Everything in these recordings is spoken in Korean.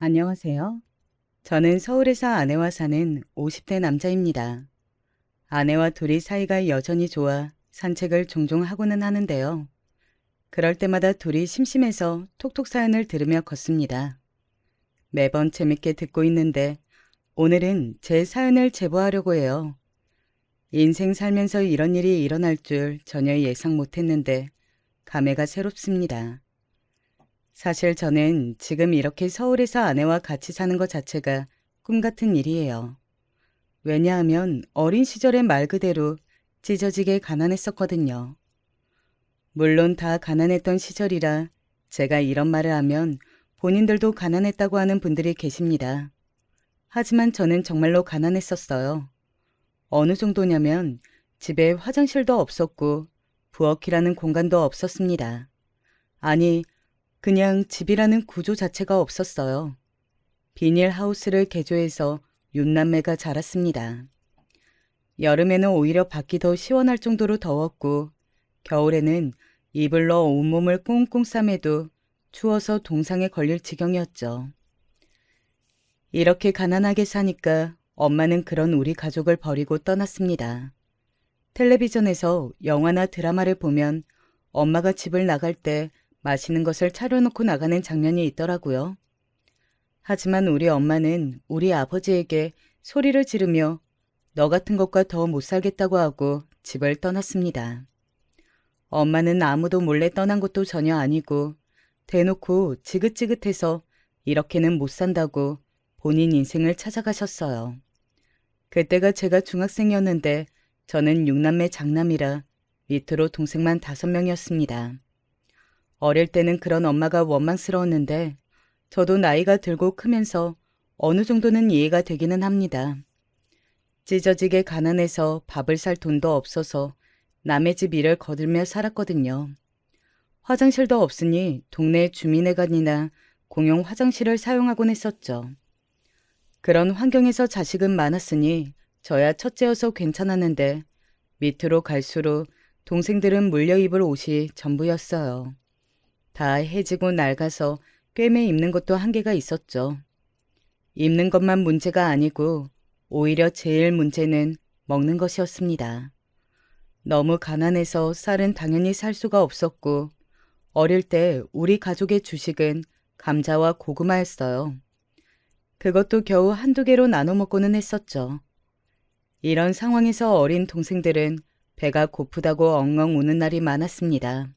안녕하세요. 저는 서울에서 아내와 사는 50대 남자입니다. 아내와 둘이 사이가 여전히 좋아 산책을 종종 하고는 하는데요. 그럴 때마다 둘이 심심해서 톡톡 사연을 들으며 걷습니다. 매번 재밌게 듣고 있는데 오늘은 제 사연을 제보하려고 해요. 인생 살면서 이런 일이 일어날 줄 전혀 예상 못했는데 감회가 새롭습니다. 사실 저는 지금 이렇게 서울에서 아내와 같이 사는 것 자체가 꿈 같은 일이에요. 왜냐하면 어린 시절의 말 그대로 찢어지게 가난했었거든요. 물론 다 가난했던 시절이라 제가 이런 말을 하면 본인들도 가난했다고 하는 분들이 계십니다. 하지만 저는 정말로 가난했었어요. 어느 정도냐면 집에 화장실도 없었고 부엌이라는 공간도 없었습니다. 아니, 그냥 집이라는 구조 자체가 없었어요. 비닐하우스를 개조해서 육남매가 자랐습니다. 여름에는 오히려 밖이 더 시원할 정도로 더웠고 겨울에는 이불로 온몸을 꽁꽁 싸매도 추워서 동상에 걸릴 지경이었죠. 이렇게 가난하게 사니까 엄마는 그런 우리 가족을 버리고 떠났습니다. 텔레비전에서 영화나 드라마를 보면 엄마가 집을 나갈 때 맛있는 것을 차려놓고 나가는 장면이 있더라고요. 하지만 우리 엄마는 우리 아버지에게 소리를 지르며 너 같은 것과 더 못 살겠다고 하고 집을 떠났습니다. 엄마는 아무도 몰래 떠난 것도 전혀 아니고 대놓고 지긋지긋해서 이렇게는 못 산다고 본인 인생을 찾아가셨어요. 그때가 제가 중학생이었는데 저는 육남매 장남이라 밑으로 동생만 5명이었습니다. 어릴 때는 그런 엄마가 원망스러웠는데 저도 나이가 들고 크면서 어느 정도는 이해가 되기는 합니다. 찢어지게 가난해서 밥을 살 돈도 없어서 남의 집 일을 거들며 살았거든요. 화장실도 없으니 동네 주민회관이나 공용 화장실을 사용하곤 했었죠. 그런 환경에서 자식은 많았으니 저야 첫째여서 괜찮았는데 밑으로 갈수록 동생들은 물려 입을 옷이 전부였어요. 다 해지고 낡아서 꿰매 입는 것도 한계가 있었죠. 입는 것만 문제가 아니고 오히려 제일 문제는 먹는 것이었습니다. 너무 가난해서 쌀은 당연히 살 수가 없었고 어릴 때 우리 가족의 주식은 감자와 고구마였어요. 그것도 겨우 한두 개로 나눠 먹고는 했었죠. 이런 상황에서 어린 동생들은 배가 고프다고 엉엉 우는 날이 많았습니다.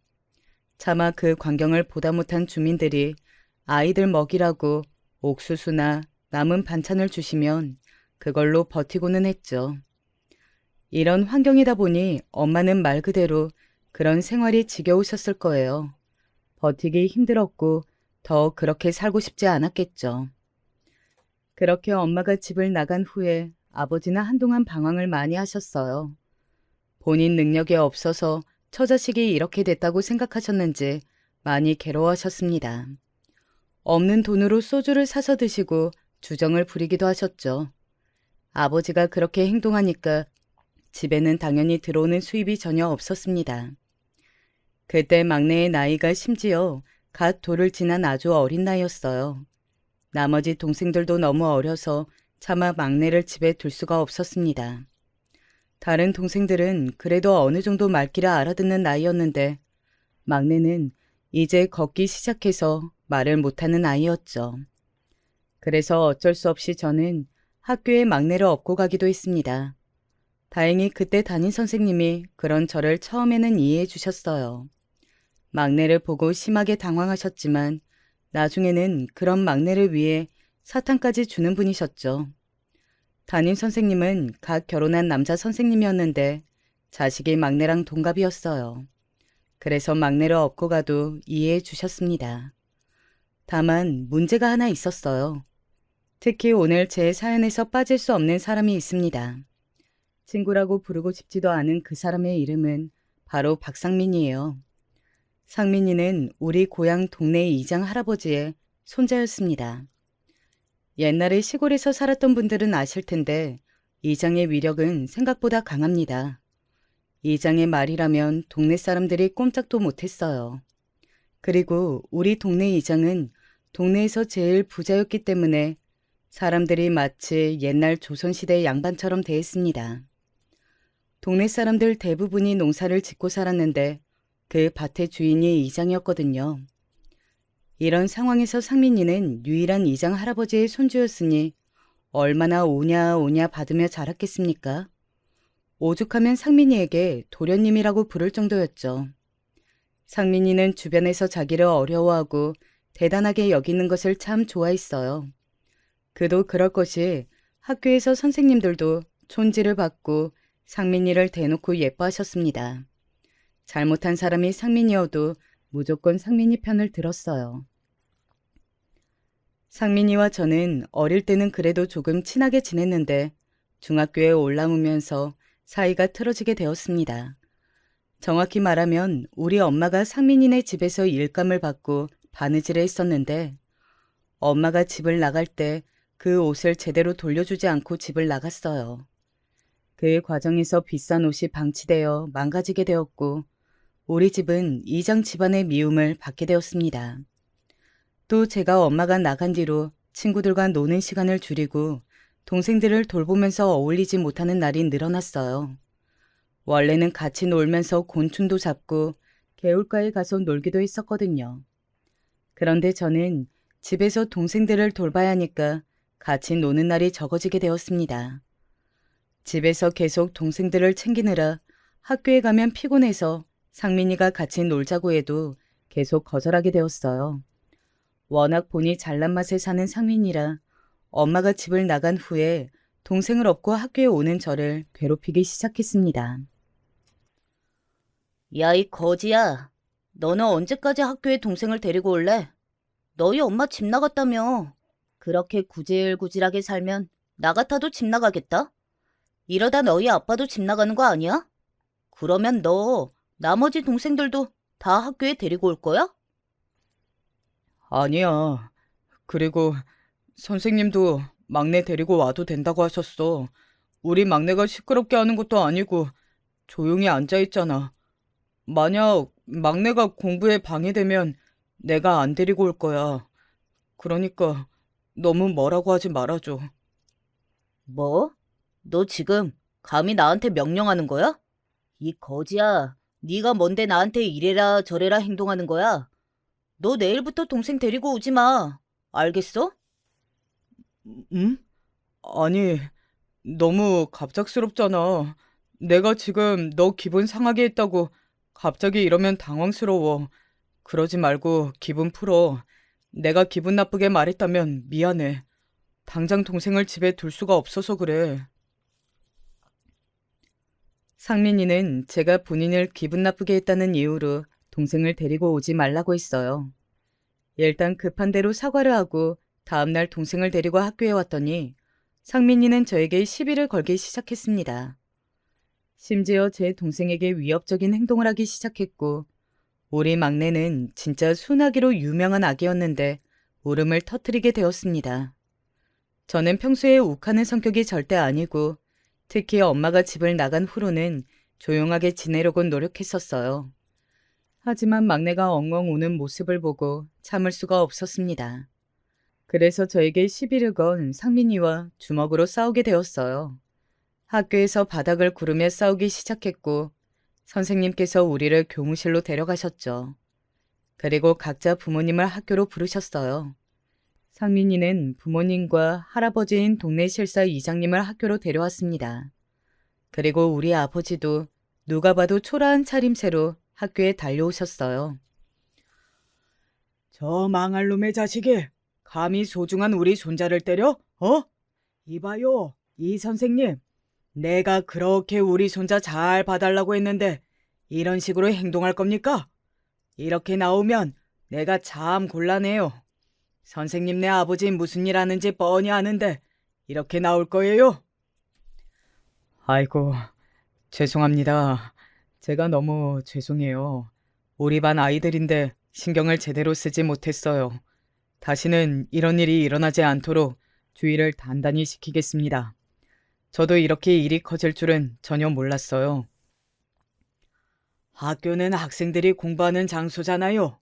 차마 그 광경을 보다 못한 주민들이 아이들 먹이라고 옥수수나 남은 반찬을 주시면 그걸로 버티고는 했죠. 이런 환경이다 보니 엄마는 말 그대로 그런 생활이 지겨우셨을 거예요. 버티기 힘들었고 더 그렇게 살고 싶지 않았겠죠. 그렇게 엄마가 집을 나간 후에 아버지는 한동안 방황을 많이 하셨어요. 본인 능력이 없어서 처자식이 이렇게 됐다고 생각하셨는지 많이 괴로워하셨습니다. 없는 돈으로 소주를 사서 드시고 주정을 부리기도 하셨죠. 아버지가 그렇게 행동하니까 집에는 당연히 들어오는 수입이 전혀 없었습니다. 그때 막내의 나이가 심지어 갓 돌을 지난 아주 어린 나이였어요. 나머지 동생들도 너무 어려서 차마 막내를 집에 둘 수가 없었습니다. 다른 동생들은 그래도 어느 정도 말귀를 알아듣는 나이였는데 막내는 이제 걷기 시작해서 말을 못하는 아이였죠. 그래서 어쩔 수 없이 저는 학교에 막내를 업고 가기도 했습니다. 다행히 그때 담임 선생님이 그런 저를 처음에는 이해해 주셨어요. 막내를 보고 심하게 당황하셨지만 나중에는 그런 막내를 위해 사탕까지 주는 분이셨죠. 담임 선생님은 갓 결혼한 남자 선생님이었는데 자식이 막내랑 동갑이었어요. 그래서 막내를 업고 가도 이해해 주셨습니다. 다만 문제가 하나 있었어요. 특히 오늘 제 사연에서 빠질 수 없는 사람이 있습니다. 친구라고 부르고 싶지도 않은 그 사람의 이름은 바로 박상민이에요. 상민이는 우리 고향 동네 이장 할아버지의 손자였습니다. 옛날에 시골에서 살았던 분들은 아실 텐데 이장의 위력은 생각보다 강합니다. 이장의 말이라면 동네 사람들이 꼼짝도 못했어요. 그리고 우리 동네 이장은 동네에서 제일 부자였기 때문에 사람들이 마치 옛날 조선시대 양반처럼 대했습니다. 동네 사람들 대부분이 농사를 짓고 살았는데 그 밭의 주인이 이장이었거든요. 이런 상황에서 상민이는 유일한 이장 할아버지의 손주였으니 얼마나 오냐 오냐 받으며 자랐겠습니까? 오죽하면 상민이에게 도련님이라고 부를 정도였죠. 상민이는 주변에서 자기를 어려워하고 대단하게 여기는 것을 참 좋아했어요. 그도 그럴 것이 학교에서 선생님들도 촌지를 받고 상민이를 대놓고 예뻐하셨습니다. 잘못한 사람이 상민이어도 무조건 상민이 편을 들었어요. 상민이와 저는 어릴 때는 그래도 조금 친하게 지냈는데 중학교에 올라오면서 사이가 틀어지게 되었습니다. 정확히 말하면 우리 엄마가 상민이네 집에서 일감을 받고 바느질을 했었는데 엄마가 집을 나갈 때 그 옷을 제대로 돌려주지 않고 집을 나갔어요. 그 과정에서 비싼 옷이 방치되어 망가지게 되었고 우리 집은 이장 집안의 미움을 받게 되었습니다. 또 제가 엄마가 나간 뒤로 친구들과 노는 시간을 줄이고 동생들을 돌보면서 어울리지 못하는 날이 늘어났어요. 원래는 같이 놀면서 곤충도 잡고 개울가에 가서 놀기도 했었거든요. 그런데 저는 집에서 동생들을 돌봐야 하니까 같이 노는 날이 적어지게 되었습니다. 집에서 계속 동생들을 챙기느라 학교에 가면 피곤해서 상민이가 같이 놀자고 해도 계속 거절하게 되었어요. 워낙 본이 잘난 맛에 사는 상민이라 엄마가 집을 나간 후에 동생을 업고 학교에 오는 저를 괴롭히기 시작했습니다. 야, 이 거지야. 너는 언제까지 학교에 동생을 데리고 올래? 너희 엄마 집 나갔다며. 그렇게 구질구질하게 살면 나 같아도 집 나가겠다. 이러다 너희 아빠도 집 나가는 거 아니야? 그러면 너 나머지 동생들도 다 학교에 데리고 올 거야? 아니야. 그리고 선생님도 막내 데리고 와도 된다고 하셨어. 우리 막내가 시끄럽게 하는 것도 아니고 조용히 앉아 있잖아. 만약 막내가 공부에 방해되면 내가 안 데리고 올 거야. 그러니까 너무 뭐라고 하지 말아줘. 뭐? 너 지금 감히 나한테 명령하는 거야? 이 거지야. 네가 뭔데 나한테 이래라 저래라 행동하는 거야? 너 내일부터 동생 데리고 오지 마. 알겠어? 응? 아니, 너무 갑작스럽잖아. 내가 지금 너 기분 상하게 했다고 갑자기 이러면 당황스러워. 그러지 말고 기분 풀어. 내가 기분 나쁘게 말했다면 미안해. 당장 동생을 집에 둘 수가 없어서 그래. 상민이는 제가 본인을 기분 나쁘게 했다는 이유로 동생을 데리고 오지 말라고 했어요. 일단 급한 대로 사과를 하고 다음날 동생을 데리고 학교에 왔더니 상민이는 저에게 시비를 걸기 시작했습니다. 심지어 제 동생에게 위협적인 행동을 하기 시작했고 우리 막내는 진짜 순하기로 유명한 아기였는데 울음을 터뜨리게 되었습니다. 저는 평소에 욱하는 성격이 절대 아니고 특히 엄마가 집을 나간 후로는 조용하게 지내려고 노력했었어요. 하지만 막내가 엉엉 우는 모습을 보고 참을 수가 없었습니다. 그래서 저에게 시비를 건 상민이와 주먹으로 싸우게 되었어요. 학교에서 바닥을 구르며 싸우기 시작했고 선생님께서 우리를 교무실로 데려가셨죠. 그리고 각자 부모님을 학교로 부르셨어요. 상민이는 부모님과 할아버지인 동네 실사 이장님을 학교로 데려왔습니다. 그리고 우리 아버지도 누가 봐도 초라한 차림새로 학교에 달려오셨어요. 저 망할 놈의 자식이 감히 소중한 우리 손자를 때려? 어? 이봐요, 이 선생님. 내가 그렇게 우리 손자 잘 봐달라고 했는데 이런 식으로 행동할 겁니까? 이렇게 나오면 내가 참 곤란해요. 선생님네 아버지 무슨 일 하는지 뻔히 아는데 이렇게 나올 거예요? 아이고, 죄송합니다. 제가 너무 죄송해요. 우리 반 아이들인데 신경을 제대로 쓰지 못했어요. 다시는 이런 일이 일어나지 않도록 주의를 단단히 시키겠습니다. 저도 이렇게 일이 커질 줄은 전혀 몰랐어요. 학교는 학생들이 공부하는 장소잖아요.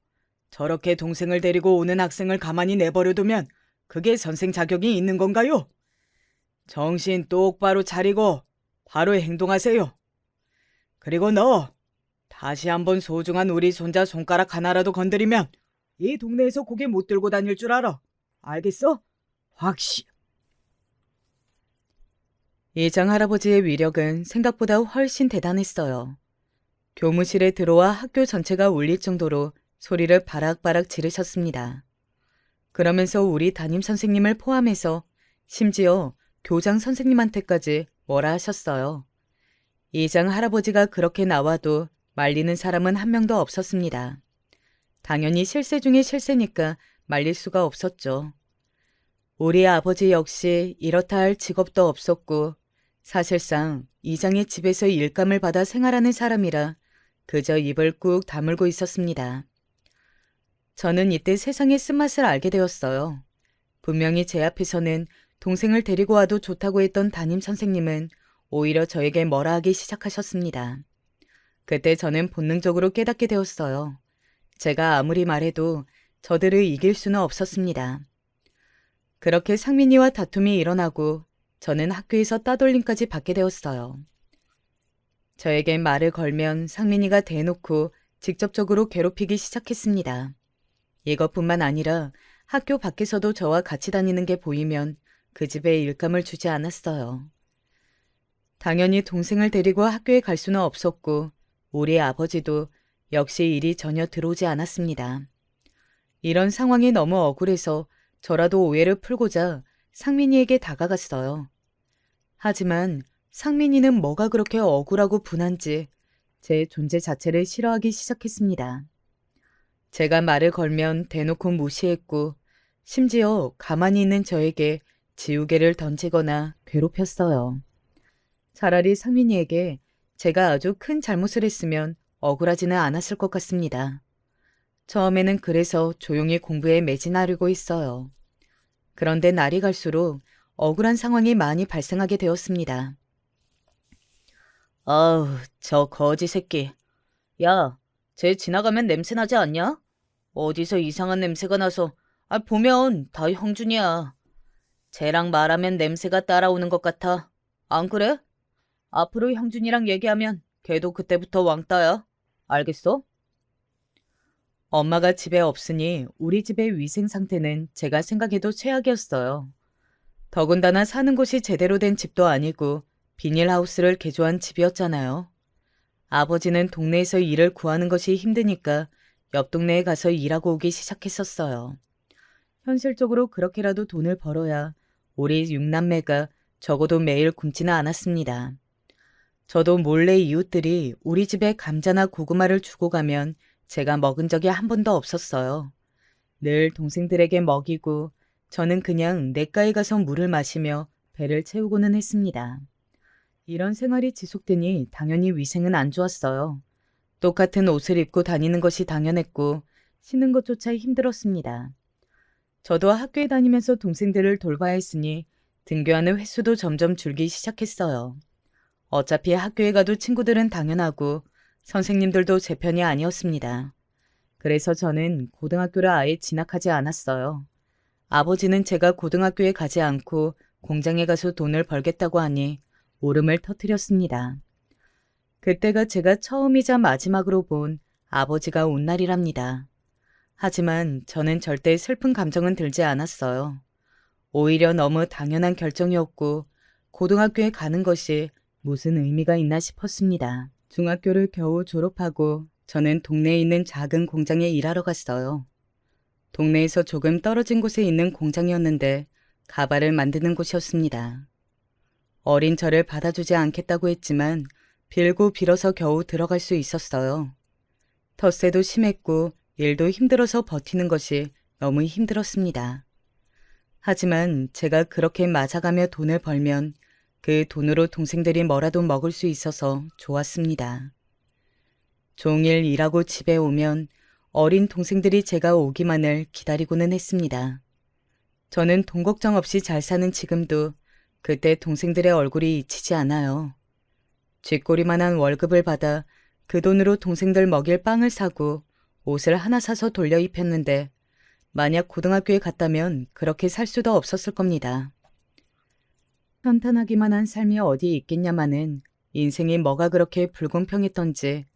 저렇게 동생을 데리고 오는 학생을 가만히 내버려두면 그게 선생 자격이 있는 건가요? 정신 똑바로 차리고 바로 행동하세요. 그리고 너 다시 한번 소중한 우리 손자 손가락 하나라도 건드리면 이 동네에서 고개 못 들고 다닐 줄 알아. 알겠어? 확실. 이장 할아버지의 위력은 생각보다 훨씬 대단했어요. 교무실에 들어와 학교 전체가 울릴 정도로 소리를 바락바락 지르셨습니다. 그러면서 우리 담임 선생님을 포함해서 심지어 교장 선생님한테까지 뭐라 하셨어요. 이장 할아버지가 그렇게 나와도 말리는 사람은 한 명도 없었습니다. 당연히 실세 중에 실세니까 말릴 수가 없었죠. 우리 아버지 역시 이렇다 할 직업도 없었고 사실상 이장의 집에서 일감을 받아 생활하는 사람이라 그저 입을 꾹 다물고 있었습니다. 저는 이때 세상의 쓴맛을 알게 되었어요. 분명히 제 앞에서는 동생을 데리고 와도 좋다고 했던 담임 선생님은 오히려 저에게 뭐라 하기 시작하셨습니다. 그때 저는 본능적으로 깨닫게 되었어요. 제가 아무리 말해도 저들을 이길 수는 없었습니다. 그렇게 상민이와 다툼이 일어나고 저는 학교에서 따돌림까지 받게 되었어요. 저에게 말을 걸면 상민이가 대놓고 직접적으로 괴롭히기 시작했습니다. 이것뿐만 아니라 학교 밖에서도 저와 같이 다니는 게 보이면 그 집에 일감을 주지 않았어요. 당연히 동생을 데리고 학교에 갈 수는 없었고 우리 아버지도 역시 일이 전혀 들어오지 않았습니다. 이런 상황이 너무 억울해서 저라도 오해를 풀고자 상민이에게 다가갔어요. 하지만 상민이는 뭐가 그렇게 억울하고 분한지 제 존재 자체를 싫어하기 시작했습니다. 제가 말을 걸면 대놓고 무시했고 심지어 가만히 있는 저에게 지우개를 던지거나 괴롭혔어요. 차라리 상민이에게 제가 아주 큰 잘못을 했으면 억울하지는 않았을 것 같습니다. 처음에는 그래서 조용히 공부에 매진하려고 했어요. 그런데 날이 갈수록 억울한 상황이 많이 발생하게 되었습니다. 아우, 저 거지 새끼. 야, 쟤 지나가면 냄새 나지 않냐? 어디서 이상한 냄새가 나서 보면 다 형준이야. 쟤랑 말하면 냄새가 따라오는 것 같아. 안 그래? 앞으로 형준이랑 얘기하면 걔도 그때부터 왕따야. 알겠어? 엄마가 집에 없으니 우리 집의 위생 상태는 제가 생각해도 최악이었어요. 더군다나 사는 곳이 제대로 된 집도 아니고 비닐하우스를 개조한 집이었잖아요. 아버지는 동네에서 일을 구하는 것이 힘드니까 옆 동네에 가서 일하고 오기 시작했었어요. 현실적으로 그렇게라도 돈을 벌어야 우리 6남매가 적어도 매일 굶지는 않았습니다. 저도 몰래 이웃들이 우리 집에 감자나 고구마를 주고 가면 제가 먹은 적이 한 번도 없었어요. 늘 동생들에게 먹이고 저는 그냥 냇가에 가서 물을 마시며 배를 채우고는 했습니다. 이런 생활이 지속되니 당연히 위생은 안 좋았어요. 똑같은 옷을 입고 다니는 것이 당연했고 쉬는 것조차 힘들었습니다. 저도 학교에 다니면서 동생들을 돌봐야 했으니 등교하는 횟수도 점점 줄기 시작했어요. 어차피 학교에 가도 친구들은 당연하고 선생님들도 제 편이 아니었습니다. 그래서 저는 고등학교를 아예 진학하지 않았어요. 아버지는 제가 고등학교에 가지 않고 공장에 가서 돈을 벌겠다고 하니 울음을 터뜨렸습니다. 그때가 제가 처음이자 마지막으로 본 아버지가 온 날이랍니다. 하지만 저는 절대 슬픈 감정은 들지 않았어요. 오히려 너무 당연한 결정이었고 고등학교에 가는 것이 무슨 의미가 있나 싶었습니다. 중학교를 겨우 졸업하고 저는 동네에 있는 작은 공장에 일하러 갔어요. 동네에서 조금 떨어진 곳에 있는 공장이었는데 가발을 만드는 곳이었습니다. 어린 저를 받아주지 않겠다고 했지만 빌고 빌어서 겨우 들어갈 수 있었어요. 텃세도 심했고 일도 힘들어서 버티는 것이 너무 힘들었습니다. 하지만 제가 그렇게 맞아가며 돈을 벌면 그 돈으로 동생들이 뭐라도 먹을 수 있어서 좋았습니다. 종일 일하고 집에 오면 어린 동생들이 제가 오기만을 기다리고는 했습니다. 저는 돈 걱정 없이 잘 사는 지금도 그때 동생들의 얼굴이 잊히지 않아요. 쥐꼬리만한 월급을 받아 그 돈으로 동생들 먹일 빵을 사고 옷을 하나 사서 돌려 입혔는데 만약 고등학교에 갔다면 그렇게 살 수도 없었을 겁니다. 편탄하기만 한 삶이 어디 있겠냐마는 인생이 뭐가 그렇게 불공평했던지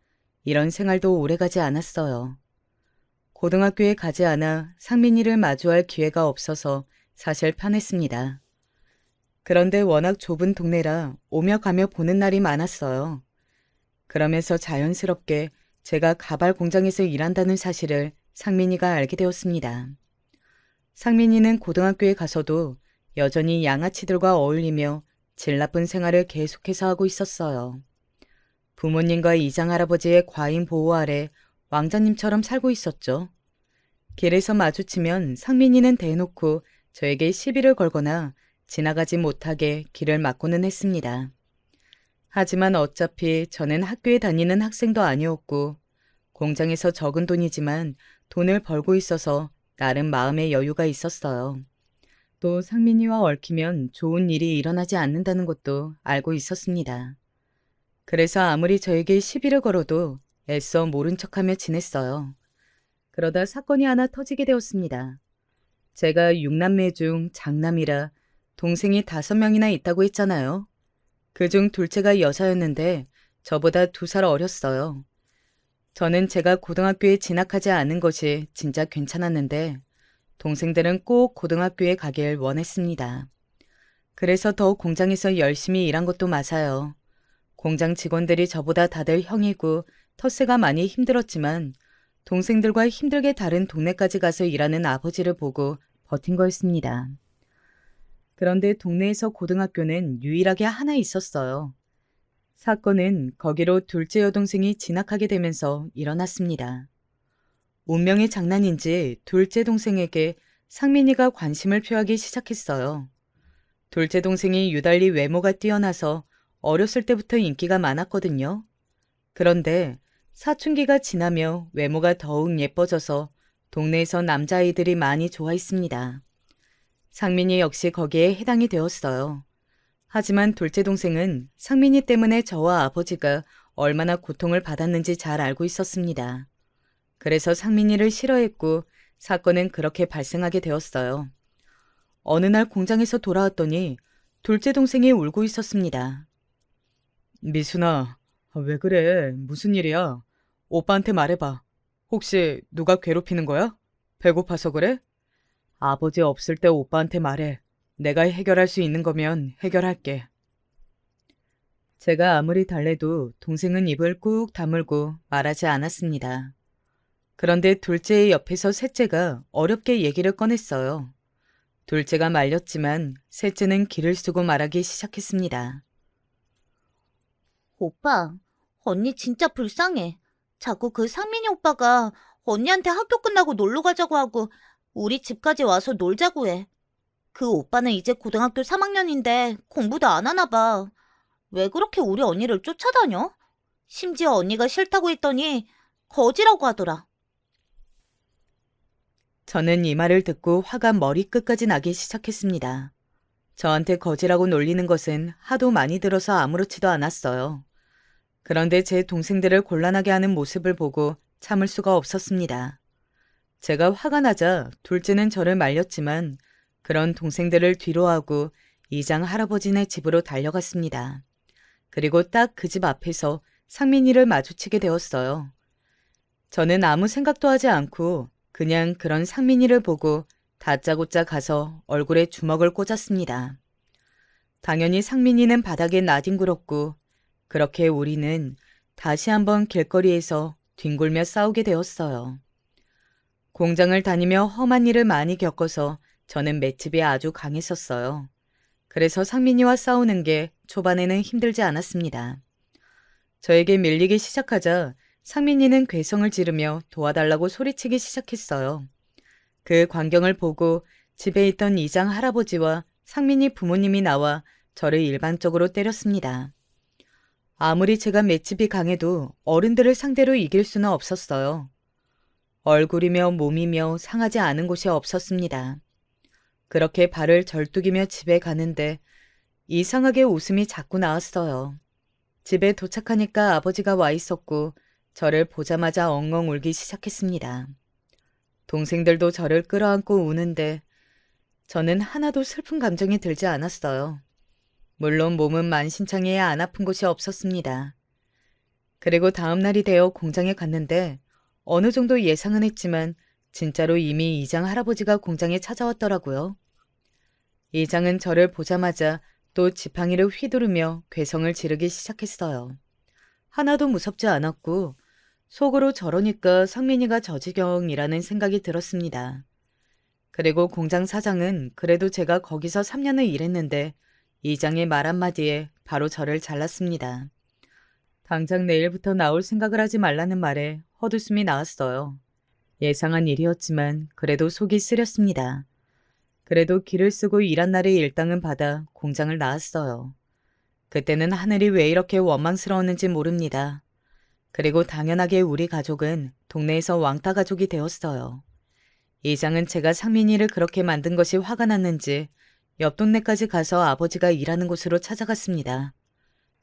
이런 생활도 오래가지 않았어요. 고등학교에 가지 않아 상민이를 마주할 기회가 없어서 사실 편했습니다. 그런데 워낙 좁은 동네라 오며 가며 보는 날이 많았어요. 그러면서 자연스럽게 제가 가발 공장에서 일한다는 사실을 상민이가 알게 되었습니다. 상민이는 고등학교에 가서도 여전히 양아치들과 어울리며 질 나쁜 생활을 계속해서 하고 있었어요. 부모님과 이장할아버지의 과잉 보호 아래 왕자님처럼 살고 있었죠. 길에서 마주치면 상민이는 대놓고 저에게 시비를 걸거나 지나가지 못하게 길을 막고는 했습니다. 하지만 어차피 저는 학교에 다니는 학생도 아니었고 공장에서 적은 돈이지만 돈을 벌고 있어서 나름 마음의 여유가 있었어요. 또 상민이와 얽히면 좋은 일이 일어나지 않는다는 것도 알고 있었습니다. 그래서 아무리 저에게 시비를 걸어도 애써 모른 척하며 지냈어요. 그러다 사건이 하나 터지게 되었습니다. 제가 6남매 중 장남이라 동생이 5명이나 있다고 했잖아요. 그중 둘째가 여자였는데 저보다 2살 어렸어요. 저는 제가 고등학교에 진학하지 않은 것이 진짜 괜찮았는데 동생들은 꼭 고등학교에 가길 원했습니다. 그래서 더 공장에서 열심히 일한 것도 맞아요. 공장 직원들이 저보다 다들 형이고 텃세가 많이 힘들었지만 동생들과 힘들게 다른 동네까지 가서 일하는 아버지를 보고 버틴 거였습니다. 그런데 동네에서 고등학교는 유일하게 하나 있었어요. 사건은 거기로 둘째 여동생이 진학하게 되면서 일어났습니다. 운명의 장난인지 둘째 동생에게 상민이가 관심을 표하기 시작했어요. 둘째 동생이 유달리 외모가 뛰어나서 어렸을 때부터 인기가 많았거든요. 그런데 사춘기가 지나며 외모가 더욱 예뻐져서 동네에서 남자아이들이 많이 좋아했습니다. 상민이 역시 거기에 해당이 되었어요. 하지만 둘째 동생은 상민이 때문에 저와 아버지가 얼마나 고통을 받았는지 잘 알고 있었습니다. 그래서 상민이를 싫어했고 사건은 그렇게 발생하게 되었어요. 어느 날 공장에서 돌아왔더니 둘째 동생이 울고 있었습니다. 미순아, 왜 그래? 무슨 일이야? 오빠한테 말해봐. 혹시 누가 괴롭히는 거야? 배고파서 그래? 아버지 없을 때 오빠한테 말해. 내가 해결할 수 있는 거면 해결할게. 제가 아무리 달래도 동생은 입을 꾹 다물고 말하지 않았습니다. 그런데 둘째의 옆에서 셋째가 어렵게 얘기를 꺼냈어요. 둘째가 말렸지만 셋째는 기를 쓰고 말하기 시작했습니다. 오빠, 언니 진짜 불쌍해. 자꾸 그 상민이 오빠가 언니한테 학교 끝나고 놀러 가자고 하고 우리 집까지 와서 놀자고 해. 그 오빠는 이제 고등학교 3학년인데 공부도 안 하나 봐. 왜 그렇게 우리 언니를 쫓아다녀? 심지어 언니가 싫다고 했더니 거지라고 하더라. 저는 이 말을 듣고 화가 머리끝까지 나기 시작했습니다. 저한테 거지라고 놀리는 것은 하도 많이 들어서 아무렇지도 않았어요. 그런데 제 동생들을 곤란하게 하는 모습을 보고 참을 수가 없었습니다. 제가 화가 나자 둘째는 저를 말렸지만 그런 동생들을 뒤로하고 이장 할아버지네 집으로 달려갔습니다. 그리고 딱 그 집 앞에서 상민이를 마주치게 되었어요. 저는 아무 생각도 하지 않고 그냥 그런 상민이를 보고 다짜고짜 가서 얼굴에 주먹을 꽂았습니다. 당연히 상민이는 바닥에 나뒹굴었고 그렇게 우리는 다시 한번 길거리에서 뒹굴며 싸우게 되었어요. 공장을 다니며 험한 일을 많이 겪어서 저는 맷집이 아주 강했었어요. 그래서 상민이와 싸우는 게 초반에는 힘들지 않았습니다. 저에게 밀리기 시작하자 상민이는 괴성을 지르며 도와달라고 소리치기 시작했어요. 그 광경을 보고 집에 있던 이장 할아버지와 상민이 부모님이 나와 저를 일방적으로 때렸습니다. 아무리 제가 맷집이 강해도 어른들을 상대로 이길 수는 없었어요. 얼굴이며 몸이며 상하지 않은 곳이 없었습니다. 그렇게 발을 절뚝이며 집에 가는데 이상하게 웃음이 자꾸 나왔어요. 집에 도착하니까 아버지가 와 있었고 저를 보자마자 엉엉 울기 시작했습니다. 동생들도 저를 끌어안고 우는데 저는 하나도 슬픈 감정이 들지 않았어요. 물론 몸은 만신창이에 안 아픈 곳이 없었습니다. 그리고 다음 날이 되어 공장에 갔는데 어느 정도 예상은 했지만 진짜로 이미 이장 할아버지가 공장에 찾아왔더라고요. 이장은 저를 보자마자 또 지팡이를 휘두르며 괴성을 지르기 시작했어요. 하나도 무섭지 않았고 속으로 저러니까 상민이가 저 지경이라는 생각이 들었습니다. 그리고 공장 사장은 그래도 제가 거기서 3년을 일했는데 이장의 말 한마디에 바로 저를 잘랐습니다. 당장 내일부터 나올 생각을 하지 말라는 말에 헛웃음이 나왔어요. 예상한 일이었지만 그래도 속이 쓰렸습니다. 그래도 길을 쓰고 일한 날의 일당은 받아 공장을 나왔어요. 그때는 하늘이 왜 이렇게 원망스러웠는지 모릅니다. 그리고 당연하게 우리 가족은 동네에서 왕따 가족이 되었어요. 이장은 제가 상민이를 그렇게 만든 것이 화가 났는지 옆 동네까지 가서 아버지가 일하는 곳으로 찾아갔습니다.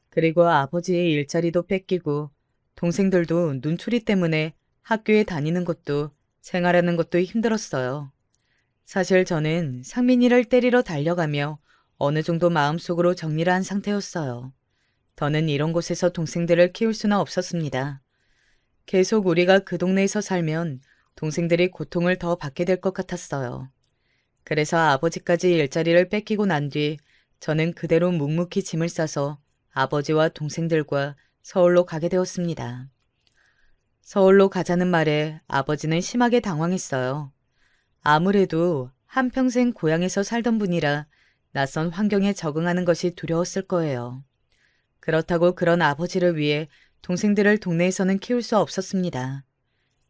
그리고 아버지의 일자리도 뺏기고 동생들도 눈초리 때문에 학교에 다니는 것도 생활하는 것도 힘들었어요. 사실 저는 상민이를 때리러 달려가며 어느 정도 마음속으로 정리를 한 상태였어요. 더는 이런 곳에서 동생들을 키울 수는 없었습니다. 계속 우리가 그 동네에서 살면 동생들이 고통을 더 받게 될 것 같았어요. 그래서 아버지까지 일자리를 뺏기고 난 뒤 저는 그대로 묵묵히 짐을 싸서 아버지와 동생들과 서울로 가게 되었습니다. 서울로 가자는 말에 아버지는 심하게 당황했어요. 아무래도 한평생 고향에서 살던 분이라 낯선 환경에 적응하는 것이 두려웠을 거예요. 그렇다고 그런 아버지를 위해 동생들을 동네에서는 키울 수 없었습니다.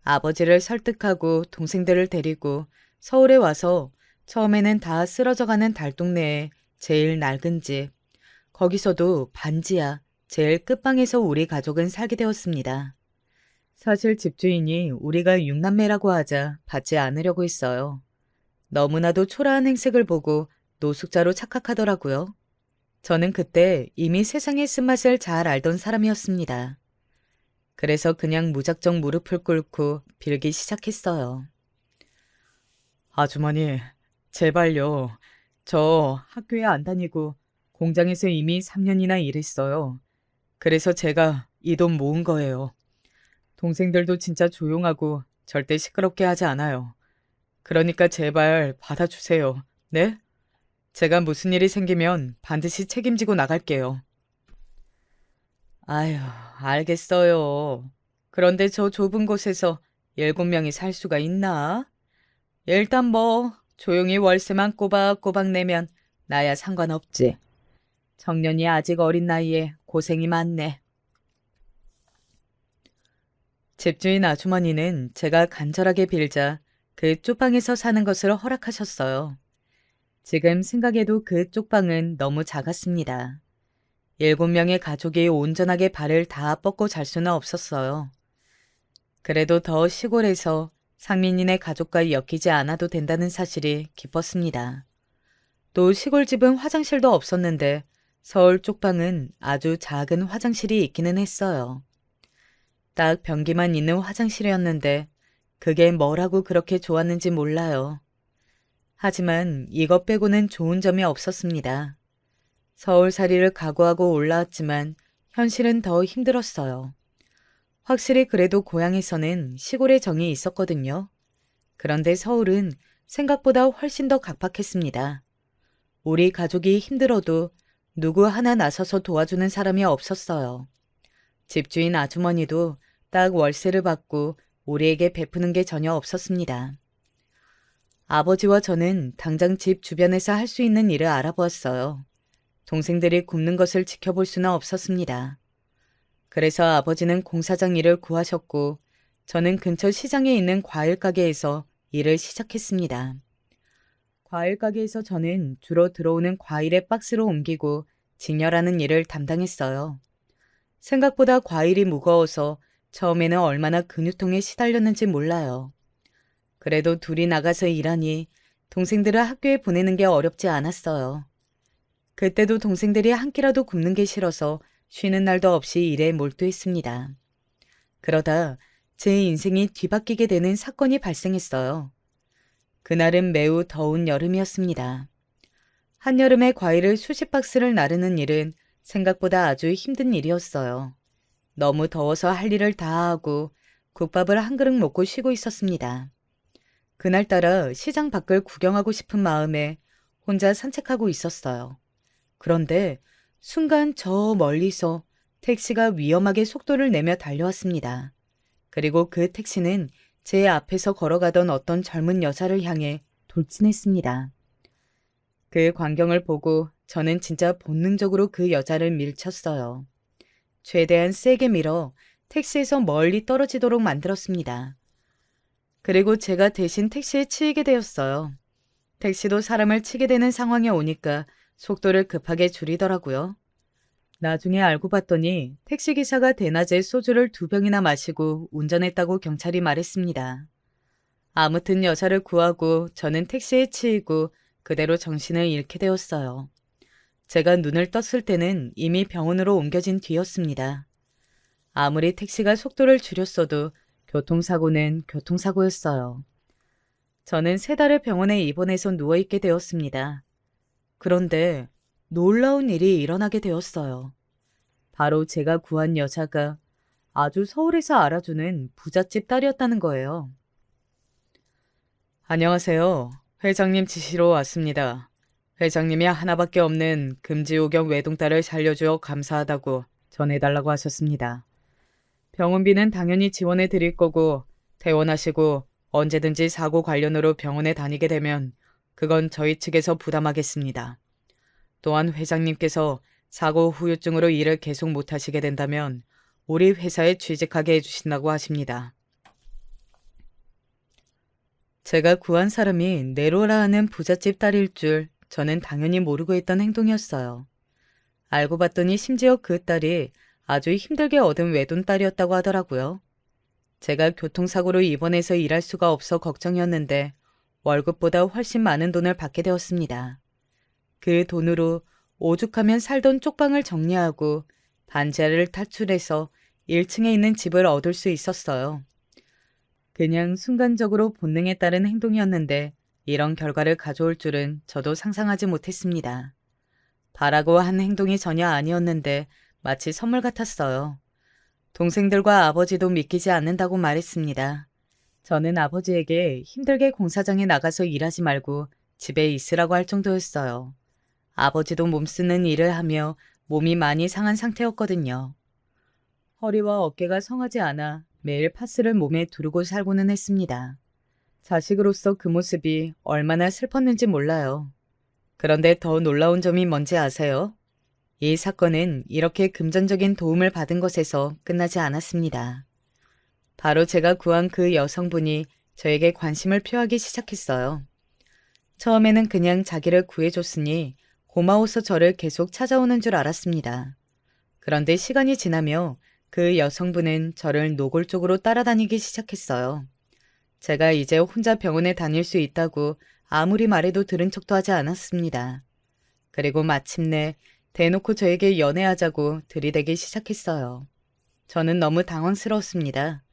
아버지를 설득하고 동생들을 데리고 서울에 와서 처음에는 다 쓰러져가는 달동네에 제일 낡은 집, 거기서도 반지하, 제일 끝방에서 우리 가족은 살게 되었습니다. 사실 집주인이 우리가 육남매라고 하자 받지 않으려고 했어요. 너무나도 초라한 행색을 보고 노숙자로 착각하더라고요. 저는 그때 이미 세상의 쓴맛을 잘 알던 사람이었습니다. 그래서 그냥 무작정 무릎을 꿇고 빌기 시작했어요. 아주머니, 제발요. 저 학교에 안 다니고 공장에서 이미 3년이나 일했어요. 그래서 제가 이 돈 모은 거예요. 동생들도 진짜 조용하고 절대 시끄럽게 하지 않아요. 그러니까 제발 받아주세요. 네? 제가 무슨 일이 생기면 반드시 책임지고 나갈게요. 아휴, 알겠어요. 그런데 저 좁은 곳에서 7명이 살 수가 있나? 일단 뭐 조용히 월세만 꼬박꼬박 내면 나야 상관없지. 청년이 아직 어린 나이에 고생이 많네. 집주인 아주머니는 제가 간절하게 빌자 그 쪽방에서 사는 것을 허락하셨어요. 지금 생각해도 그 쪽방은 너무 작았습니다. 7명의 가족이 온전하게 발을 다 뻗고 잘 수는 없었어요. 그래도 더 시골에서 상민이네 가족과 엮이지 않아도 된다는 사실이 기뻤습니다. 또 시골집은 화장실도 없었는데 서울 쪽방은 아주 작은 화장실이 있기는 했어요. 딱 변기만 있는 화장실이었는데 그게 뭐라고 그렇게 좋았는지 몰라요. 하지만 이것 빼고는 좋은 점이 없었습니다. 서울살이를 각오하고 올라왔지만 현실은 더 힘들었어요. 확실히 그래도 고향에서는 시골의 정이 있었거든요. 그런데 서울은 생각보다 훨씬 더 각박했습니다. 우리 가족이 힘들어도 누구 하나 나서서 도와주는 사람이 없었어요. 집주인 아주머니도 딱 월세를 받고 우리에게 베푸는 게 전혀 없었습니다. 아버지와 저는 당장 집 주변에서 할 수 있는 일을 알아보았어요. 동생들이 굶는 것을 지켜볼 수는 없었습니다. 그래서 아버지는 공사장 일을 구하셨고 저는 근처 시장에 있는 과일 가게에서 일을 시작했습니다. 과일 가게에서 저는 주로 들어오는 과일의 박스로 옮기고 진열하는 일을 담당했어요. 생각보다 과일이 무거워서 처음에는 얼마나 근육통에 시달렸는지 몰라요. 그래도 둘이 나가서 일하니 동생들을 학교에 보내는 게 어렵지 않았어요. 그때도 동생들이 한 끼라도 굶는 게 싫어서 쉬는 날도 없이 일에 몰두했습니다. 그러다 제 인생이 뒤바뀌게 되는 사건이 발생했어요. 그날은 매우 더운 여름이었습니다. 한여름에 과일을 수십 박스를 나르는 일은 생각보다 아주 힘든 일이었어요. 너무 더워서 할 일을 다 하고 국밥을 한 그릇 먹고 쉬고 있었습니다. 그날따라 시장 밖을 구경하고 싶은 마음에 혼자 산책하고 있었어요. 그런데 순간 저 멀리서 택시가 위험하게 속도를 내며 달려왔습니다. 그리고 그 택시는 제 앞에서 걸어가던 어떤 젊은 여자를 향해 돌진했습니다. 그 광경을 보고 저는 진짜 본능적으로 그 여자를 밀쳤어요. 최대한 세게 밀어 택시에서 멀리 떨어지도록 만들었습니다. 그리고 제가 대신 택시에 치이게 되었어요. 택시도 사람을 치게 되는 상황에 오니까 속도를 급하게 줄이더라고요. 나중에 알고 봤더니 택시기사가 대낮에 소주를 2병이나 마시고 운전했다고 경찰이 말했습니다. 아무튼 여자를 구하고 저는 택시에 치이고 그대로 정신을 잃게 되었어요. 제가 눈을 떴을 때는 이미 병원으로 옮겨진 뒤였습니다. 아무리 택시가 속도를 줄였어도 교통사고는 교통사고였어요. 저는 3달을 병원에 입원해서 누워있게 되었습니다. 그런데 놀라운 일이 일어나게 되었어요. 바로 제가 구한 여자가 아주 서울에서 알아주는 부잣집 딸이었다는 거예요. 안녕하세요. 회장님 지시로 왔습니다. 회장님이 하나밖에 없는 금지오경 외동딸을 살려주어 감사하다고 전해달라고 하셨습니다. 병원비는 당연히 지원해 드릴 거고 퇴원하시고 언제든지 사고 관련으로 병원에 다니게 되면 그건 저희 측에서 부담하겠습니다. 또한 회장님께서 사고 후유증으로 일을 계속 못하시게 된다면 우리 회사에 취직하게 해주신다고 하십니다. 제가 구한 사람이 네로라 하는 부잣집 딸일 줄 저는 당연히 모르고 있던 행동이었어요. 알고 봤더니 심지어 그 딸이 아주 힘들게 얻은 외돈딸이었다고 하더라고요. 제가 교통사고로 입원해서 일할 수가 없어 걱정이었는데 월급보다 훨씬 많은 돈을 받게 되었습니다. 그 돈으로 오죽하면 살던 쪽방을 정리하고 반지하를 탈출해서 1층에 있는 집을 얻을 수 있었어요. 그냥 순간적으로 본능에 따른 행동이었는데 이런 결과를 가져올 줄은 저도 상상하지 못했습니다. 바라고 한 행동이 전혀 아니었는데 마치 선물 같았어요. 동생들과 아버지도 믿기지 않는다고 말했습니다. 저는 아버지에게 힘들게 공사장에 나가서 일하지 말고 집에 있으라고 할 정도였어요. 아버지도 몸쓰는 일을 하며 몸이 많이 상한 상태였거든요. 허리와 어깨가 성하지 않아 매일 파스를 몸에 두르고 살고는 했습니다. 자식으로서 그 모습이 얼마나 슬펐는지 몰라요. 그런데 더 놀라운 점이 뭔지 아세요? 이 사건은 이렇게 금전적인 도움을 받은 것에서 끝나지 않았습니다. 바로 제가 구한 그 여성분이 저에게 관심을 표하기 시작했어요. 처음에는 그냥 자기를 구해줬으니 고마워서 저를 계속 찾아오는 줄 알았습니다. 그런데 시간이 지나며 그 여성분은 저를 노골적으로 따라다니기 시작했어요. 제가 이제 혼자 병원에 다닐 수 있다고 아무리 말해도 들은 척도 하지 않았습니다. 그리고 마침내 대놓고 저에게 연애하자고 들이대기 시작했어요. 저는 너무 당황스러웠습니다.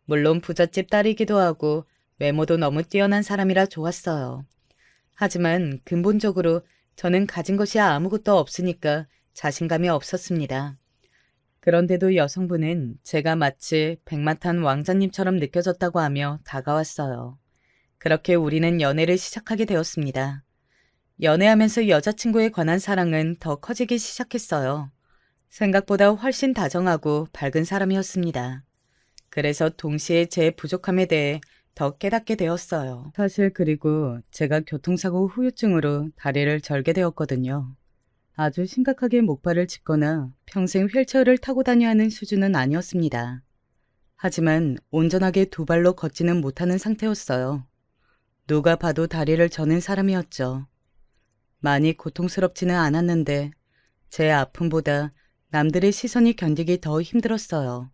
물론 부잣집 딸이기도 하고 외모도 너무 뛰어난 사람이라 좋았어요. 하지만 근본적으로 저는 가진 것이 아무것도 없으니까 자신감이 없었습니다. 그런데도 여성분은 제가 마치 백마탄 왕자님처럼 느껴졌다고 하며 다가왔어요. 그렇게 우리는 연애를 시작하게 되었습니다. 연애하면서 여자친구에 관한 사랑은 더 커지기 시작했어요. 생각보다 훨씬 다정하고 밝은 사람이었습니다. 그래서 동시에 제 부족함에 대해 더 깨닫게 되었어요. 사실 그리고 제가 교통사고 후유증으로 다리를 절게 되었거든요. 아주 심각하게 목발을 짚거나 평생 휠체어를 타고 다녀야 하는 수준은 아니었습니다. 하지만 온전하게 2발로 걷지는 못하는 상태였어요. 누가 봐도 다리를 저는 사람이었죠. 많이 고통스럽지는 않았는데 제 아픔보다 남들의 시선이 견디기 더 힘들었어요.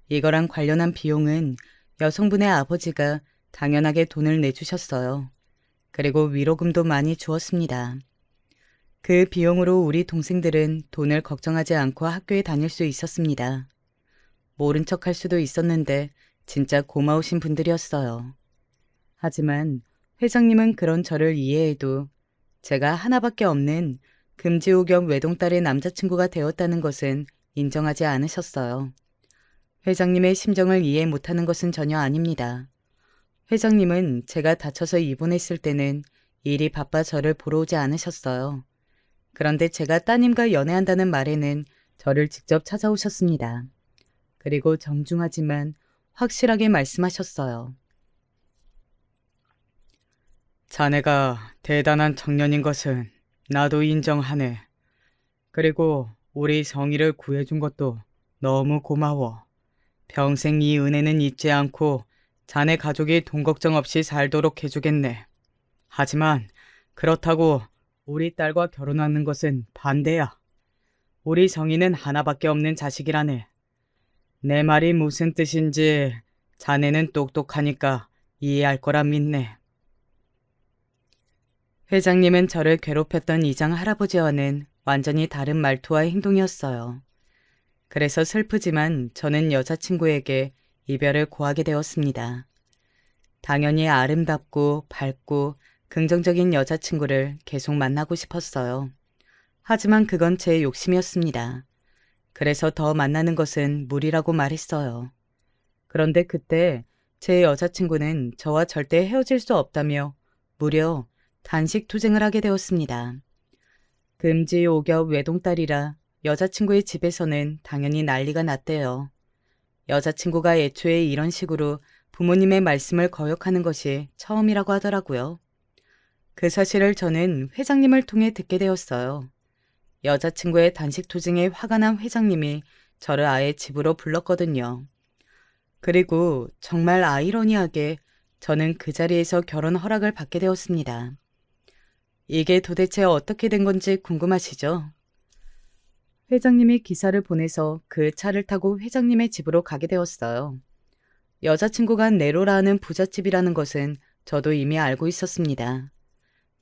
이거랑 관련한 비용은 여성분의 아버지가 당연하게 돈을 내주셨어요. 그리고 위로금도 많이 주었습니다. 그 비용으로 우리 동생들은 돈을 걱정하지 않고 학교에 다닐 수 있었습니다. 모른 척할 수도 있었는데 진짜 고마우신 분들이었어요. 하지만 회장님은 그런 저를 이해해도 제가 하나밖에 없는 금지호 겸 외동딸의 남자친구가 되었다는 것은 인정하지 않으셨어요. 회장님의 심정을 이해 못하는 것은 전혀 아닙니다. 회장님은 제가 다쳐서 입원했을 때는 일이 바빠 저를 보러 오지 않으셨어요. 그런데 제가 따님과 연애한다는 말에는 저를 직접 찾아오셨습니다. 그리고 정중하지만 확실하게 말씀하셨어요. 자네가 대단한 청년인 것은 나도 인정하네. 그리고 우리 성희를 구해준 것도 너무 고마워. 평생 이 은혜는 잊지 않고 자네 가족이 돈 걱정 없이 살도록 해주겠네. 하지만 그렇다고 우리 딸과 결혼하는 것은 반대야. 우리 성희는 하나밖에 없는 자식이라네. 내 말이 무슨 뜻인지 자네는 똑똑하니까 이해할 거라 믿네. 회장님은 저를 괴롭혔던 이장 할아버지와는 완전히 다른 말투와 행동이었어요. 그래서 슬프지만 저는 여자친구에게 이별을 고하게 되었습니다. 당연히 아름답고 밝고 긍정적인 여자친구를 계속 만나고 싶었어요. 하지만 그건 제 욕심이었습니다. 그래서 더 만나는 것은 무리라고 말했어요. 그런데 그때 제 여자친구는 저와 절대 헤어질 수 없다며 무려 단식 투쟁을 하게 되었습니다. 금지 오겹 외동딸이라 여자친구의 집에서는 당연히 난리가 났대요. 여자친구가 애초에 이런 식으로 부모님의 말씀을 거역하는 것이 처음이라고 하더라고요. 그 사실을 저는 회장님을 통해 듣게 되었어요. 여자친구의 단식 투쟁에 화가 난 회장님이 저를 아예 집으로 불렀거든요. 그리고 정말 아이러니하게 저는 그 자리에서 결혼 허락을 받게 되었습니다. 이게 도대체 어떻게 된 건지 궁금하시죠? 회장님이 기사를 보내서 그 차를 타고 회장님의 집으로 가게 되었어요. 여자친구가 네로라 하는 부잣집이라는 것은 저도 이미 알고 있었습니다.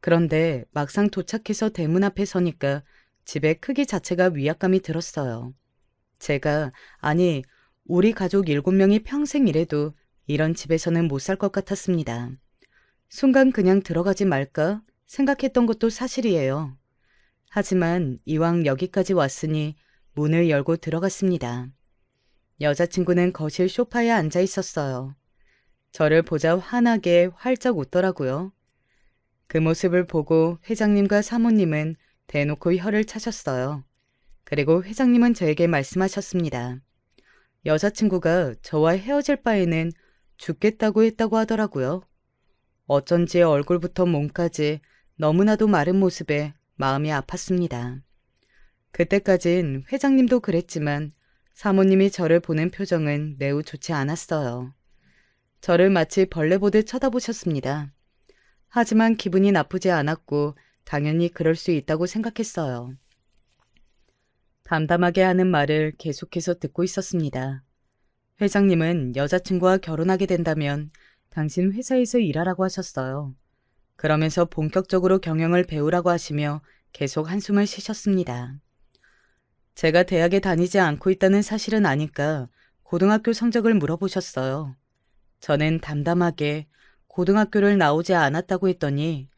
그런데 막상 도착해서 대문 앞에 서니까 집의 크기 자체가 위압감이 들었어요. 아니, 우리 가족 7명이 평생 일해도 이런 집에서는 못 살 것 같았습니다. 순간 그냥 들어가지 말까 생각했던 것도 사실이에요. 하지만 이왕 여기까지 왔으니 문을 열고 들어갔습니다. 여자친구는 거실 소파에 앉아 있었어요. 저를 보자 환하게 활짝 웃더라고요. 그 모습을 보고 회장님과 사모님은 대놓고 혀를 차셨어요. 그리고 회장님은 저에게 말씀하셨습니다. 여자친구가 저와 헤어질 바에는 죽겠다고 했다고 하더라고요. 어쩐지 얼굴부터 몸까지 너무나도 마른 모습에 마음이 아팠습니다. 그때까진 회장님도 그랬지만 사모님이 저를 보는 표정은 매우 좋지 않았어요. 저를 마치 벌레 보듯 쳐다보셨습니다. 하지만 기분이 나쁘지 않았고 당연히 그럴 수 있다고 생각했어요. 담담하게 하는 말을 계속해서 듣고 있었습니다. 회장님은 여자친구와 결혼하게 된다면 당신 회사에서 일하라고 하셨어요. 그러면서 본격적으로 경영을 배우라고 하시며 계속 한숨을 쉬셨습니다. 제가 대학에 다니지 않고 있다는 사실은 아니까 고등학교 성적을 물어보셨어요. 저는 담담하게 고등학교를 나오지 않았다고 했더니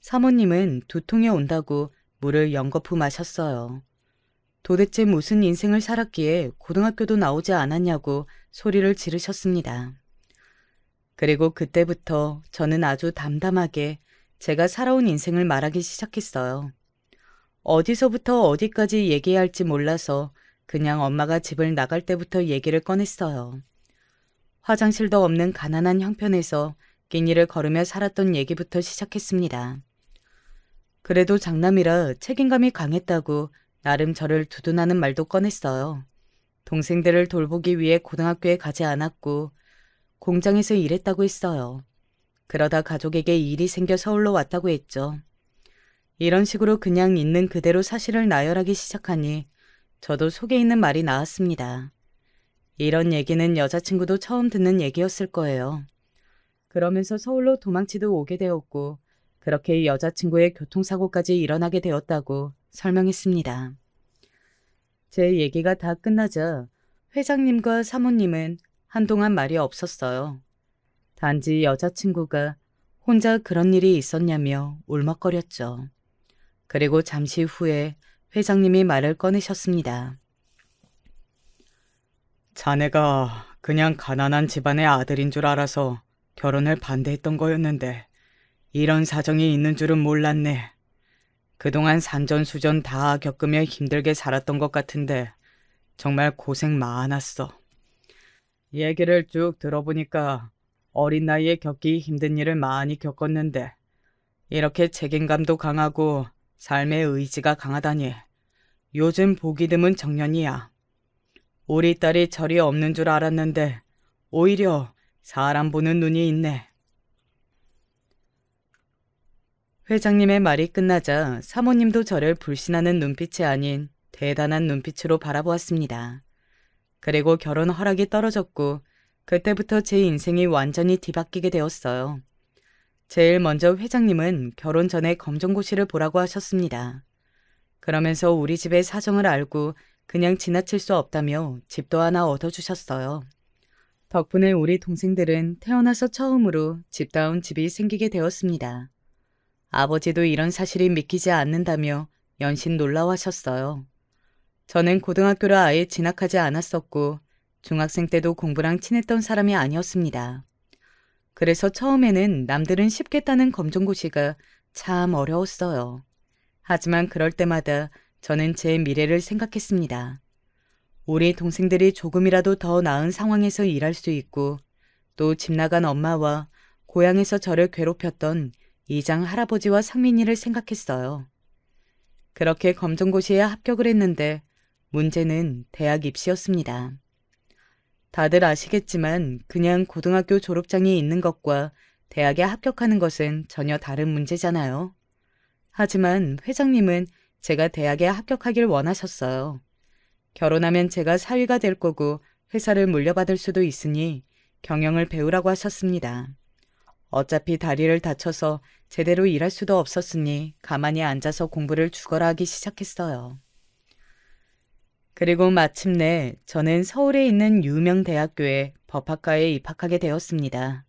사모님은 두통이 온다고 물을 연거푸 마셨어요. 도대체 무슨 인생을 살았기에 고등학교도 나오지 않았냐고 소리를 지르셨습니다. 그리고 그때부터 저는 아주 담담하게 제가 살아온 인생을 말하기 시작했어요. 어디서부터 어디까지 얘기해야 할지 몰라서 그냥 엄마가 집을 나갈 때부터 얘기를 꺼냈어요. 화장실도 없는 가난한 형편에서 끼니를 걸으며 살았던 얘기부터 시작했습니다. 그래도 장남이라 책임감이 강했다고 나름 저를 두둔하는 말도 꺼냈어요. 동생들을 돌보기 위해 고등학교에 가지 않았고 공장에서 일했다고 했어요. 그러다 가족에게 일이 생겨 서울로 왔다고 했죠. 이런 식으로 그냥 있는 그대로 사실을 나열하기 시작하니 저도 속에 있는 말이 나왔습니다. 이런 얘기는 여자친구도 처음 듣는 얘기였을 거예요. 그러면서 서울로 도망치듯 오게 되었고 그렇게 여자친구의 교통사고까지 일어나게 되었다고 설명했습니다. 제 얘기가 다 끝나자 회장님과 사모님은 한동안 말이 없었어요. 단지 여자친구가 혼자 그런 일이 있었냐며 울먹거렸죠. 그리고 잠시 후에 회장님이 말을 꺼내셨습니다. 자네가 그냥 가난한 집안의 아들인 줄 알아서 결혼을 반대했던 거였는데 이런 사정이 있는 줄은 몰랐네. 그동안 산전수전 다 겪으며 힘들게 살았던 것 같은데 정말 고생 많았어. 얘기를 쭉 들어보니까 어린 나이에 겪기 힘든 일을 많이 겪었는데 이렇게 책임감도 강하고 삶의 의지가 강하다니 요즘 보기 드문 청년이야. 우리 딸이 철이 없는 줄 알았는데 오히려 사람 보는 눈이 있네. 회장님의 말이 끝나자 사모님도 저를 불신하는 눈빛이 아닌 대단한 눈빛으로 바라보았습니다. 그리고 결혼 허락이 떨어졌고 그때부터 제 인생이 완전히 뒤바뀌게 되었어요. 제일 먼저 회장님은 결혼 전에 검정고시를 보라고 하셨습니다. 그러면서 우리 집의 사정을 알고 그냥 지나칠 수 없다며 집도 하나 얻어주셨어요. 덕분에 우리 동생들은 태어나서 처음으로 집다운 집이 생기게 되었습니다. 아버지도 이런 사실이 믿기지 않는다며 연신 놀라워하셨어요. 저는 고등학교를 아예 진학하지 않았었고 중학생 때도 공부랑 친했던 사람이 아니었습니다. 그래서 처음에는 남들은 쉽게 따는 검정고시가 참 어려웠어요. 하지만 그럴 때마다 저는 제 미래를 생각했습니다. 우리 동생들이 조금이라도 더 나은 상황에서 일할 수 있고 또 집 나간 엄마와 고향에서 저를 괴롭혔던 이장 할아버지와 상민이를 생각했어요. 그렇게 검정고시에 합격을 했는데 문제는 대학 입시였습니다. 다들 아시겠지만 그냥 고등학교 졸업장이 있는 것과 대학에 합격하는 것은 전혀 다른 문제잖아요. 하지만 회장님은 제가 대학에 합격하길 원하셨어요. 결혼하면 제가 사위가 될 거고 회사를 물려받을 수도 있으니 경영을 배우라고 하셨습니다. 어차피 다리를 다쳐서 제대로 일할 수도 없었으니 가만히 앉아서 공부를 죽어라 하기 시작했어요. 그리고 마침내 저는 서울에 있는 유명 대학교에 법학과에 입학하게 되었습니다.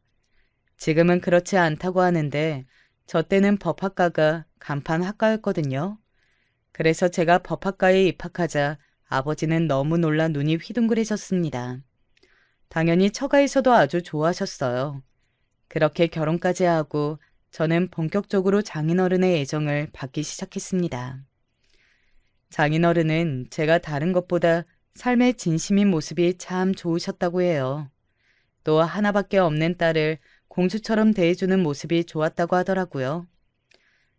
지금은 그렇지 않다고 하는데 저 때는 법학과가 간판 학과였거든요. 그래서 제가 법학과에 입학하자 아버지는 너무 놀라 눈이 휘둥그레졌습니다. 당연히 처가에서도 아주 좋아하셨어요. 그렇게 결혼까지 하고 저는 본격적으로 장인어른의 애정을 받기 시작했습니다. 장인어른은 제가 다른 것보다 삶의 진심인 모습이 참 좋으셨다고 해요. 또 하나밖에 없는 딸을 공주처럼 대해주는 모습이 좋았다고 하더라고요.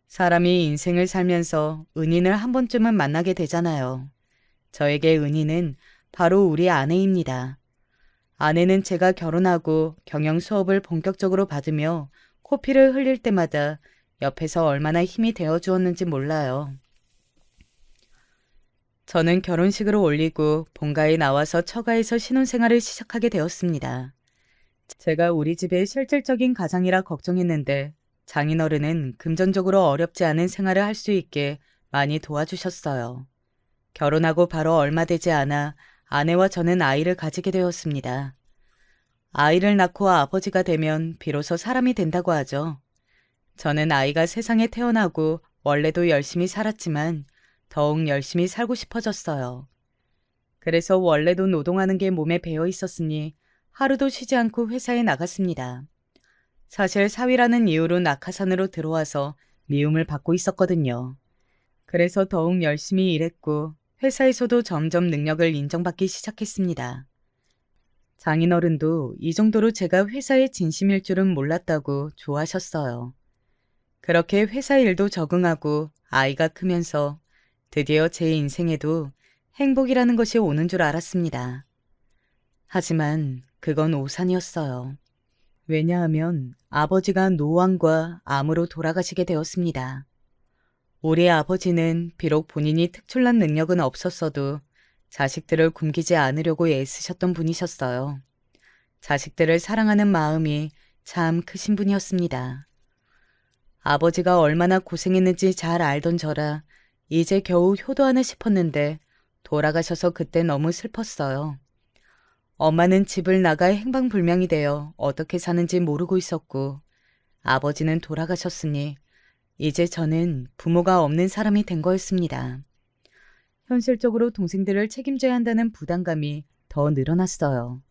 사람이 인생을 살면서 은인을 한 번쯤은 만나게 되잖아요. 저에게 은인은 바로 우리 아내입니다. 아내는 제가 결혼하고 경영 수업을 본격적으로 받으며 코피를 흘릴 때마다 옆에서 얼마나 힘이 되어 주었는지 몰라요. 저는 결혼식으로 올리고 본가에 나와서 처가에서 신혼생활을 시작하게 되었습니다. 제가 우리 집의 실질적인 가장이라 걱정했는데 장인어른은 금전적으로 어렵지 않은 생활을 할 수 있게 많이 도와주셨어요. 결혼하고 바로 얼마 되지 않아 아내와 저는 아이를 가지게 되었습니다. 아이를 낳고 아버지가 되면 비로소 사람이 된다고 하죠. 저는 아이가 세상에 태어나고 원래도 열심히 살았지만 더욱 열심히 살고 싶어졌어요. 그래서 원래도 노동하는 게 몸에 배어 있었으니 하루도 쉬지 않고 회사에 나갔습니다. 사실 사위라는 이유로 낙하산으로 들어와서 미움을 받고 있었거든요. 그래서 더욱 열심히 일했고 회사에서도 점점 능력을 인정받기 시작했습니다. 장인어른도 이 정도로 제가 회사의 진심일 줄은 몰랐다고 좋아하셨어요. 그렇게 회사 일도 적응하고 아이가 크면서 드디어 제 인생에도 행복이라는 것이 오는 줄 알았습니다. 하지만 그건 오산이었어요. 왜냐하면 아버지가 노환과 암으로 돌아가시게 되었습니다. 우리 아버지는 비록 본인이 특출난 능력은 없었어도 자식들을 굶기지 않으려고 애쓰셨던 분이셨어요. 자식들을 사랑하는 마음이 참 크신 분이었습니다. 아버지가 얼마나 고생했는지 잘 알던 저라 이제 겨우 효도하나 싶었는데 돌아가셔서 그때 너무 슬펐어요. 엄마는 집을 나가 행방불명이 되어 어떻게 사는지 모르고 있었고, 아버지는 돌아가셨으니 이제 저는 부모가 없는 사람이 된 거였습니다. 현실적으로 동생들을 책임져야 한다는 부담감이 더 늘어났어요.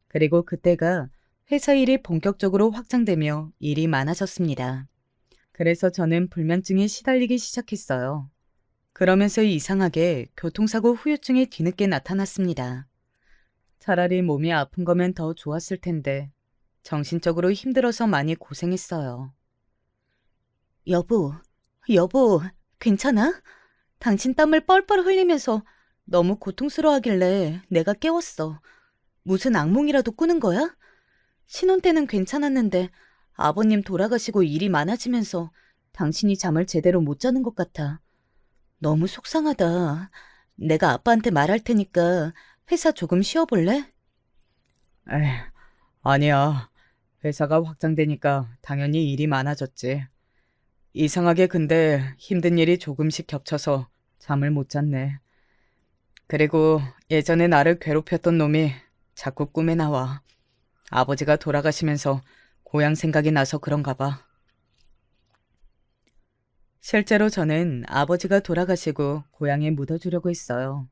그리고 그때가 회사 일이 본격적으로 확장되며 일이 많아졌습니다. 그래서 저는 불면증에 시달리기 시작했어요. 그러면서 이상하게 교통사고 후유증이 뒤늦게 나타났습니다. 차라리 몸이 아픈 거면 더 좋았을 텐데 정신적으로 힘들어서 많이 고생했어요. 여보, 괜찮아? 당신 땀을 뻘뻘 흘리면서 너무 고통스러워하길래 내가 깨웠어. 무슨 악몽이라도 꾸는 거야? 신혼 때는 괜찮았는데 아버님 돌아가시고 일이 많아지면서 당신이 잠을 제대로 못 자는 것 같아. 너무 속상하다. 내가 아빠한테 말할 테니까 회사 조금 쉬어볼래? 에휴, 아니야. 회사가 확장되니까 당연히 일이 많아졌지. 이상하게 근데 힘든 일이 조금씩 겹쳐서 잠을 못 잤네. 그리고 예전에 나를 괴롭혔던 놈이 자꾸 꿈에 나와. 아버지가 돌아가시면서 고향 생각이 나서 그런가 봐. 실제로 저는 아버지가 돌아가시고 고향에 묻어주려고 했어요.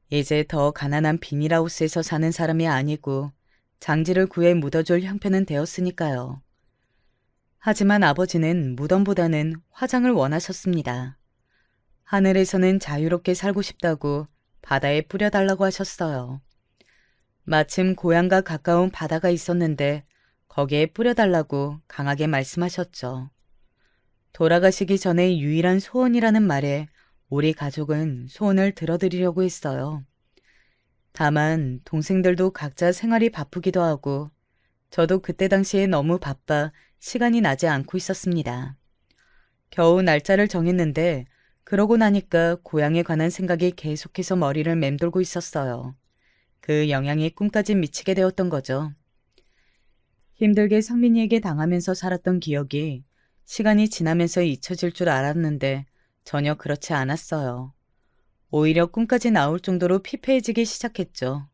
이제 더 가난한 비닐하우스에서 사는 사람이 아니고 장지를 구해 묻어줄 형편은 되었으니까요. 하지만 아버지는 무덤보다는 화장을 원하셨습니다. 하늘에서는 자유롭게 살고 싶다고 바다에 뿌려달라고 하셨어요. 마침 고향과 가까운 바다가 있었는데 거기에 뿌려달라고 강하게 말씀하셨죠. 돌아가시기 전에 유일한 소원이라는 말에 우리 가족은 소원을 들어드리려고 했어요. 다만 동생들도 각자 생활이 바쁘기도 하고 저도 그때 당시에 너무 바빠 시간이 나지 않고 있었습니다. 겨우 날짜를 정했는데 그러고 나니까 고향에 관한 생각이 계속해서 머리를 맴돌고 있었어요. 그 영향이 꿈까지 미치게 되었던 거죠. 힘들게 상민이에게 당하면서 살았던 기억이 시간이 지나면서 잊혀질 줄 알았는데 전혀 그렇지 않았어요. 오히려 꿈까지 나올 정도로 피폐해지기 시작했죠.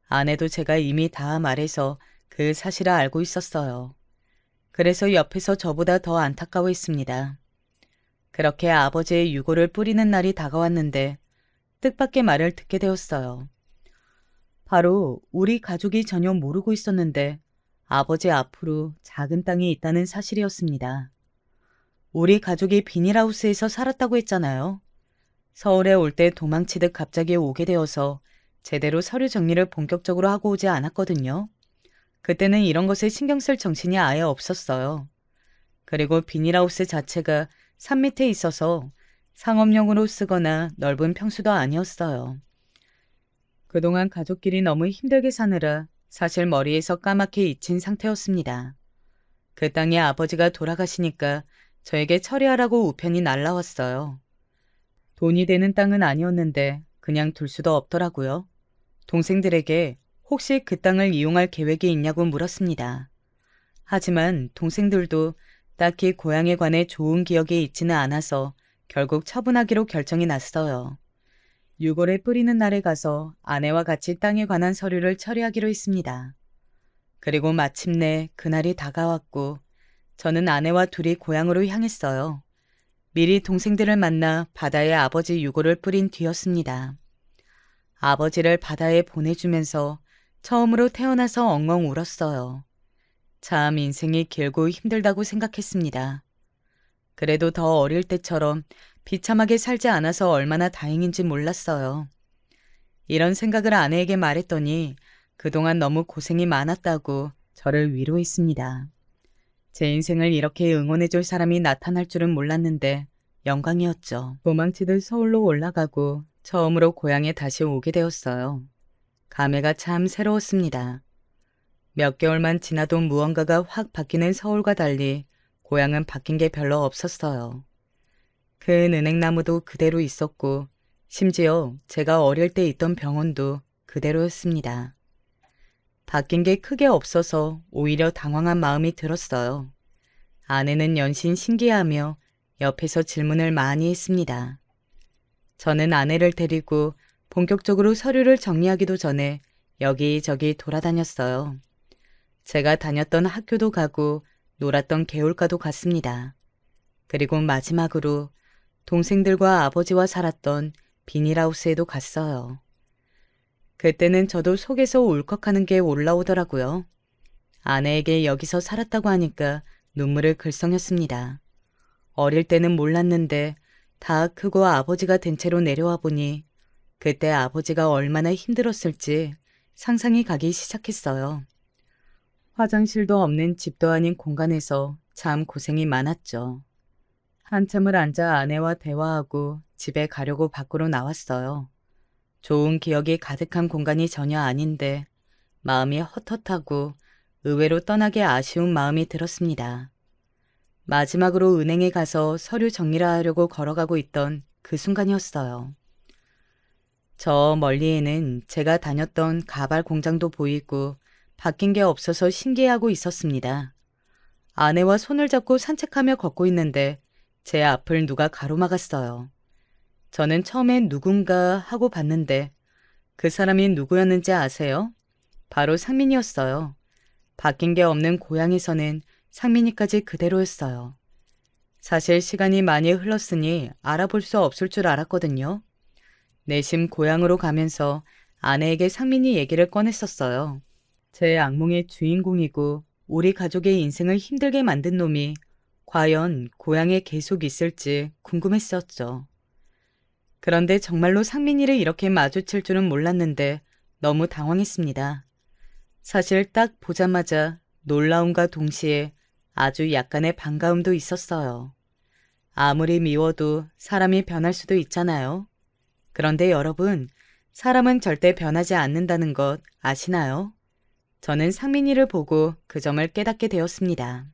아내도 제가 이미 다 말해서 그 사실을 알고 있었어요. 그래서 옆에서 저보다 더 안타까워했습니다. 그렇게 아버지의 유고를 뿌리는 날이 다가왔는데 뜻밖의 말을 듣게 되었어요. 바로 우리 가족이 전혀 모르고 있었는데 아버지 앞으로 작은 땅이 있다는 사실이었습니다. 우리 가족이 비닐하우스에서 살았다고 했잖아요. 서울에 올 때 도망치듯 갑자기 오게 되어서 제대로 서류 정리를 본격적으로 하고 오지 않았거든요. 그때는 이런 것에 신경 쓸 정신이 아예 없었어요. 그리고 비닐하우스 자체가 산 밑에 있어서 상업용으로 쓰거나 넓은 평수도 아니었어요. 그동안 가족끼리 너무 힘들게 사느라 사실 머리에서 까맣게 잊힌 상태였습니다. 그 땅에 아버지가 돌아가시니까 저에게 처리하라고 우편이 날라왔어요. 돈이 되는 땅은 아니었는데 그냥 둘 수도 없더라고요. 동생들에게 혹시 그 땅을 이용할 계획이 있냐고 물었습니다. 하지만 동생들도 딱히 고향에 관해 좋은 기억이 있지는 않아서 결국 처분하기로 결정이 났어요. 유골을 뿌리는 날에 가서 아내와 같이 땅에 관한 서류를 처리하기로 했습니다. 그리고 마침내 그날이 다가왔고 저는 아내와 둘이 고향으로 향했어요. 미리 동생들을 만나 바다에 아버지 유골을 뿌린 뒤였습니다. 아버지를 바다에 보내주면서 처음으로 태어나서 엉엉 울었어요. 참 인생이 길고 힘들다고 생각했습니다. 그래도 더 어릴 때처럼 비참하게 살지 않아서 얼마나 다행인지 몰랐어요. 이런 생각을 아내에게 말했더니 그동안 너무 고생이 많았다고 저를 위로했습니다. 제 인생을 이렇게 응원해줄 사람이 나타날 줄은 몰랐는데 영광이었죠. 도망치듯 서울로 올라가고 처음으로 고향에 다시 오게 되었어요. 감회가 참 새로웠습니다. 몇 개월만 지나도 무언가가 확 바뀌는 서울과 달리 고향은 바뀐 게 별로 없었어요. 큰 은행나무도 그대로 있었고 심지어 제가 어릴 때 있던 병원도 그대로였습니다. 바뀐 게 크게 없어서 오히려 당황한 마음이 들었어요. 아내는 연신 신기해하며 옆에서 질문을 많이 했습니다. 저는 아내를 데리고 본격적으로 서류를 정리하기도 전에 여기저기 돌아다녔어요. 제가 다녔던 학교도 가고 놀았던 개울가도 갔습니다. 그리고 마지막으로 동생들과 아버지와 살았던 비닐하우스에도 갔어요. 그때는 저도 속에서 울컥하는 게 올라오더라고요. 아내에게 여기서 살았다고 하니까 눈물을 글썽였습니다. 어릴 때는 몰랐는데 다 크고 아버지가 된 채로 내려와 보니 그때 아버지가 얼마나 힘들었을지 상상이 가기 시작했어요. 화장실도 없는 집도 아닌 공간에서 참 고생이 많았죠. 한참을 앉아 아내와 대화하고 집에 가려고 밖으로 나왔어요. 좋은 기억이 가득한 공간이 전혀 아닌데 마음이 헛헛하고 의외로 떠나기 아쉬운 마음이 들었습니다. 마지막으로 은행에 가서 서류 정리를 하려고 걸어가고 있던 그 순간이었어요. 저 멀리에는 제가 다녔던 가발 공장도 보이고 바뀐 게 없어서 신기해하고 있었습니다. 아내와 손을 잡고 산책하며 걷고 있는데 제 앞을 누가 가로막았어요. 저는 처음엔 누군가 하고 봤는데 그 사람이 누구였는지 아세요? 바로 상민이었어요. 바뀐 게 없는 고향에서는 상민이까지 그대로였어요. 사실 시간이 많이 흘렀으니 알아볼 수 없을 줄 알았거든요. 내심 고향으로 가면서 아내에게 상민이 얘기를 꺼냈었어요. 제 악몽의 주인공이고 우리 가족의 인생을 힘들게 만든 놈이 과연 고향에 계속 있을지 궁금했었죠. 그런데 정말로 상민이를 이렇게 마주칠 줄은 몰랐는데 너무 당황했습니다. 사실 딱 보자마자 놀라움과 동시에 아주 약간의 반가움도 있었어요. 아무리 미워도 사람이 변할 수도 있잖아요. 그런데 여러분, 사람은 절대 변하지 않는다는 것 아시나요? 저는 상민이를 보고 그 점을 깨닫게 되었습니다.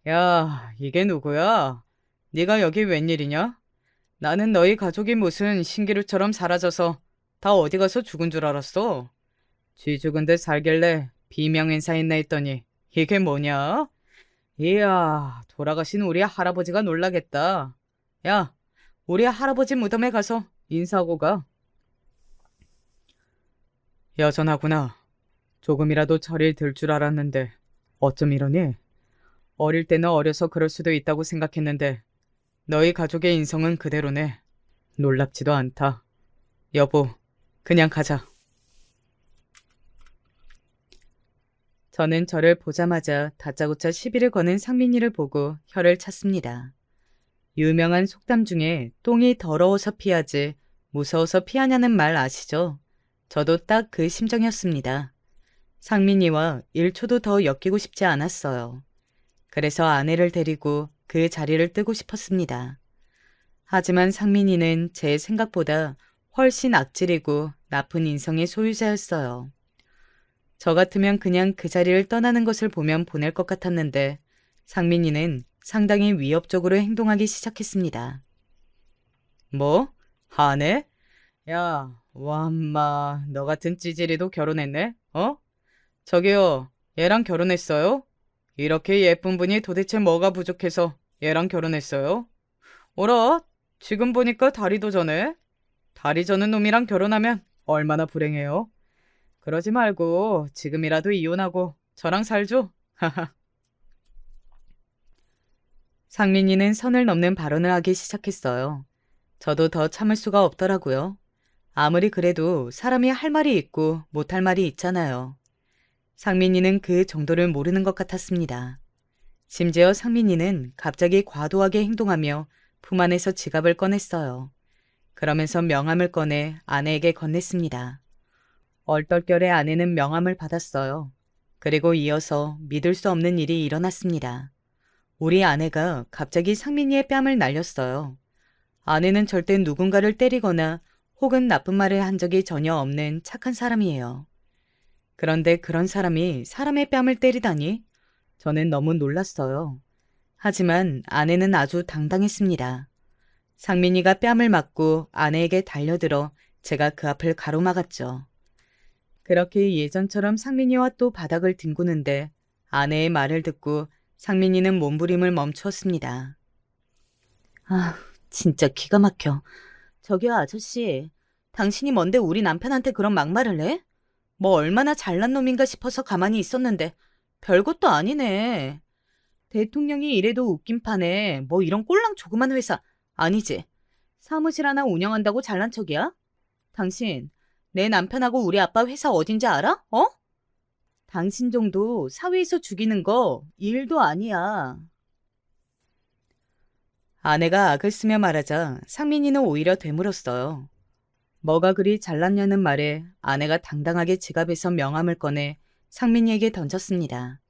야, 이게 누구야? 네가 여기 웬일이냐? 나는 너희 가족이 무슨 신기루처럼 사라져서 다 어디 가서 죽은 줄 알았어. 쥐 죽은 데 살길래 비명행사했나 했더니 이게 뭐냐? 이야, 돌아가신 우리 할아버지가 놀라겠다. 야, 우리 할아버지 무덤에 가서 인사하고 가. 여전하구나. 조금이라도 철이 들 줄 알았는데 어쩜 이러니? 어릴 때는 어려서 그럴 수도 있다고 생각했는데 너희 가족의 인성은 그대로네. 놀랍지도 않다. 여보, 그냥 가자. 저는 저를 보자마자 다짜고짜 시비를 거는 상민이를 보고 혀를 찼습니다. 유명한 속담 중에 똥이 더러워서 피하지 무서워서 피하냐는 말 아시죠? 저도 딱 그 심정이었습니다. 상민이와 1초도 더 엮이고 싶지 않았어요. 그래서 아내를 데리고 그 자리를 뜨고 싶었습니다. 하지만 상민이는 제 생각보다 훨씬 악질이고 나쁜 인성의 소유자였어요. 저 같으면 그냥 그 자리를 떠나는 것을 보면 보낼 것 같았는데 상민이는 상당히 위협적으로 행동하기 시작했습니다. 뭐? 아내? 야, 와엄마, 너 같은 찌질이도 결혼했네? 어? 저기요, 얘랑 결혼했어요? 이렇게 예쁜 분이 도대체 뭐가 부족해서 얘랑 결혼했어요? 어라? 지금 보니까 다리도 저네? 다리 저는 놈이랑 결혼하면 얼마나 불행해요? 그러지 말고 지금이라도 이혼하고 저랑 살죠? 하하. 상민이는 선을 넘는 발언을 하기 시작했어요. 저도 더 참을 수가 없더라고요. 아무리 그래도 사람이 할 말이 있고 못할 말이 있잖아요. 상민이는 그 정도를 모르는 것 같았습니다. 심지어 상민이는 갑자기 과도하게 행동하며 품 안에서 지갑을 꺼냈어요. 그러면서 명함을 꺼내 아내에게 건넸습니다. 얼떨결에 아내는 명함을 받았어요. 그리고 이어서 믿을 수 없는 일이 일어났습니다. 우리 아내가 갑자기 상민이의 뺨을 날렸어요. 아내는 절대 누군가를 때리거나 혹은 나쁜 말을 한 적이 전혀 없는 착한 사람이에요. 그런데 그런 사람이 사람의 뺨을 때리다니? 저는 너무 놀랐어요. 하지만 아내는 아주 당당했습니다. 상민이가 뺨을 맞고 아내에게 달려들어 제가 그 앞을 가로막았죠. 그렇게 예전처럼 상민이와 또 바닥을 뒹구는데 아내의 말을 듣고 상민이는 몸부림을 멈추었습니다. 아, 진짜 기가 막혀. 저기요, 아저씨. 당신이 뭔데 우리 남편한테 그런 막말을 해? 뭐 얼마나 잘난 놈인가 싶어서 가만히 있었는데 별것도 아니네. 대통령이 이래도 웃긴 판에 뭐 이런 꼴랑 조그만 회사 아니지. 사무실 하나 운영한다고 잘난 척이야? 당신 내 남편하고 우리 아빠 회사 어딘지 알아? 어? 당신 정도 사회에서 죽이는 거 일도 아니야. 아내가 악을 쓰며 말하자 상민이는 오히려 되물었어요. 뭐가 그리 잘났냐는 말에 아내가 당당하게 지갑에서 명함을 꺼내 상민이에게 던졌습니다.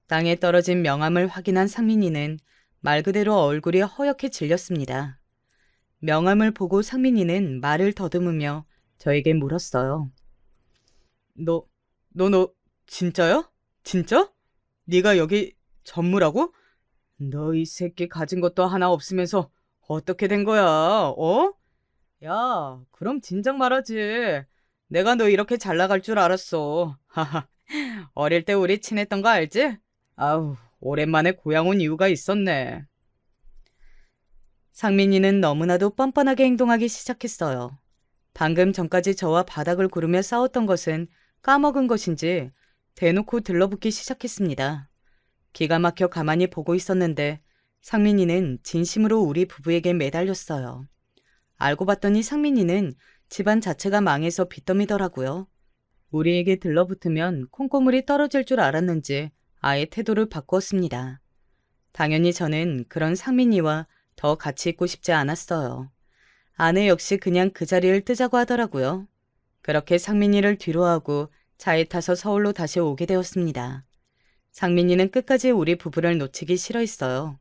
땅에 떨어진 명함을 확인한 상민이는 말 그대로 얼굴이 허옇게 질렸습니다. 명함을 보고 상민이는 말을 더듬으며 저에게 물었어요. 너 진짜야? 진짜? 네가 여기 전무라고? 너 이 새끼 가진 것도 하나 없으면서 어떻게 된 거야? 어? 야, 그럼 진작 말하지. 내가 너 이렇게 잘 나갈 줄 알았어. 하하. 어릴 때 우리 친했던 거 알지? 아우, 오랜만에 고향 온 이유가 있었네. 상민이는 너무나도 뻔뻔하게 행동하기 시작했어요. 방금 전까지 저와 바닥을 구르며 싸웠던 것은 까먹은 것인지 대놓고 들러붙기 시작했습니다. 기가 막혀 가만히 보고 있었는데 상민이는 진심으로 우리 부부에게 매달렸어요. 알고 봤더니 상민이는 집안 자체가 망해서 빚더미더라고요. 우리에게 들러붙으면 콩고물이 떨어질 줄 알았는지 아예 태도를 바꾸었습니다. 당연히 저는 그런 상민이와 더 같이 있고 싶지 않았어요. 아내 역시 그냥 그 자리를 뜨자고 하더라고요. 그렇게 상민이를 뒤로하고 차에 타서 서울로 다시 오게 되었습니다. 상민이는 끝까지 우리 부부를 놓치기 싫어했어요.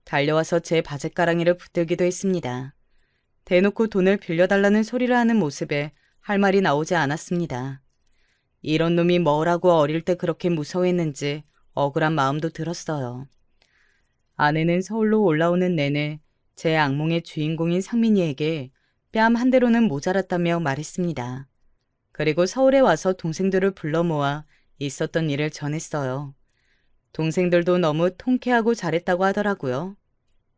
달려와서 제 바짓가랑이를 붙들기도 했습니다. 대놓고 돈을 빌려달라는 소리를 하는 모습에 할 말이 나오지 않았습니다. 이런 놈이 뭐라고 어릴 때 그렇게 무서워했는지 억울한 마음도 들었어요. 아내는 서울로 올라오는 내내 제 악몽의 주인공인 상민이에게 뺨 한 대로는 모자랐다며 말했습니다. 그리고 서울에 와서 동생들을 불러 모아 있었던 일을 전했어요. 동생들도 너무 통쾌하고 잘했다고 하더라고요.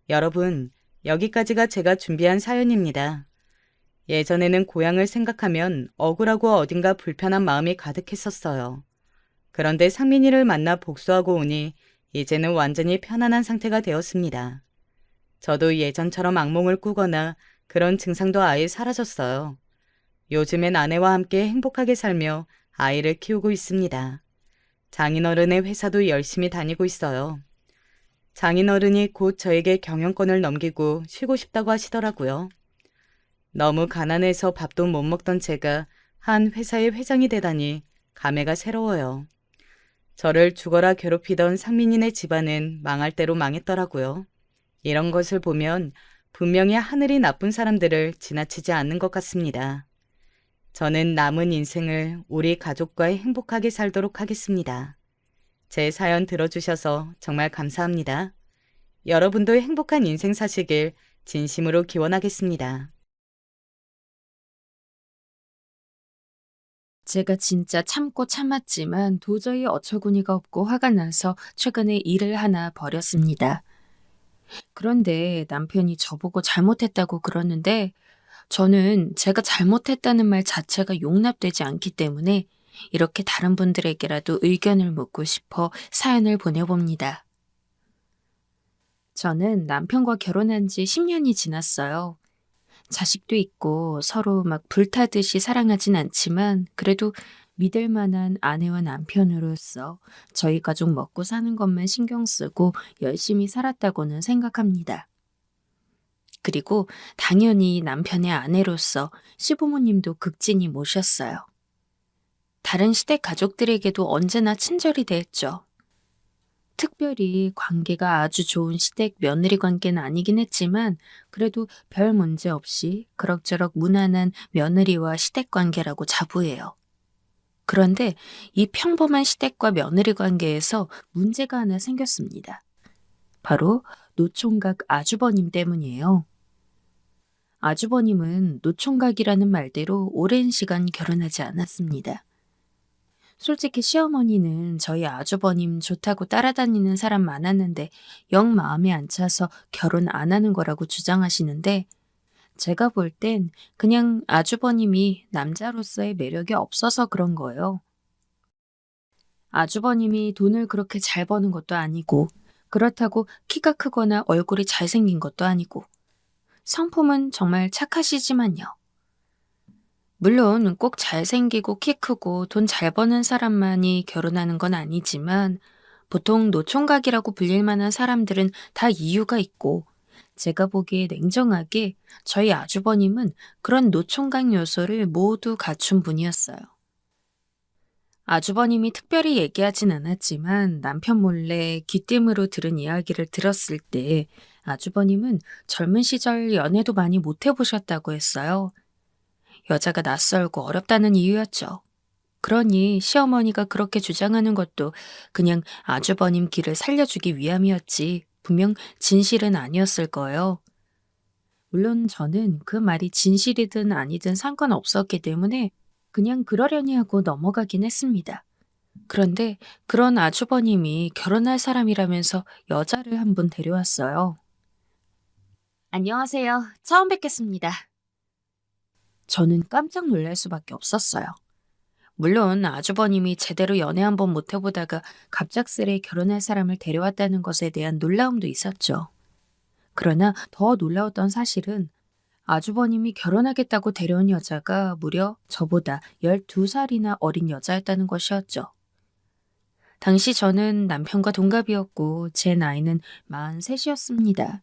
여러분, 여기까지가 제가 준비한 사연입니다. 예전에는 고향을 생각하면 억울하고 어딘가 불편한 마음이 가득했었어요. 그런데 상민이를 만나 복수하고 오니 이제는 완전히 편안한 상태가 되었습니다. 저도 예전처럼 악몽을 꾸거나 그런 증상도 아예 사라졌어요. 요즘엔 아내와 함께 행복하게 살며 아이를 키우고 있습니다. 장인어른의 회사도 열심히 다니고 있어요. 장인어른이 곧 저에게 경영권을 넘기고 쉬고 싶다고 하시더라고요. 너무 가난해서 밥도 못 먹던 제가 한 회사의 회장이 되다니 감회가 새로워요. 저를 죽어라 괴롭히던 상민이네 집안은 망할 대로 망했더라고요. 이런 것을 보면 분명히 하늘이 나쁜 사람들을 지나치지 않는 것 같습니다. 저는 남은 인생을 우리 가족과 행복하게 살도록 하겠습니다. 제 사연 들어주셔서 정말 감사합니다. 여러분도 행복한 인생 사시길 진심으로 기원하겠습니다. 제가 진짜 참고 참았지만 도저히 어처구니가 없고 화가 나서 최근에 일을 하나 벌였습니다. 그런데 남편이 저보고 잘못했다고 그러는데 저는 제가 잘못했다는 말 자체가 용납되지 않기 때문에 이렇게 다른 분들에게라도 의견을 묻고 싶어 사연을 보내봅니다. 저는 남편과 결혼한 지 10년이 지났어요. 자식도 있고 서로 막 불타듯이 사랑하진 않지만 그래도 믿을 만한 아내와 남편으로서 저희 가족 먹고 사는 것만 신경 쓰고 열심히 살았다고는 생각합니다. 그리고 당연히 남편의 아내로서 시부모님도 극진히 모셨어요. 다른 시댁 가족들에게도 언제나 친절히 대했죠. 특별히 관계가 아주 좋은 시댁 며느리 관계는 아니긴 했지만 그래도 별 문제 없이 그럭저럭 무난한 며느리와 시댁 관계라고 자부해요. 그런데 이 평범한 시댁과 며느리 관계에서 문제가 하나 생겼습니다. 바로 노총각 아주버님 때문이에요. 아주버님은 노총각이라는 말대로 오랜 시간 결혼하지 않았습니다. 솔직히 시어머니는 저희 아주버님 좋다고 따라다니는 사람 많았는데 영 마음에 안 차서 결혼 안 하는 거라고 주장하시는데 제가 볼 땐 그냥 아주버님이 남자로서의 매력이 없어서 그런 거예요. 아주버님이 돈을 그렇게 잘 버는 것도 아니고, 그렇다고 키가 크거나 얼굴이 잘생긴 것도 아니고, 성품은 정말 착하시지만요. 물론 꼭 잘생기고 키 크고 돈 잘 버는 사람만이 결혼하는 건 아니지만, 보통 노총각이라고 불릴 만한 사람들은 다 이유가 있고, 제가 보기에 냉정하게 저희 아주버님은 그런 노총각 요소를 모두 갖춘 분이었어요. 아주버님이 특별히 얘기하진 않았지만 남편 몰래 귀띔으로 들은 이야기를 들었을 때 아주버님은 젊은 시절 연애도 많이 못 해보셨다고 했어요. 여자가 낯설고 어렵다는 이유였죠. 그러니 시어머니가 그렇게 주장하는 것도 그냥 아주버님 길을 살려주기 위함이었지 분명 진실은 아니었을 거예요. 물론 저는 그 말이 진실이든 아니든 상관없었기 때문에 그냥 그러려니 하고 넘어가긴 했습니다. 그런데 그런 아주버님이 결혼할 사람이라면서 여자를 한 분 데려왔어요. 안녕하세요. 처음 뵙겠습니다. 저는 깜짝 놀랄 수밖에 없었어요. 물론 아주버님이 제대로 연애 한번 못 해보다가 갑작스레 결혼할 사람을 데려왔다는 것에 대한 놀라움도 있었죠. 그러나 더 놀라웠던 사실은 아주버님이 결혼하겠다고 데려온 여자가 무려 저보다 12살이나 어린 여자였다는 것이었죠. 당시 저는 남편과 동갑이었고 제 나이는 43이었습니다.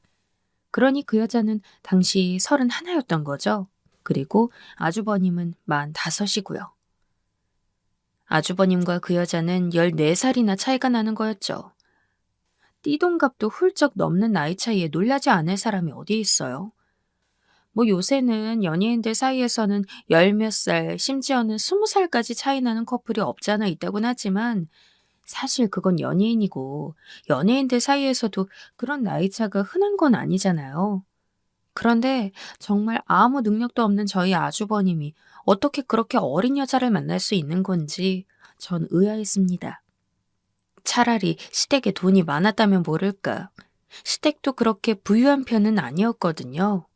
그러니 그 여자는 당시 31였던 거죠. 그리고 아주버님은 45이고요. 아주버님과 그 여자는 14살이나 차이가 나는 거였죠. 띠동갑도 훌쩍 넘는 나이 차이에 놀라지 않을 사람이 어디 있어요. 뭐 요새는 연예인들 사이에서는 열 몇 살, 심지어는 20살까지 차이 나는 커플이 없잖아 있다곤 하지만 사실 그건 연예인이고 연예인들 사이에서도 그런 나이 차가 흔한 건 아니잖아요. 그런데 정말 아무 능력도 없는 저희 아주버님이 어떻게 그렇게 어린 여자를 만날 수 있는 건지 전 의아했습니다. 차라리 시댁에 돈이 많았다면 모를까. 시댁도 그렇게 부유한 편은 아니었거든요.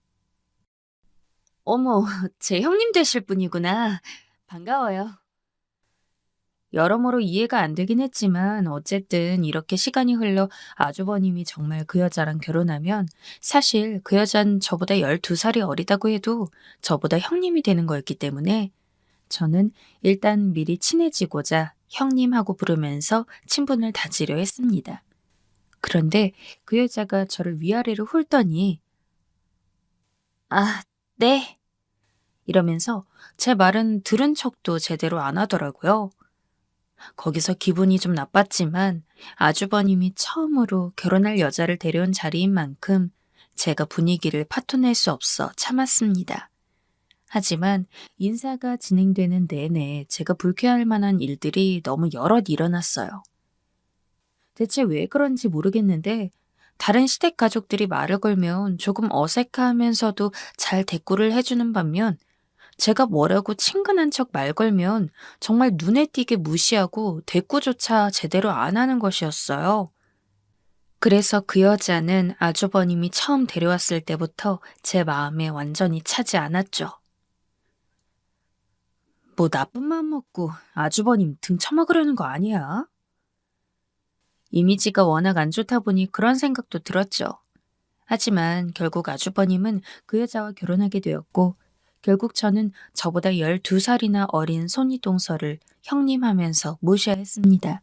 어머, 제 형님 되실 분이구나. 반가워요. 여러모로 이해가 안 되긴 했지만 어쨌든 이렇게 시간이 흘러 아주버님이 정말 그 여자랑 결혼하면 사실 그 여잔 저보다 12살이 어리다고 해도 저보다 형님이 되는 거였기 때문에 저는 일단 미리 친해지고자 형님하고 부르면서 친분을 다지려 했습니다. 그런데 그 여자가 저를 위아래로 훑더니 아, 네. 이러면서 제 말은 들은 척도 제대로 안 하더라고요. 거기서 기분이 좀 나빴지만 아주버님이 처음으로 결혼할 여자를 데려온 자리인 만큼 제가 분위기를 파토낼 수 없어 참았습니다. 하지만 인사가 진행되는 내내 제가 불쾌할 만한 일들이 너무 여럿 일어났어요. 대체 왜 그런지 모르겠는데 다른 시댁 가족들이 말을 걸면 조금 어색하면서도 잘 대꾸를 해주는 반면 제가 뭐라고 친근한 척 말 걸면 정말 눈에 띄게 무시하고 대꾸조차 제대로 안 하는 것이었어요. 그래서 그 여자는 아주버님이 처음 데려왔을 때부터 제 마음에 완전히 차지 않았죠. 뭐 나쁜 마음 먹고 아주버님 등 쳐먹으려는 거 아니야? 이미지가 워낙 안 좋다 보니 그런 생각도 들었죠. 하지만 결국 아주버님은 그 여자와 결혼하게 되었고 결국 저는 저보다 12살이나 어린 손이동서를 형님 하면서 모셔야 했습니다.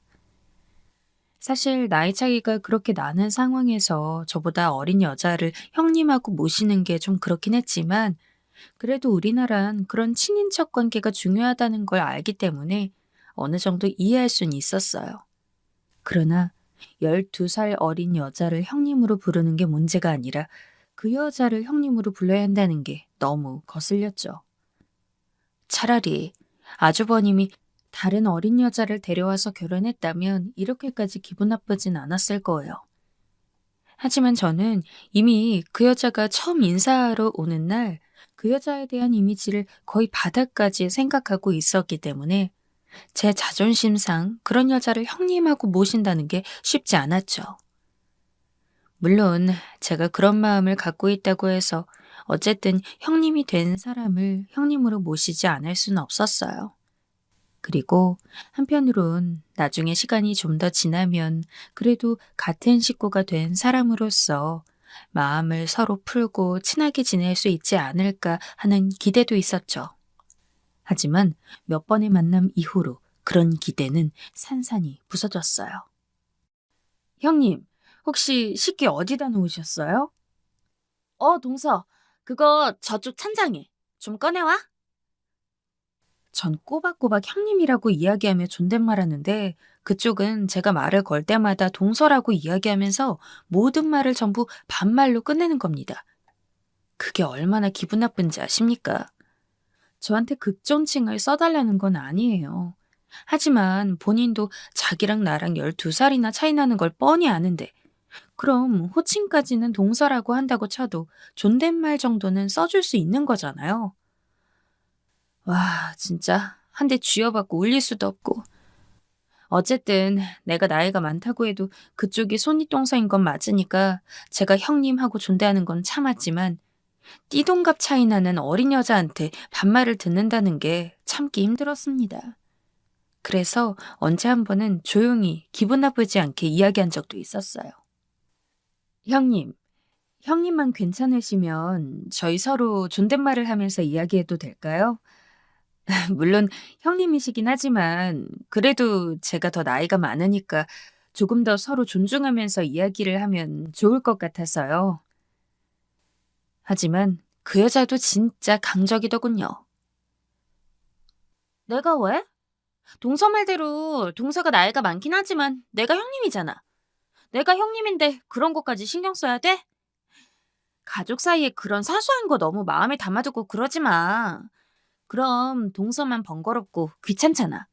사실 나이 차이가 그렇게 나는 상황에서 저보다 어린 여자를 형님하고 모시는 게 좀 그렇긴 했지만 그래도 우리나란 그런 친인척 관계가 중요하다는 걸 알기 때문에 어느 정도 이해할 수는 있었어요. 그러나 12살 어린 여자를 형님으로 부르는 게 문제가 아니라 그 여자를 형님으로 불러야 한다는 게 너무 거슬렸죠. 차라리 아주버님이 다른 어린 여자를 데려와서 결혼했다면 이렇게까지 기분 나쁘진 않았을 거예요. 하지만 저는 이미 그 여자가 처음 인사하러 오는 날 그 여자에 대한 이미지를 거의 바닥까지 생각하고 있었기 때문에 제 자존심상 그런 여자를 형님하고 모신다는 게 쉽지 않았죠. 물론 제가 그런 마음을 갖고 있다고 해서 어쨌든 형님이 된 사람을 형님으로 모시지 않을 수는 없었어요. 그리고 한편으론 나중에 시간이 좀 더 지나면 그래도 같은 식구가 된 사람으로서 마음을 서로 풀고 친하게 지낼 수 있지 않을까 하는 기대도 있었죠. 하지만 몇 번의 만남 이후로 그런 기대는 산산이 부서졌어요. 형님, 혹시 식기 어디다 놓으셨어요? 동서, 그거 저쪽 찬장에 좀 꺼내와. 전 꼬박꼬박 형님이라고 이야기하며 존댓말하는데 그쪽은 제가 말을 걸 때마다 동서라고 이야기하면서 모든 말을 전부 반말로 끝내는 겁니다. 그게 얼마나 기분 나쁜지 아십니까? 저한테 극존칭을 써달라는 건 아니에요. 하지만 본인도 자기랑 나랑 12살이나 차이 나는 걸 뻔히 아는데 그럼 호칭까지는 동서라고 한다고 쳐도 존댓말 정도는 써줄 수 있는 거잖아요. 와, 진짜 한 대 쥐어받고 울릴 수도 없고. 어쨌든 내가 나이가 많다고 해도 그쪽이 손윗동생인 건 맞으니까 제가 형님하고 존대하는 건 참았지만 띠동갑 차이 나는 어린 여자한테 반말을 듣는다는 게 참기 힘들었습니다. 그래서 언제 한 번은 조용히 기분 나쁘지 않게 이야기한 적도 있었어요. 형님, 형님만 괜찮으시면 저희 서로 존댓말을 하면서 이야기해도 될까요? 물론 형님이시긴 하지만 그래도 제가 더 나이가 많으니까 조금 더 서로 존중하면서 이야기를 하면 좋을 것 같아서요. 하지만 그 여자도 진짜 강적이더군요. 내가 왜? 동서 말대로 동서가 나이가 많긴 하지만 내가 형님이잖아. 내가 형님인데 그런 것까지 신경 써야 돼? 가족 사이에 그런 사소한 거 너무 마음에 담아두고 그러지 마. 그럼 동서만 번거롭고 귀찮잖아.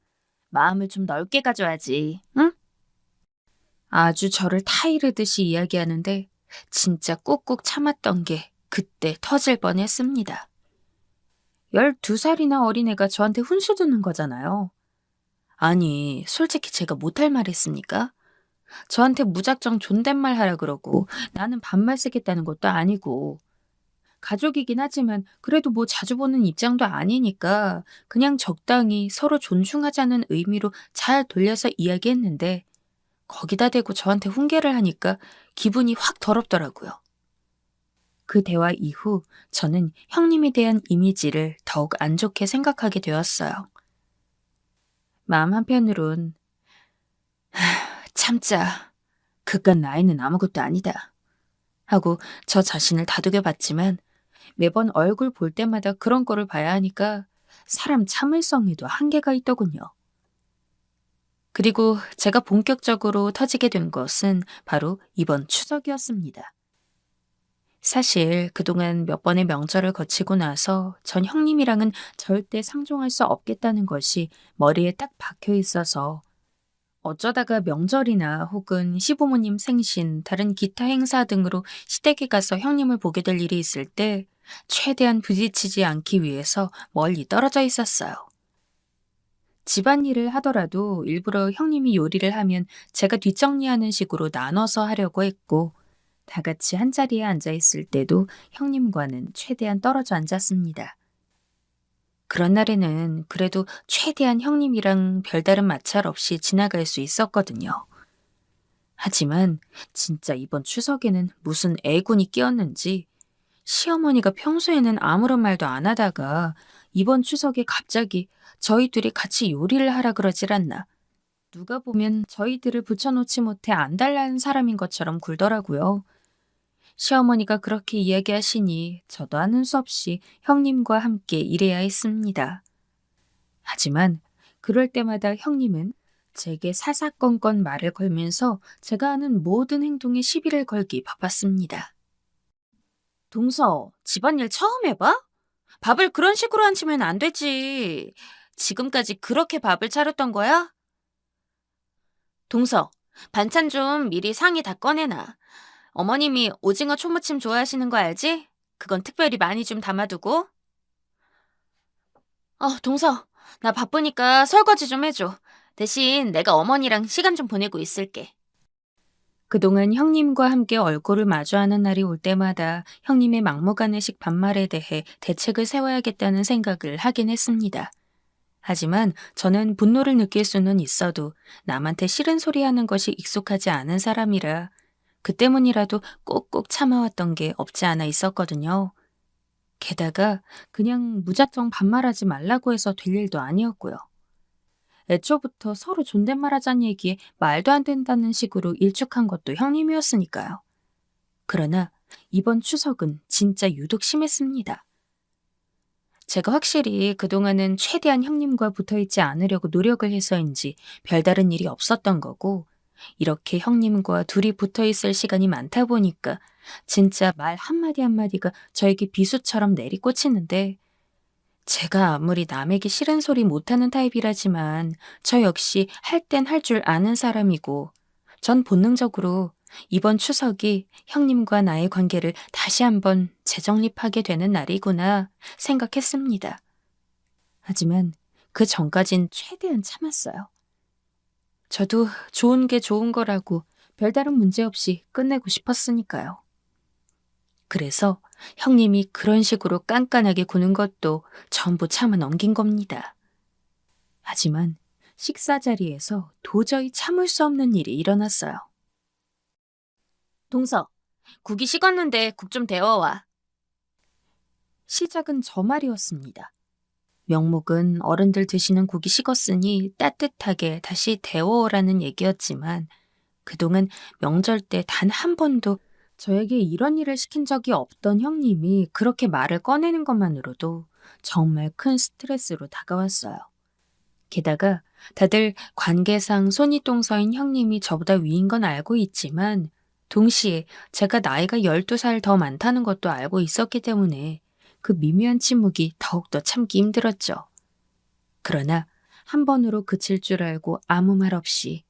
마음을 좀 넓게 가져야지, 응? 아주 저를 타이르듯이 이야기하는데 진짜 꾹꾹 참았던 게 그때 터질 뻔했습니다. 12살이나 어린애가 저한테 훈수 두는 거잖아요. 아니, 솔직히 제가 못할 말 했습니까? 저한테 무작정 존댓말 하라 그러고 나는 반말 쓰겠다는 것도 아니고 가족이긴 하지만 그래도 뭐 자주 보는 입장도 아니니까 그냥 적당히 서로 존중하자는 의미로 잘 돌려서 이야기했는데 거기다 대고 저한테 훈계를 하니까 기분이 확 더럽더라고요. 그 대화 이후 저는 형님에 대한 이미지를 더욱 안 좋게 생각하게 되었어요. 마음 한편으론 참자. 그깟 나이는 아무것도 아니다. 하고 저 자신을 다독여 봤지만 매번 얼굴 볼 때마다 그런 거를 봐야 하니까 사람 참을성에도 한계가 있더군요. 그리고 제가 본격적으로 터지게 된 것은 바로 이번 추석이었습니다. 사실 그동안 몇 번의 명절을 거치고 나서 전 형님이랑은 절대 상종할 수 없겠다는 것이 머리에 딱 박혀 있어서 어쩌다가 명절이나 혹은 시부모님 생신, 다른 기타 행사 등으로 시댁에 가서 형님을 보게 될 일이 있을 때 최대한 부딪히지 않기 위해서 멀리 떨어져 있었어요. 집안일을 하더라도 일부러 형님이 요리를 하면 제가 뒷정리하는 식으로 나눠서 하려고 했고 다 같이 한자리에 앉아 있을 때도 형님과는 최대한 떨어져 앉았습니다. 그런 날에는 그래도 최대한 형님이랑 별다른 마찰 없이 지나갈 수 있었거든요. 하지만 진짜 이번 추석에는 무슨 애군이 끼었는지 시어머니가 평소에는 아무런 말도 안 하다가 이번 추석에 갑자기 저희 둘이 같이 요리를 하라 그러질 않나. 누가 보면 저희들을 붙여놓지 못해 안달난 사람인 것처럼 굴더라고요. 시어머니가 그렇게 이야기하시니 저도 하는 수 없이 형님과 함께 일해야 했습니다. 하지만 그럴 때마다 형님은 제게 사사건건 말을 걸면서 제가 하는 모든 행동에 시비를 걸기 바빴습니다. 동서, 집안일 처음 해봐? 밥을 그런 식으로 앉히면 안 되지. 지금까지 그렇게 밥을 차렸던 거야? 동서, 반찬 좀 미리 상에 다 꺼내놔. 어머님이 오징어 초무침 좋아하시는 거 알지? 그건 특별히 많이 좀 담아두고. 동서, 나 바쁘니까 설거지 좀 해줘. 대신 내가 어머니랑 시간 좀 보내고 있을게. 그동안 형님과 함께 얼굴을 마주하는 날이 올 때마다 형님의 막무가내식 반말에 대해 대책을 세워야겠다는 생각을 하긴 했습니다. 하지만 저는 분노를 느낄 수는 있어도 남한테 싫은 소리 하는 것이 익숙하지 않은 사람이라 그 때문이라도 꼭꼭 참아왔던 게 없지 않아 있었거든요. 게다가 그냥 무작정 반말하지 말라고 해서 될 일도 아니었고요. 애초부터 서로 존댓말하자는 얘기에 말도 안 된다는 식으로 일축한 것도 형님이었으니까요. 그러나 이번 추석은 진짜 유독 심했습니다. 제가 확실히 그동안은 최대한 형님과 붙어있지 않으려고 노력을 해서인지 별다른 일이 없었던 거고, 이렇게 형님과 둘이 붙어있을 시간이 많다 보니까 진짜 말 한마디 한마디가 저에게 비수처럼 내리꽂히는데, 제가 아무리 남에게 싫은 소리 못하는 타입이라지만 저 역시 할 땐 할 줄 아는 사람이고, 전 본능적으로 이번 추석이 형님과 나의 관계를 다시 한번 재정립하게 되는 날이구나 생각했습니다. 하지만 그 전까진 최대한 참았어요. 저도 좋은 게 좋은 거라고 별다른 문제 없이 끝내고 싶었으니까요. 그래서 형님이 그런 식으로 깐깐하게 구는 것도 전부 참아 넘긴 겁니다. 하지만 식사 자리에서 도저히 참을 수 없는 일이 일어났어요. 동서, 국이 식었는데 국 좀 데워와. 시작은 저 말이었습니다. 명목은 어른들 드시는 국이 식었으니 따뜻하게 다시 데워오라는 얘기였지만 그동안 명절 때 단 한 번도 저에게 이런 일을 시킨 적이 없던 형님이 그렇게 말을 꺼내는 것만으로도 정말 큰 스트레스로 다가왔어요. 게다가 다들 관계상 손윗동서인 형님이 저보다 위인 건 알고 있지만 동시에 제가 나이가 12살 더 많다는 것도 알고 있었기 때문에 그 미묘한 침묵이 더욱더 참기 힘들었죠. 그러나 한 번으로 그칠 줄 알고 아무 말 없이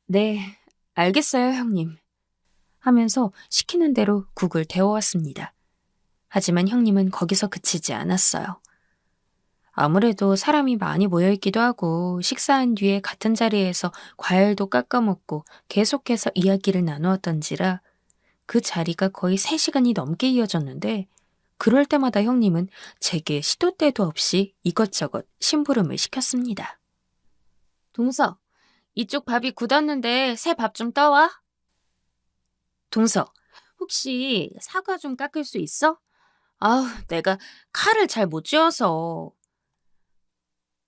네, 알겠어요, 형님. 하면서 시키는 대로 국을 데워왔습니다. 하지만 형님은 거기서 그치지 않았어요. 아무래도 사람이 많이 모여있기도 하고 식사한 뒤에 같은 자리에서 과일도 깎아먹고 계속해서 이야기를 나누었던지라 그 자리가 거의 3시간이 넘게 이어졌는데 그럴 때마다 형님은 제게 시도 때도 없이 이것저것 심부름을 시켰습니다. 동서, 이쪽 밥이 굳었는데 새 밥 좀 떠와. 동서, 혹시 사과 좀 깎을 수 있어? 아우, 내가 칼을 잘 못 쥐어서.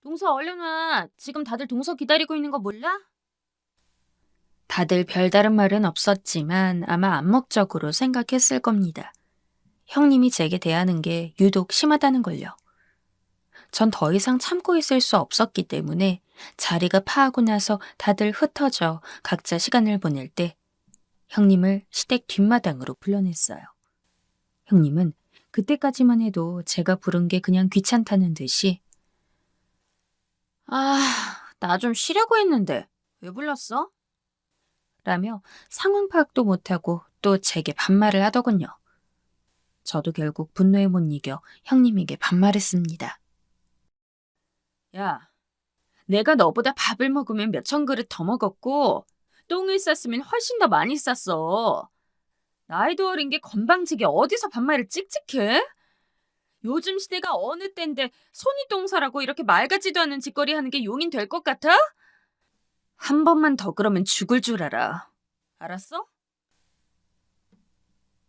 동서 얼른 와. 지금 다들 동서 기다리고 있는 거 몰라? 다들 별다른 말은 없었지만 아마 암묵적으로 생각했을 겁니다. 형님이 제게 대하는 게 유독 심하다는 걸요. 전 더 이상 참고 있을 수 없었기 때문에 자리가 파하고 나서 다들 흩어져 각자 시간을 보낼 때 형님을 시댁 뒷마당으로 불러냈어요. 형님은 그때까지만 해도 제가 부른 게 그냥 귀찮다는 듯이 나 좀 쉬려고 했는데 왜 불렀어? 라며 상황 파악도 못하고 또 제게 반말을 하더군요. 저도 결국 분노에 못 이겨 형님에게 반말했습니다. 야, 내가 너보다 밥을 먹으면 몇천 그릇 더 먹었고 똥을 쌌으면 훨씬 더 많이 쌌어. 나이도 어린 게 건방지게 어디서 반말을 찍찍해? 요즘 시대가 어느 때인데 손윗동서라고 이렇게 말 같지도 않은 짓거리 하는 게 용인 될 것 같아? 한 번만 더 그러면 죽을 줄 알아. 알았어?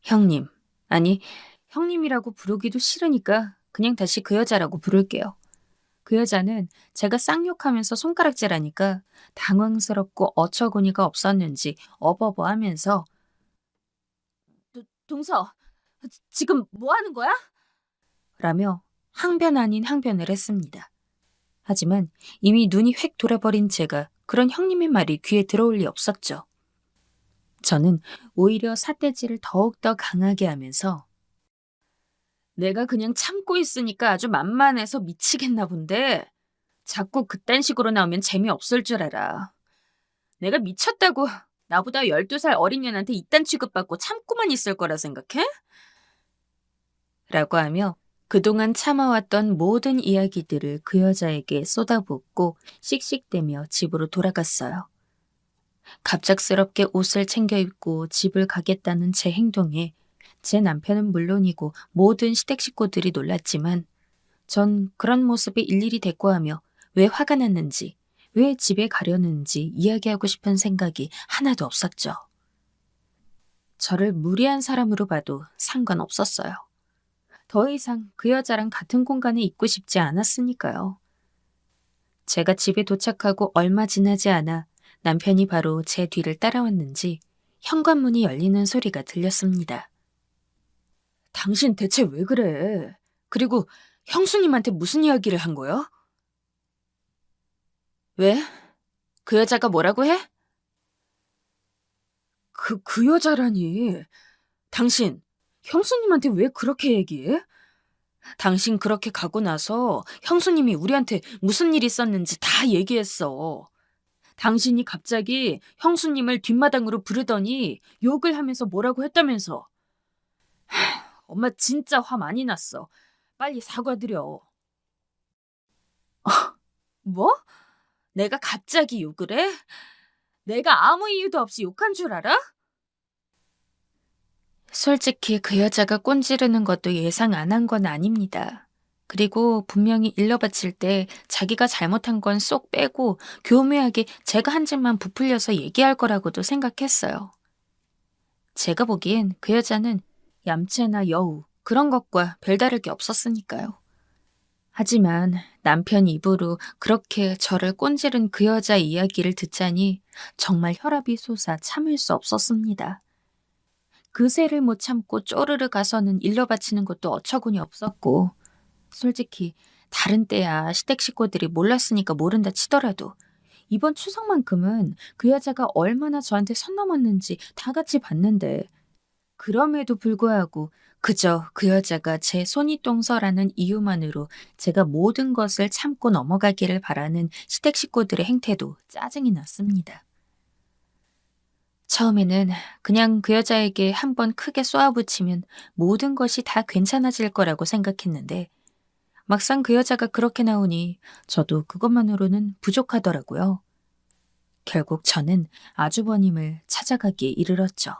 형님, 아니 형님이라고 부르기도 싫으니까 그냥 다시 그 여자라고 부를게요. 그 여자는 제가 쌍욕하면서 손가락질하니까 당황스럽고 어처구니가 없었는지 어버버하면서 동서, 지금 뭐 하는 거야? 라며 항변 아닌 항변을 했습니다. 하지만 이미 눈이 획 돌아버린 제가 그런 형님의 말이 귀에 들어올 리 없었죠. 저는 오히려 삿대질을 더욱더 강하게 하면서 내가 그냥 참고 있으니까 아주 만만해서 미치겠나 본데 자꾸 그딴 식으로 나오면 재미없을 줄 알아. 내가 미쳤다고 나보다 12살 어린 년한테 이딴 취급받고 참고만 있을 거라 생각해? 라고 하며 그동안 참아왔던 모든 이야기들을 그 여자에게 쏟아붓고 씩씩대며 집으로 돌아갔어요. 갑작스럽게 옷을 챙겨 입고 집을 가겠다는 제 행동에 제 남편은 물론이고 모든 시댁 식구들이 놀랐지만 전 그런 모습에 일일이 대꾸하며 왜 화가 났는지, 왜 집에 가려는지 이야기하고 싶은 생각이 하나도 없었죠. 저를 무례한 사람으로 봐도 상관없었어요. 더 이상 그 여자랑 같은 공간에 있고 싶지 않았으니까요. 제가 집에 도착하고 얼마 지나지 않아 남편이 바로 제 뒤를 따라왔는지 현관문이 열리는 소리가 들렸습니다. 당신 대체 왜 그래? 그리고 형수님한테 무슨 이야기를 한 거야? 왜? 그 여자가 뭐라고 해? 그 여자라니. 당신, 형수님한테 왜 그렇게 얘기해? 당신 그렇게 가고 나서 형수님이 우리한테 무슨 일 있었는지 다 얘기했어. 당신이 갑자기 형수님을 뒷마당으로 부르더니 욕을 하면서 뭐라고 했다면서. 엄마 진짜 화 많이 났어. 빨리 사과드려. 뭐? 내가 갑자기 욕을 해? 내가 아무 이유도 없이 욕한 줄 알아? 솔직히 그 여자가 꼰지르는 것도 예상 안 한 건 아닙니다. 그리고 분명히 일러 바칠 때 자기가 잘못한 건 쏙 빼고 교묘하게 제가 한 짓만 부풀려서 얘기할 거라고도 생각했어요. 제가 보기엔 그 여자는 얌체나 여우 그런 것과 별다를 게 없었으니까요. 하지만 남편 입으로 그렇게 저를 꼰지른 그 여자 이야기를 듣자니 정말 혈압이 솟아 참을 수 없었습니다. 그새를 못 참고 쪼르르 가서는 일러 바치는 것도 어처구니 없었고 솔직히 다른 때야 시댁 식구들이 몰랐으니까 모른다 치더라도 이번 추석만큼은 그 여자가 얼마나 저한테 선 넘었는지 다 같이 봤는데 그럼에도 불구하고 그저 그 여자가 제 손이 똥서라는 이유만으로 제가 모든 것을 참고 넘어가기를 바라는 시댁 식구들의 행태도 짜증이 났습니다. 처음에는 그냥 그 여자에게 한번 크게 쏘아붙이면 모든 것이 다 괜찮아질 거라고 생각했는데 막상 그 여자가 그렇게 나오니 저도 그것만으로는 부족하더라고요. 결국 저는 아주버님을 찾아가기에 이르렀죠.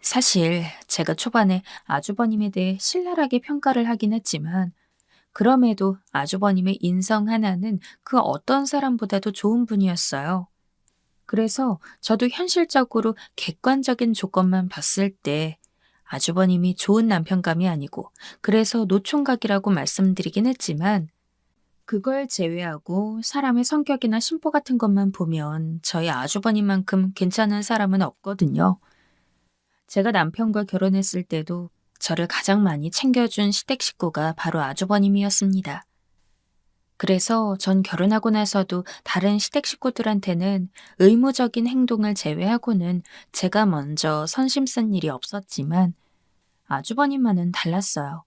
사실 제가 초반에 아주버님에 대해 신랄하게 평가를 하긴 했지만 그럼에도 아주버님의 인성 하나는 그 어떤 사람보다도 좋은 분이었어요. 그래서 저도 현실적으로 객관적인 조건만 봤을 때 아주버님이 좋은 남편감이 아니고 그래서 노총각이라고 말씀드리긴 했지만 그걸 제외하고 사람의 성격이나 심보 같은 것만 보면 저희 아주버님만큼 괜찮은 사람은 없거든요. 제가 남편과 결혼했을 때도 저를 가장 많이 챙겨준 시댁 식구가 바로 아주버님이었습니다. 그래서 전 결혼하고 나서도 다른 시댁 식구들한테는 의무적인 행동을 제외하고는 제가 먼저 선심 쓴 일이 없었지만 아주버님만은 달랐어요.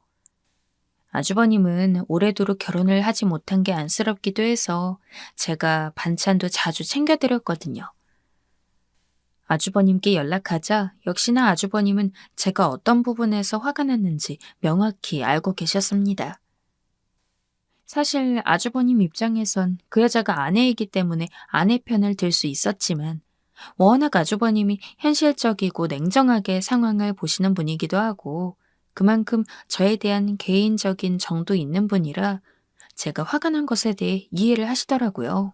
아주버님은 오래도록 결혼을 하지 못한 게 안쓰럽기도 해서 제가 반찬도 자주 챙겨드렸거든요. 아주버님께 연락하자 역시나 아주버님은 제가 어떤 부분에서 화가 났는지 명확히 알고 계셨습니다. 사실 아주버님 입장에선 그 여자가 아내이기 때문에 아내 편을 들 수 있었지만 워낙 아주버님이 현실적이고 냉정하게 상황을 보시는 분이기도 하고 그만큼 저에 대한 개인적인 정도 있는 분이라 제가 화가 난 것에 대해 이해를 하시더라고요.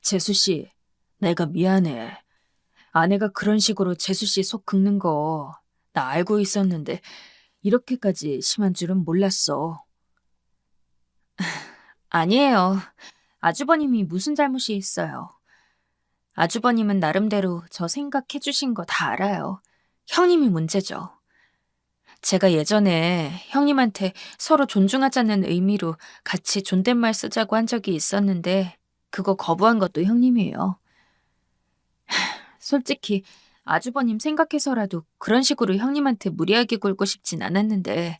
재수 씨, 내가 미안해. 아내가 그런 식으로 재수 씨 속 긁는 거 나 알고 있었는데 이렇게까지 심한 줄은 몰랐어. 아니에요. 아주버님이 무슨 잘못이 있어요. 아주버님은 나름대로 저 생각해 주신 거 다 알아요. 형님이 문제죠. 제가 예전에 형님한테 서로 존중하자는 의미로 같이 존댓말 쓰자고 한 적이 있었는데 그거 거부한 것도 형님이에요. 솔직히 아주버님 생각해서라도 그런 식으로 형님한테 무리하게 굴고 싶진 않았는데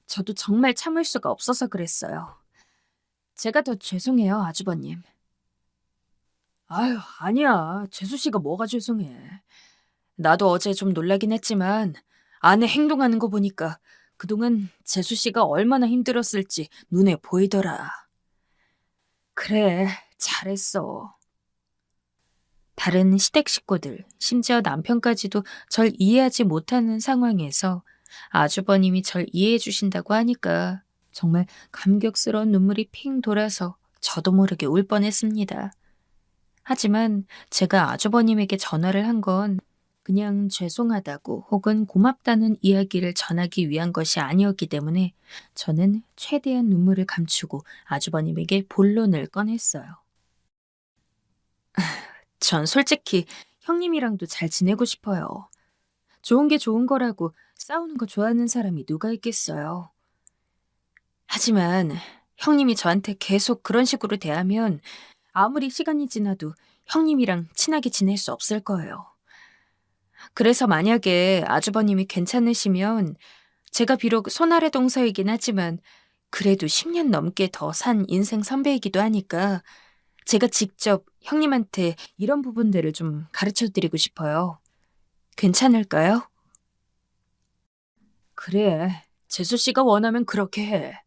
저도 정말 참을 수가 없어서 그랬어요. 제가 더 죄송해요, 아주버님. 아유, 아니야. 재수 씨가 뭐가 죄송해. 나도 어제 좀 놀라긴 했지만 아내 행동하는 거 보니까 그동안 재수 씨가 얼마나 힘들었을지 눈에 보이더라. 그래, 잘했어. 다른 시댁 식구들, 심지어 남편까지도 절 이해하지 못하는 상황에서 아주버님이 절 이해해 주신다고 하니까 정말 감격스러운 눈물이 핑 돌아서 저도 모르게 울 뻔했습니다. 하지만 제가 아주버님에게 전화를 한 건 그냥 죄송하다고 혹은 고맙다는 이야기를 전하기 위한 것이 아니었기 때문에 저는 최대한 눈물을 감추고 아주버님에게 본론을 꺼냈어요. 전 솔직히 형님이랑도 잘 지내고 싶어요. 좋은 게 좋은 거라고 싸우는 거 좋아하는 사람이 누가 있겠어요. 하지만 형님이 저한테 계속 그런 식으로 대하면 아무리 시간이 지나도 형님이랑 친하게 지낼 수 없을 거예요. 그래서 만약에 아주버님이 괜찮으시면 제가 비록 손아래 동서이긴 하지만 그래도 10년 넘게 더 산 인생 선배이기도 하니까 제가 직접 형님한테 이런 부분들을 좀 가르쳐 드리고 싶어요. 괜찮을까요? 그래, 재수 씨가 원하면 그렇게 해.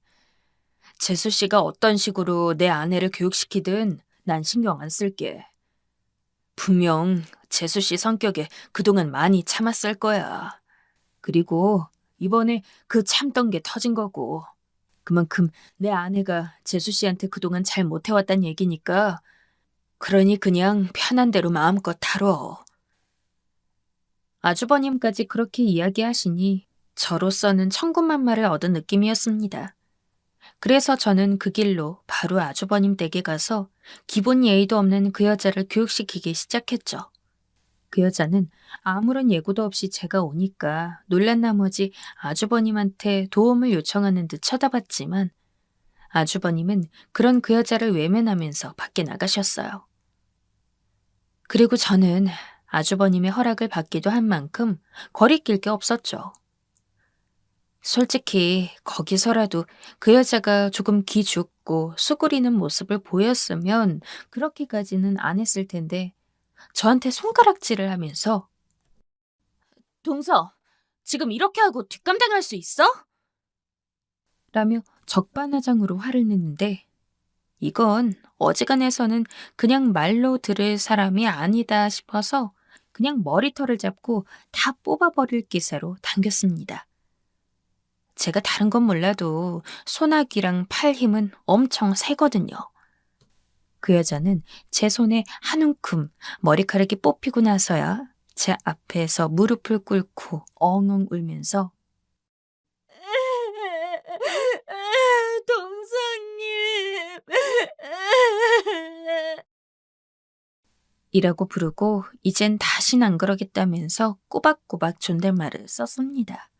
재수 씨가 어떤 식으로 내 아내를 교육시키든 난 신경 안 쓸게. 분명 재수 씨 성격에 그동안 많이 참았을 거야. 그리고 이번에 그 참던 게 터진 거고. 그만큼 내 아내가 재수 씨한테 그동안 잘 못해왔단 얘기니까 그러니 그냥 편한 대로 마음껏 다뤄. 아주버님까지 그렇게 이야기하시니 저로서는 천군만마를 얻은 느낌이었습니다. 그래서 저는 그 길로 바로 아주버님 댁에 가서 기본 예의도 없는 그 여자를 교육시키기 시작했죠. 그 여자는 아무런 예고도 없이 제가 오니까 놀란 나머지 아주버님한테 도움을 요청하는 듯 쳐다봤지만 아주버님은 그런 그 여자를 외면하면서 밖에 나가셨어요. 그리고 저는 아주버님의 허락을 받기도 한 만큼 거리낄 게 없었죠. 솔직히 거기서라도 그 여자가 조금 기죽고 수그리는 모습을 보였으면 그렇게까지는 안 했을 텐데 저한테 손가락질을 하면서 동서, 지금 이렇게 하고 뒷감당할 수 있어? 라며 적반하장으로 화를 냈는데 이건 어지간해서는 그냥 말로 들을 사람이 아니다 싶어서 그냥 머리털을 잡고 다 뽑아버릴 기세로 당겼습니다. 제가 다른 건 몰라도 손아귀랑 팔 힘은 엄청 세거든요. 그 여자는 제 손에 한 움큼 머리카락이 뽑히고 나서야 제 앞에서 무릎을 꿇고 엉엉 울면서 동서님 이라고 부르고 이젠 다신 안 그러겠다면서 꼬박꼬박 존댓말을 썼습니다.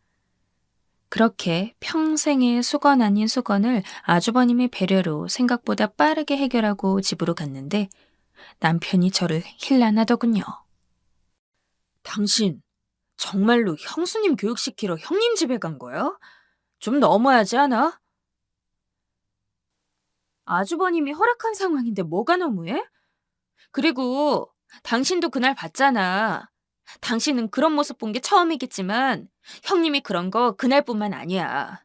그렇게 평생의 수건 아닌 수건을 아주버님의 배려로 생각보다 빠르게 해결하고 집으로 갔는데 남편이 저를 힐난하더군요. 당신 정말로 형수님 교육시키러 형님 집에 간 거야? 좀 너무하지 않아? 아주버님이 허락한 상황인데 뭐가 너무해? 그리고 당신도 그날 봤잖아. 당신은 그런 모습 본 게 처음이겠지만 형님이 그런 거 그날뿐만 아니야.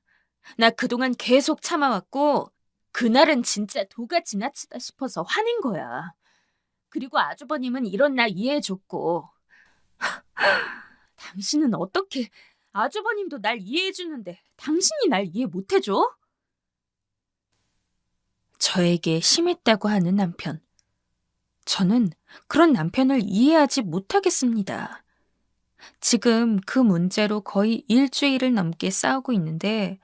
나 그동안 계속 참아왔고 그날은 진짜 도가 지나치다 싶어서 화낸 거야. 그리고 아주버님은 이런 날 이해해줬고 당신은 어떻게 아주버님도 날 이해해주는데 당신이 날 이해 못해줘? 저에게 심했다고 하는 남편. 저는 그런 남편을 이해하지 못하겠습니다. 지금 그 문제로 거의 일주일을 넘게 싸우고 있는데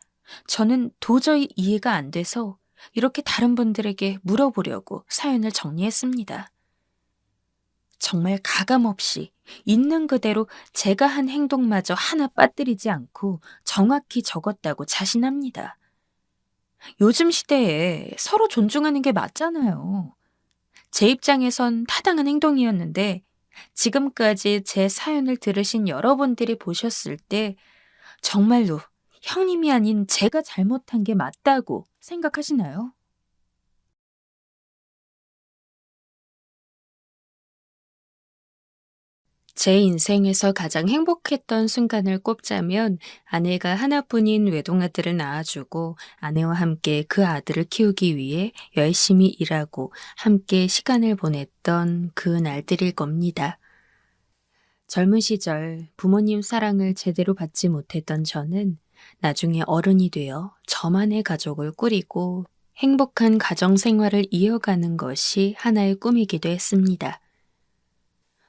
저는 도저히 이해가 안 돼서 이렇게 다른 분들에게 물어보려고 사연을 정리했습니다. 정말 가감없이 있는 그대로 제가 한 행동마저 하나 빠뜨리지 않고 정확히 적었다고 자신합니다. 요즘 시대에 서로 존중하는 게 맞잖아요. 제 입장에선 타당한 행동이었는데 지금까지 제 사연을 들으신 여러분들이 보셨을 때 정말로 형님이 아닌 제가 잘못한 게 맞다고 생각하시나요? 제 인생에서 가장 행복했던 순간을 꼽자면 아내가 하나뿐인 외동아들을 낳아주고 아내와 함께 그 아들을 키우기 위해 열심히 일하고 함께 시간을 보냈던 그 날들일 겁니다. 젊은 시절 부모님 사랑을 제대로 받지 못했던 저는 나중에 어른이 되어 저만의 가족을 꾸리고 행복한 가정 생활을 이어가는 것이 하나의 꿈이기도 했습니다.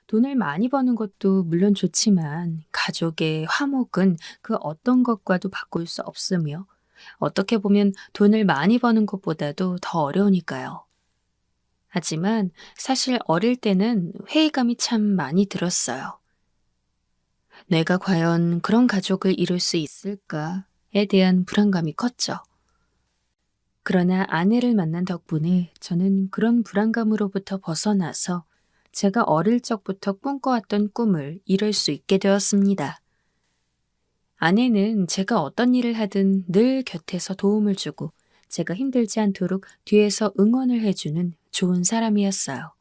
돈을 많이 버는 것도 물론 좋지만 가족의 화목은 그 어떤 것과도 바꿀 수 없으며 어떻게 보면 돈을 많이 버는 것보다도 더 어려우니까요. 하지만 사실 어릴 때는 회의감이 참 많이 들었어요. 내가 과연 그런 가족을 이룰 수 있을까에 대한 불안감이 컸죠. 그러나 아내를 만난 덕분에 저는 그런 불안감으로부터 벗어나서 제가 어릴 적부터 꿈꿔왔던 꿈을 이룰 수 있게 되었습니다. 아내는 제가 어떤 일을 하든 늘 곁에서 도움을 주고 제가 힘들지 않도록 뒤에서 응원을 해주는 좋은 사람이었어요.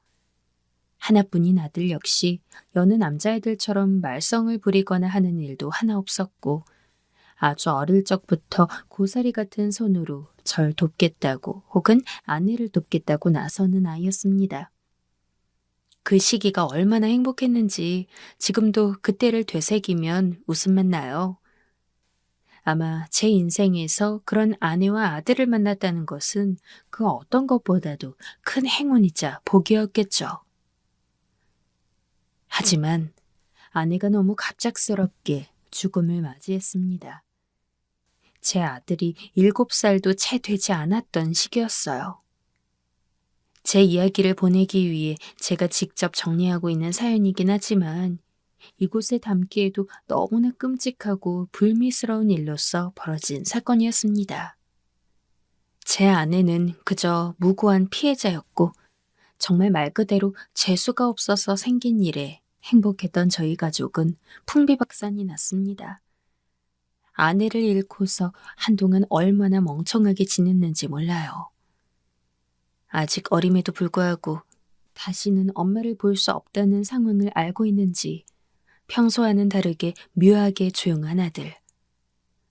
하나뿐인 아들 역시 여느 남자애들처럼 말썽을 부리거나 하는 일도 하나 없었고 아주 어릴 적부터 고사리 같은 손으로 절 돕겠다고 혹은 아내를 돕겠다고 나서는 아이였습니다. 그 시기가 얼마나 행복했는지 지금도 그때를 되새기면 웃음만 나요. 아마 제 인생에서 그런 아내와 아들을 만났다는 것은 그 어떤 것보다도 큰 행운이자 복이었겠죠. 하지만 아내가 너무 갑작스럽게 죽음을 맞이했습니다. 제 아들이 7살도 채 되지 않았던 시기였어요. 제 이야기를 보내기 위해 제가 직접 정리하고 있는 사연이긴 하지만 이곳에 담기에도 너무나 끔찍하고 불미스러운 일로서 벌어진 사건이었습니다. 제 아내는 그저 무고한 피해자였고 정말 말 그대로 재수가 없어서 생긴 일에 행복했던 저희 가족은 풍비박산이 났습니다. 아내를 잃고서 한동안 얼마나 멍청하게 지냈는지 몰라요. 아직 어림에도 불구하고 다시는 엄마를 볼 수 없다는 상황을 알고 있는지 평소와는 다르게 묘하게 조용한 아들.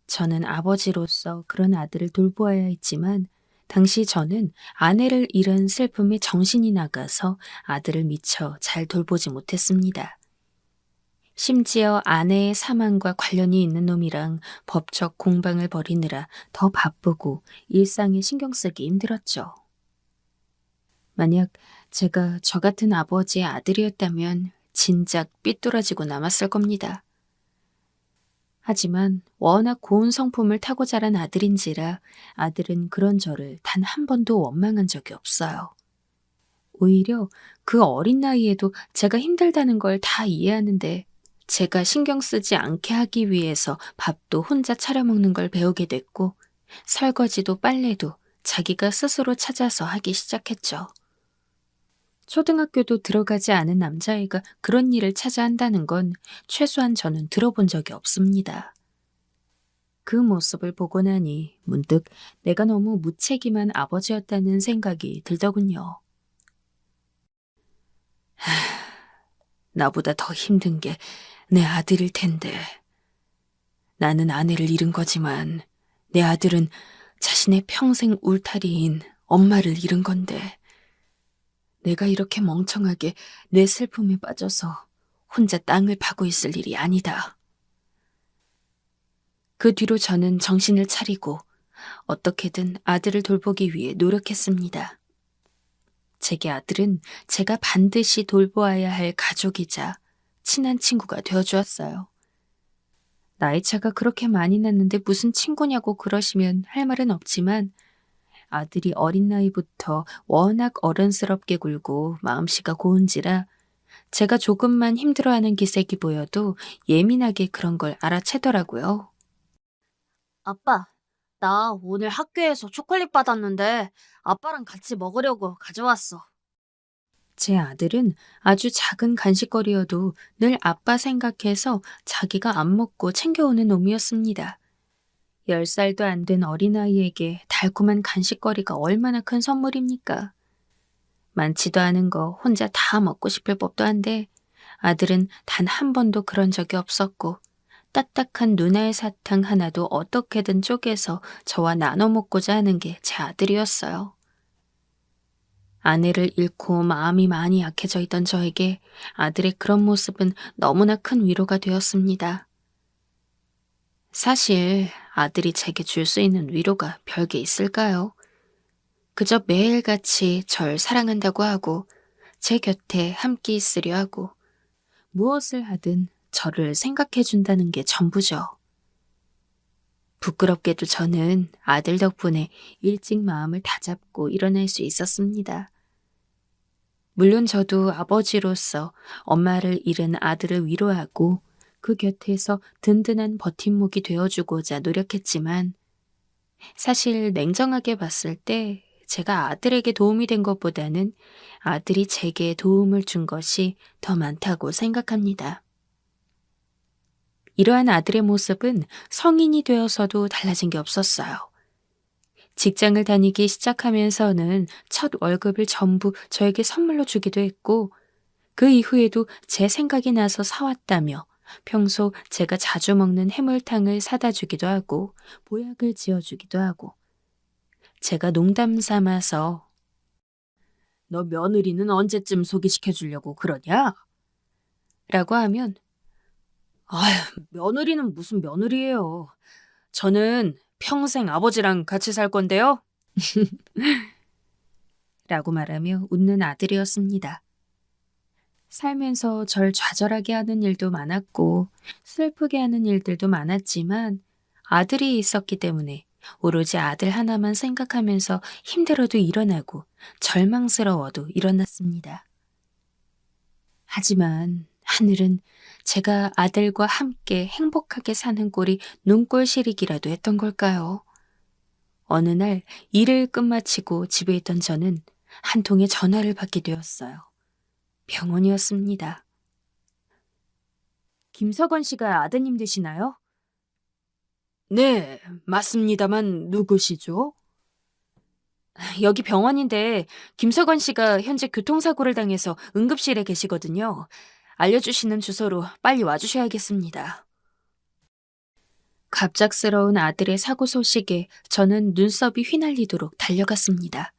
저는 아버지로서 그런 아들을 돌보아야 했지만 당시 저는 아내를 잃은 슬픔에 정신이 나가서 아들을 미처 잘 돌보지 못했습니다. 심지어 아내의 사망과 관련이 있는 놈이랑 법적 공방을 벌이느라 더 바쁘고 일상에 신경 쓰기 힘들었죠. 만약 제가 저 같은 아버지의 아들이었다면 진작 삐뚤어지고 남았을 겁니다. 하지만 워낙 고운 성품을 타고 자란 아들인지라 아들은 그런 저를 단 한 번도 원망한 적이 없어요. 오히려 그 어린 나이에도 제가 힘들다는 걸 다 이해하는데 제가 신경 쓰지 않게 하기 위해서 밥도 혼자 차려 먹는 걸 배우게 됐고 설거지도 빨래도 자기가 스스로 찾아서 하기 시작했죠. 초등학교도 들어가지 않은 남자애가 그런 일을 찾아 한다는 건 최소한 저는 들어본 적이 없습니다. 그 모습을 보고 나니 문득 내가 너무 무책임한 아버지였다는 생각이 들더군요. 나보다 더 힘든 게 내 아들일 텐데. 나는 아내를 잃은 거지만 내 아들은 자신의 평생 울타리인 엄마를 잃은 건데. 내가 이렇게 멍청하게 내 슬픔에 빠져서 혼자 땅을 파고 있을 일이 아니다. 그 뒤로 저는 정신을 차리고 어떻게든 아들을 돌보기 위해 노력했습니다. 제게 아들은 제가 반드시 돌보아야 할 가족이자 친한 친구가 되어주었어요. 나이 차가 그렇게 많이 났는데 무슨 친구냐고 그러시면 할 말은 없지만 아들이 어린 나이부터 워낙 어른스럽게 굴고 마음씨가 고운지라 제가 조금만 힘들어하는 기색이 보여도 예민하게 그런 걸 알아채더라고요. 아빠, 나 오늘 학교에서 초콜릿 받았는데 아빠랑 같이 먹으려고 가져왔어. 제 아들은 아주 작은 간식거리여도 늘 아빠 생각해서 자기가 안 먹고 챙겨오는 놈이었습니다. 10살도 안 된 어린아이에게 달콤한 간식거리가 얼마나 큰 선물입니까? 많지도 않은 거 혼자 다 먹고 싶을 법도 한데 아들은 단 한 번도 그런 적이 없었고 딱딱한 누나의 사탕 하나도 어떻게든 쪼개서 저와 나눠 먹고자 하는 게 제 아들이었어요. 아내를 잃고 마음이 많이 약해져 있던 저에게 아들의 그런 모습은 너무나 큰 위로가 되었습니다. 사실 아들이 제게 줄 수 있는 위로가 별게 있을까요? 그저 매일같이 절 사랑한다고 하고 제 곁에 함께 있으려 하고 무엇을 하든 저를 생각해 준다는 게 전부죠. 부끄럽게도 저는 아들 덕분에 일찍 마음을 다잡고 일어날 수 있었습니다. 물론 저도 아버지로서 엄마를 잃은 아들을 위로하고 그 곁에서 든든한 버팀목이 되어주고자 노력했지만 사실 냉정하게 봤을 때 제가 아들에게 도움이 된 것보다는 아들이 제게 도움을 준 것이 더 많다고 생각합니다. 이러한 아들의 모습은 성인이 되어서도 달라진 게 없었어요. 직장을 다니기 시작하면서는 첫 월급을 전부 저에게 선물로 주기도 했고 그 이후에도 제 생각이 나서 사왔다며 평소 제가 자주 먹는 해물탕을 사다 주기도 하고 보약을 지어주기도 하고 제가 농담 삼아서 너 며느리는 언제쯤 소개시켜 주려고 그러냐? 라고 하면 아휴, 며느리는 무슨 며느리예요. 저는 평생 아버지랑 같이 살 건데요. 라고 말하며 웃는 아들이었습니다. 살면서 절 좌절하게 하는 일도 많았고 슬프게 하는 일들도 많았지만 아들이 있었기 때문에 오로지 아들 하나만 생각하면서 힘들어도 일어나고 절망스러워도 일어났습니다. 하지만 하늘은 제가 아들과 함께 행복하게 사는 꼴이 눈꼴시리기라도 했던 걸까요? 어느 날 일을 끝마치고 집에 있던 저는 한 통의 전화를 받게 되었어요. 병원이었습니다. 김석원 씨가 아드님 되시나요? 네, 맞습니다만 누구시죠? 여기 병원인데 김석원 씨가 현재 교통사고를 당해서 응급실에 계시거든요. 알려주시는 주소로 빨리 와주셔야겠습니다. 갑작스러운 아들의 사고 소식에 저는 눈썹이 휘날리도록 달려갔습니다.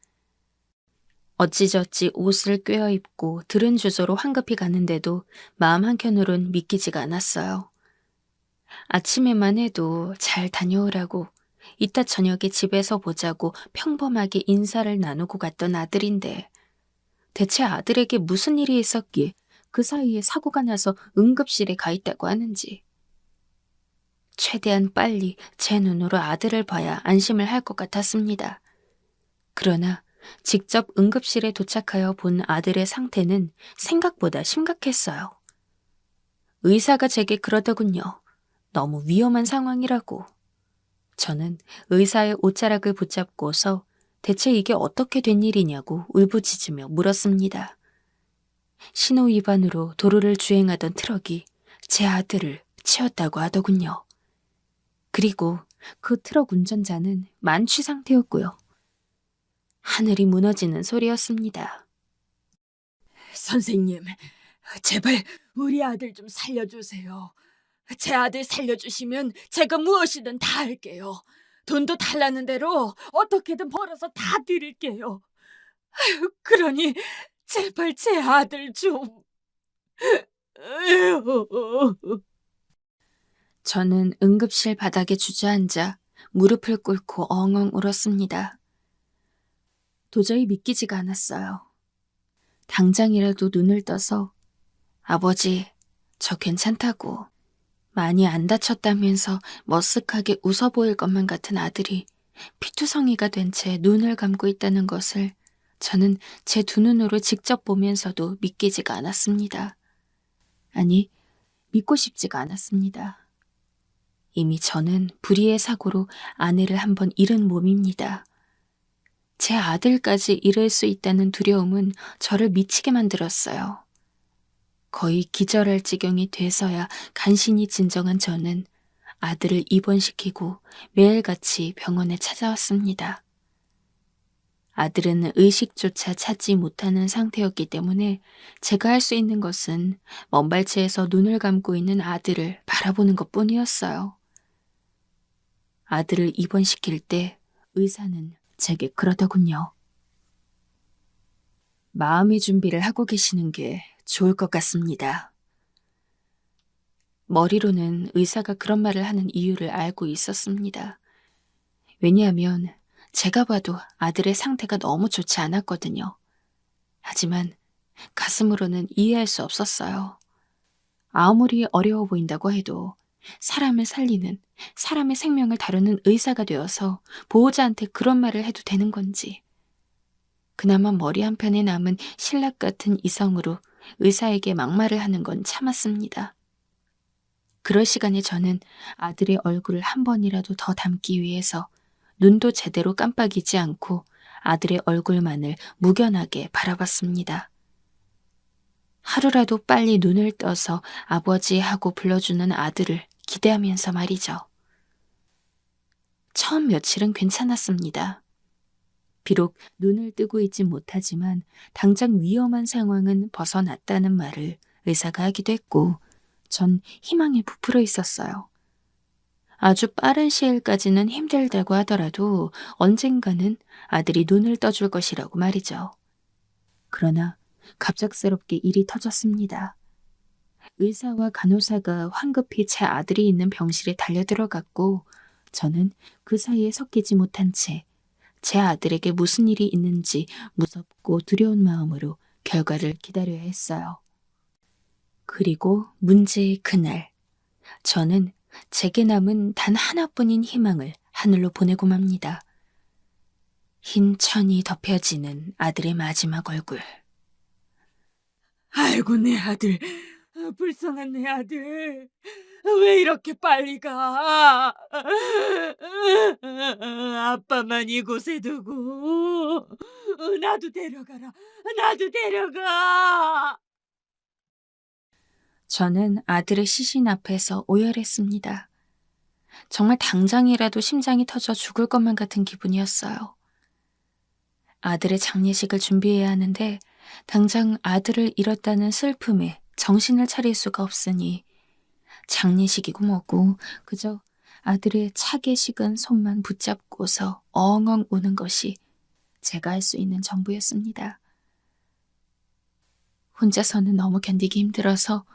어찌저찌 옷을 꿰어 입고 들은 주소로 황급히 가는데도 마음 한켠으론 믿기지가 않았어요. 아침에만 해도 잘 다녀오라고 이따 저녁에 집에서 보자고 평범하게 인사를 나누고 갔던 아들인데 대체 아들에게 무슨 일이 있었기에 그 사이에 사고가 나서 응급실에 가 있다고 하는지. 최대한 빨리 제 눈으로 아들을 봐야 안심을 할 것 같았습니다. 그러나 직접 응급실에 도착하여 본 아들의 상태는 생각보다 심각했어요. 의사가 제게 그러더군요. 너무 위험한 상황이라고. 저는 의사의 옷자락을 붙잡고서 대체 이게 어떻게 된 일이냐고 울부짖으며 물었습니다. 신호 위반으로 도로를 주행하던 트럭이 제 아들을 치었다고 하더군요. 그리고 그 트럭 운전자는 만취 상태였고요. 하늘이 무너지는 소리였습니다. 선생님, 제발 우리 아들 좀 살려주세요. 제 아들 살려주시면 제가 무엇이든 다 할게요. 돈도 달라는 대로 어떻게든 벌어서 다 드릴게요. 그러니 제발 제 아들 좀. 저는 응급실 바닥에 주저앉아 무릎을 꿇고 엉엉 울었습니다. 도저히 믿기지가 않았어요. 당장이라도 눈을 떠서 아버지, 저 괜찮다고 많이 안 다쳤다면서 머쓱하게 웃어 보일 것만 같은 아들이 피투성이가 된 채 눈을 감고 있다는 것을 저는 제 두 눈으로 직접 보면서도 믿기지가 않았습니다. 아니, 믿고 싶지가 않았습니다. 이미 저는 불의의 사고로 아내를 한번 잃은 몸입니다. 제 아들까지 잃을 수 있다는 두려움은 저를 미치게 만들었어요. 거의 기절할 지경이 돼서야 간신히 진정한 저는 아들을 입원시키고 매일같이 병원에 찾아왔습니다. 아들은 의식조차 찾지 못하는 상태였기 때문에 제가 할 수 있는 것은 먼 발치에서 눈을 감고 있는 아들을 바라보는 것뿐이었어요. 아들을 입원시킬 때 의사는 제게 그러더군요. 마음의 준비를 하고 계시는 게 좋을 것 같습니다. 머리로는 의사가 그런 말을 하는 이유를 알고 있었습니다. 왜냐하면 제가 봐도 아들의 상태가 너무 좋지 않았거든요. 하지만 가슴으로는 이해할 수 없었어요. 아무리 어려워 보인다고 해도 사람을 살리는, 사람의 생명을 다루는 의사가 되어서 보호자한테 그런 말을 해도 되는 건지. 그나마 머리 한편에 남은 신락 같은 이성으로 의사에게 막말을 하는 건 참았습니다. 그럴 시간에 저는 아들의 얼굴을 한 번이라도 더 담기 위해서 눈도 제대로 깜빡이지 않고 아들의 얼굴만을 무견하게 바라봤습니다. 하루라도 빨리 눈을 떠서 아버지 하고 불러주는 아들을 기대하면서 말이죠. 처음 며칠은 괜찮았습니다. 비록 눈을 뜨고 있진 못하지만 당장 위험한 상황은 벗어났다는 말을 의사가 하기도 했고 전 희망에 부풀어 있었어요. 아주 빠른 시일까지는 힘들다고 하더라도 언젠가는 아들이 눈을 떠줄 것이라고 말이죠. 그러나 갑작스럽게 일이 터졌습니다. 의사와 간호사가 황급히 제 아들이 있는 병실에 달려들어갔고 저는 그 사이에 섞이지 못한 채 제 아들에게 무슨 일이 있는지 무섭고 두려운 마음으로 결과를 기다려야 했어요. 그리고 문제의 그날, 저는 제게 남은 단 하나뿐인 희망을 하늘로 보내고 맙니다. 흰 천이 덮여지는 아들의 마지막 얼굴. 아이고, 내 아들. 불쌍한 내 아들. 왜 이렇게 빨리 가? 아빠만 이곳에 두고. 나도 데려가라. 나도 데려가. 저는 아들의 시신 앞에서 오열했습니다. 정말 당장이라도 심장이 터져 죽을 것만 같은 기분이었어요. 아들의 장례식을 준비해야 하는데 당장 아들을 잃었다는 슬픔에 정신을 차릴 수가 없으니 장례식이고 뭐고 그저 아들의 차게 식은 손만 붙잡고서 엉엉 우는 것이 제가 할 수 있는 전부였습니다. 혼자서는 너무 견디기 힘들어서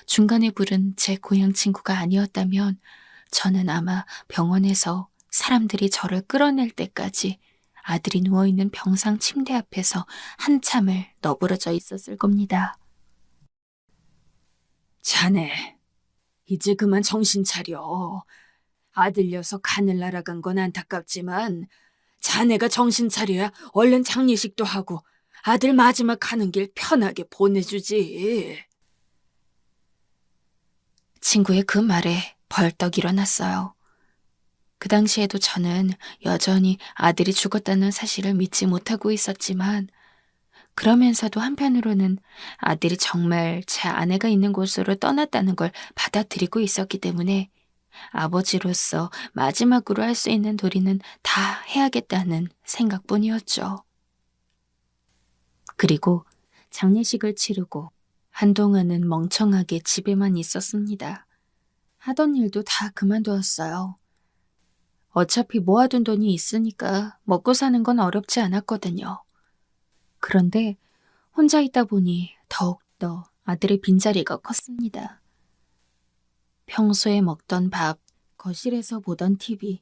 중간에 부른 제 고향 친구가 아니었다면 저는 아마 병원에서 사람들이 저를 끌어낼 때까지 아들이 누워있는 병상 침대 앞에서 한참을 너부러져 있었을 겁니다. 자네, 이제 그만 정신 차려. 아들 녀석 하늘 날아간 건 안타깝지만 자네가 정신 차려야 얼른 장례식도 하고 아들 마지막 가는 길 편하게 보내주지. 친구의 그 말에 벌떡 일어났어요. 그 당시에도 저는 여전히 아들이 죽었다는 사실을 믿지 못하고 있었지만 그러면서도 한편으로는 아들이 정말 제 아내가 있는 곳으로 떠났다는 걸 받아들이고 있었기 때문에 아버지로서 마지막으로 할 수 있는 도리는 다 해야겠다는 생각뿐이었죠. 그리고 장례식을 치르고 한동안은 멍청하게 집에만 있었습니다. 하던 일도 다 그만두었어요. 어차피 모아둔 돈이 있으니까 먹고 사는 건 어렵지 않았거든요. 그런데 혼자 있다 보니 더욱더 아들의 빈자리가 컸습니다. 평소에 먹던 밥, 거실에서 보던 TV,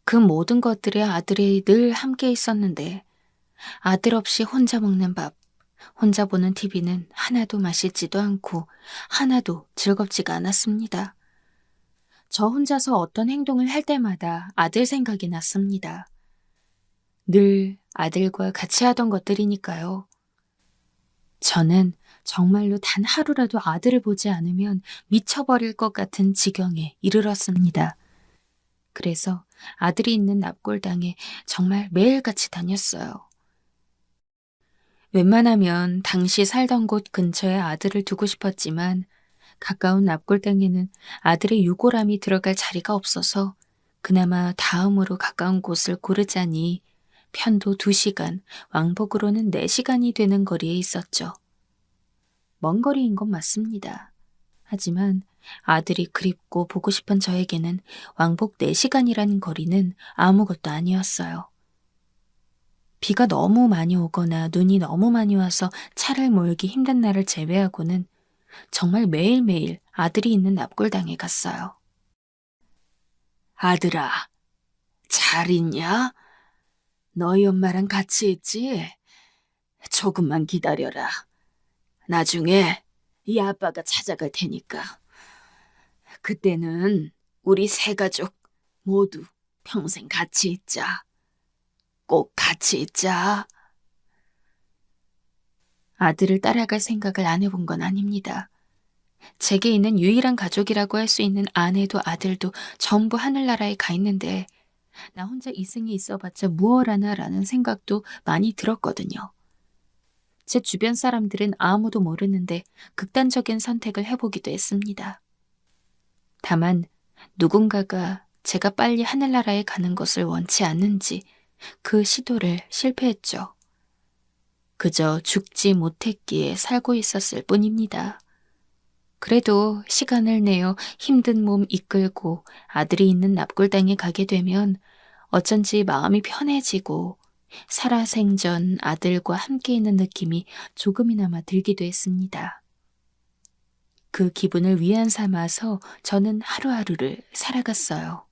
그 모든 것들에 아들이 늘 함께 있었는데 아들 없이 혼자 먹는 밥, 혼자 보는 TV는 하나도 맛있지도 않고 하나도 즐겁지가 않았습니다. 저 혼자서 어떤 행동을 할 때마다 아들 생각이 났습니다. 늘 아들과 같이 하던 것들이니까요. 저는 정말로 단 하루라도 아들을 보지 않으면 미쳐버릴 것 같은 지경에 이르렀습니다. 그래서 아들이 있는 납골당에 정말 매일같이 다녔어요. 웬만하면 당시 살던 곳 근처에 아들을 두고 싶었지만 가까운 납골당에는 아들의 유골함이 들어갈 자리가 없어서 그나마 다음으로 가까운 곳을 고르자니 편도 2시간, 왕복으로는 4시간이 되는 거리에 있었죠. 먼 거리인 건 맞습니다. 하지만 아들이 그립고 보고 싶은 저에게는 왕복 4시간이라는 거리는 아무것도 아니었어요. 비가 너무 많이 오거나 눈이 너무 많이 와서 차를 몰기 힘든 날을 제외하고는 정말 매일매일 아들이 있는 납골당에 갔어요. 아들아, 잘 있냐? 너희 엄마랑 같이 있지? 조금만 기다려라. 나중에 이 아빠가 찾아갈 테니까. 그때는 우리 세 가족 모두 평생 같이 있자. 꼭 같이 있자. 아들을 따라갈 생각을 안 해본 건 아닙니다. 제게 있는 유일한 가족이라고 할 수 있는 아내도 아들도 전부 하늘나라에 가 있는데 나 혼자 이승에 있어봤자 무얼하나라는 생각도 많이 들었거든요. 제 주변 사람들은 아무도 모르는데 극단적인 선택을 해보기도 했습니다. 다만 누군가가 제가 빨리 하늘나라에 가는 것을 원치 않는지 그 시도를 실패했죠. 그저 죽지 못했기에 살고 있었을 뿐입니다. 그래도 시간을 내어 힘든 몸 이끌고 아들이 있는 납골당에 가게 되면 어쩐지 마음이 편해지고 살아생전 아들과 함께 있는 느낌이 조금이나마 들기도 했습니다. 그 기분을 위안 삼아서 저는 하루하루를 살아갔어요.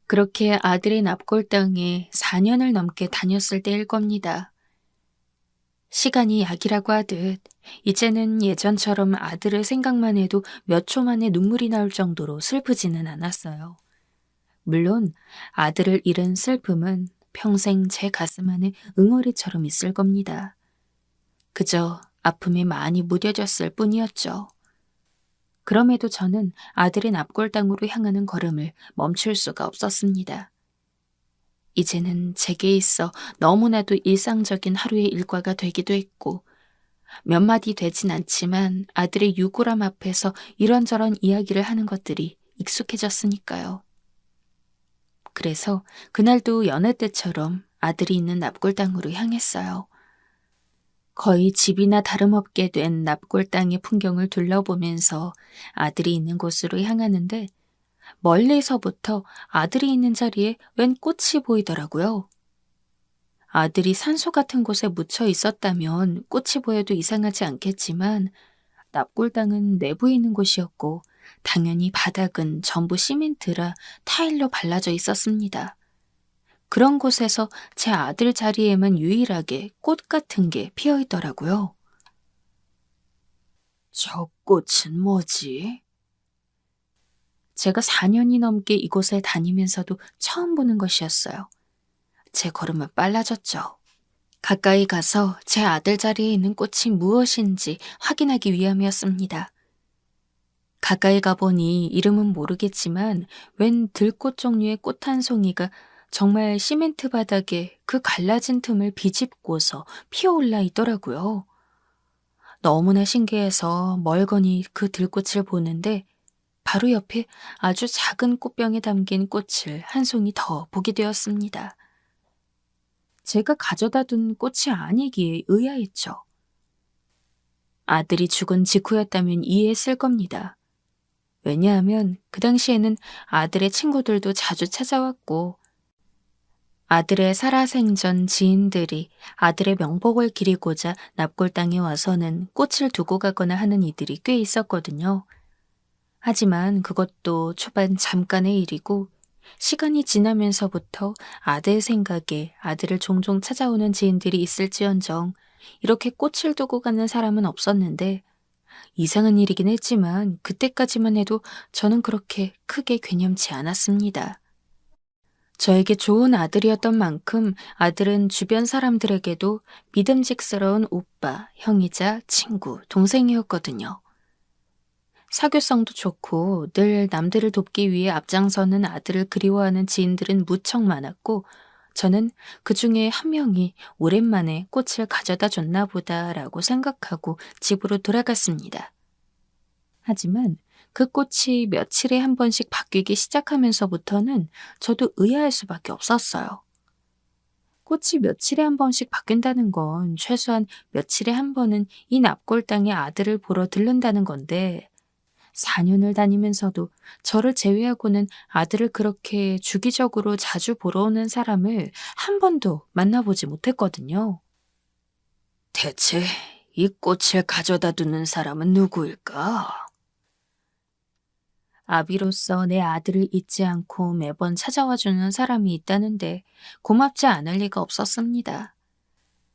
그렇게 아들의 납골당에 4년을 넘게 다녔을 때일 겁니다. 시간이 약이라고 하듯 이제는 예전처럼 아들을 생각만 해도 몇 초 만에 눈물이 나올 정도로 슬프지는 않았어요. 물론 아들을 잃은 슬픔은 평생 제 가슴 안에 응어리처럼 있을 겁니다. 그저 아픔이 많이 무뎌졌을 뿐이었죠. 그럼에도 저는 아들의 납골당으로 향하는 걸음을 멈출 수가 없었습니다. 이제는 제게 있어 너무나도 일상적인 하루의 일과가 되기도 했고 몇 마디 되진 않지만 아들의 유골함 앞에서 이런저런 이야기를 하는 것들이 익숙해졌으니까요. 그래서 그날도 여느 때처럼 아들이 있는 납골당으로 향했어요. 거의 집이나 다름없게 된 납골당의 풍경을 둘러보면서 아들이 있는 곳으로 향하는데 멀리서부터 아들이 있는 자리에 웬 꽃이 보이더라고요. 아들이 산소 같은 곳에 묻혀 있었다면 꽃이 보여도 이상하지 않겠지만 납골당은 내부에 있는 곳이었고 당연히 바닥은 전부 시멘트라 타일로 발라져 있었습니다. 그런 곳에서 제 아들 자리에만 유일하게 꽃 같은 게 피어 있더라고요. 저 꽃은 뭐지? 제가 4년이 넘게 이곳에 다니면서도 처음 보는 것이었어요. 제 걸음은 빨라졌죠. 가까이 가서 제 아들 자리에 있는 꽃이 무엇인지 확인하기 위함이었습니다. 가까이 가보니 이름은 모르겠지만 웬 들꽃 종류의 꽃 한 송이가 정말 시멘트 바닥에 그 갈라진 틈을 비집고서 피어올라 있더라고요. 너무나 신기해서 멀거니 그 들꽃을 보는데 바로 옆에 아주 작은 꽃병에 담긴 꽃을 한 송이 더 보게 되었습니다. 제가 가져다 둔 꽃이 아니기에 의아했죠. 아들이 죽은 직후였다면 이해했을 겁니다. 왜냐하면 그 당시에는 아들의 친구들도 자주 찾아왔고 아들의 살아생전 지인들이 아들의 명복을 기리고자 납골당에 와서는 꽃을 두고 가거나 하는 이들이 꽤 있었거든요. 하지만 그것도 초반 잠깐의 일이고 시간이 지나면서부터 아들 생각에 아들을 종종 찾아오는 지인들이 있을지언정 이렇게 꽃을 두고 가는 사람은 없었는데 이상한 일이긴 했지만 그때까지만 해도 저는 그렇게 크게 괴념치 않았습니다. 저에게 좋은 아들이었던 만큼 아들은 주변 사람들에게도 믿음직스러운 오빠, 형이자 친구, 동생이었거든요. 사교성도 좋고 늘 남들을 돕기 위해 앞장서는 아들을 그리워하는 지인들은 무척 많았고 저는 그 중에 한 명이 오랜만에 꽃을 가져다 줬나 보다라고 생각하고 집으로 돌아갔습니다. 하지만 그 꽃이 며칠에 한 번씩 바뀌기 시작하면서부터는 저도 의아할 수밖에 없었어요. 꽃이 며칠에 한 번씩 바뀐다는 건 최소한 며칠에 한 번은 이 납골당의 아들을 보러 들른다는 건데 4년을 다니면서도 저를 제외하고는 아들을 그렇게 주기적으로 자주 보러 오는 사람을 한 번도 만나보지 못했거든요. 대체 이 꽃을 가져다 두는 사람은 누구일까? 아비로서 내 아들을 잊지 않고 매번 찾아와 주는 사람이 있다는데 고맙지 않을 리가 없었습니다.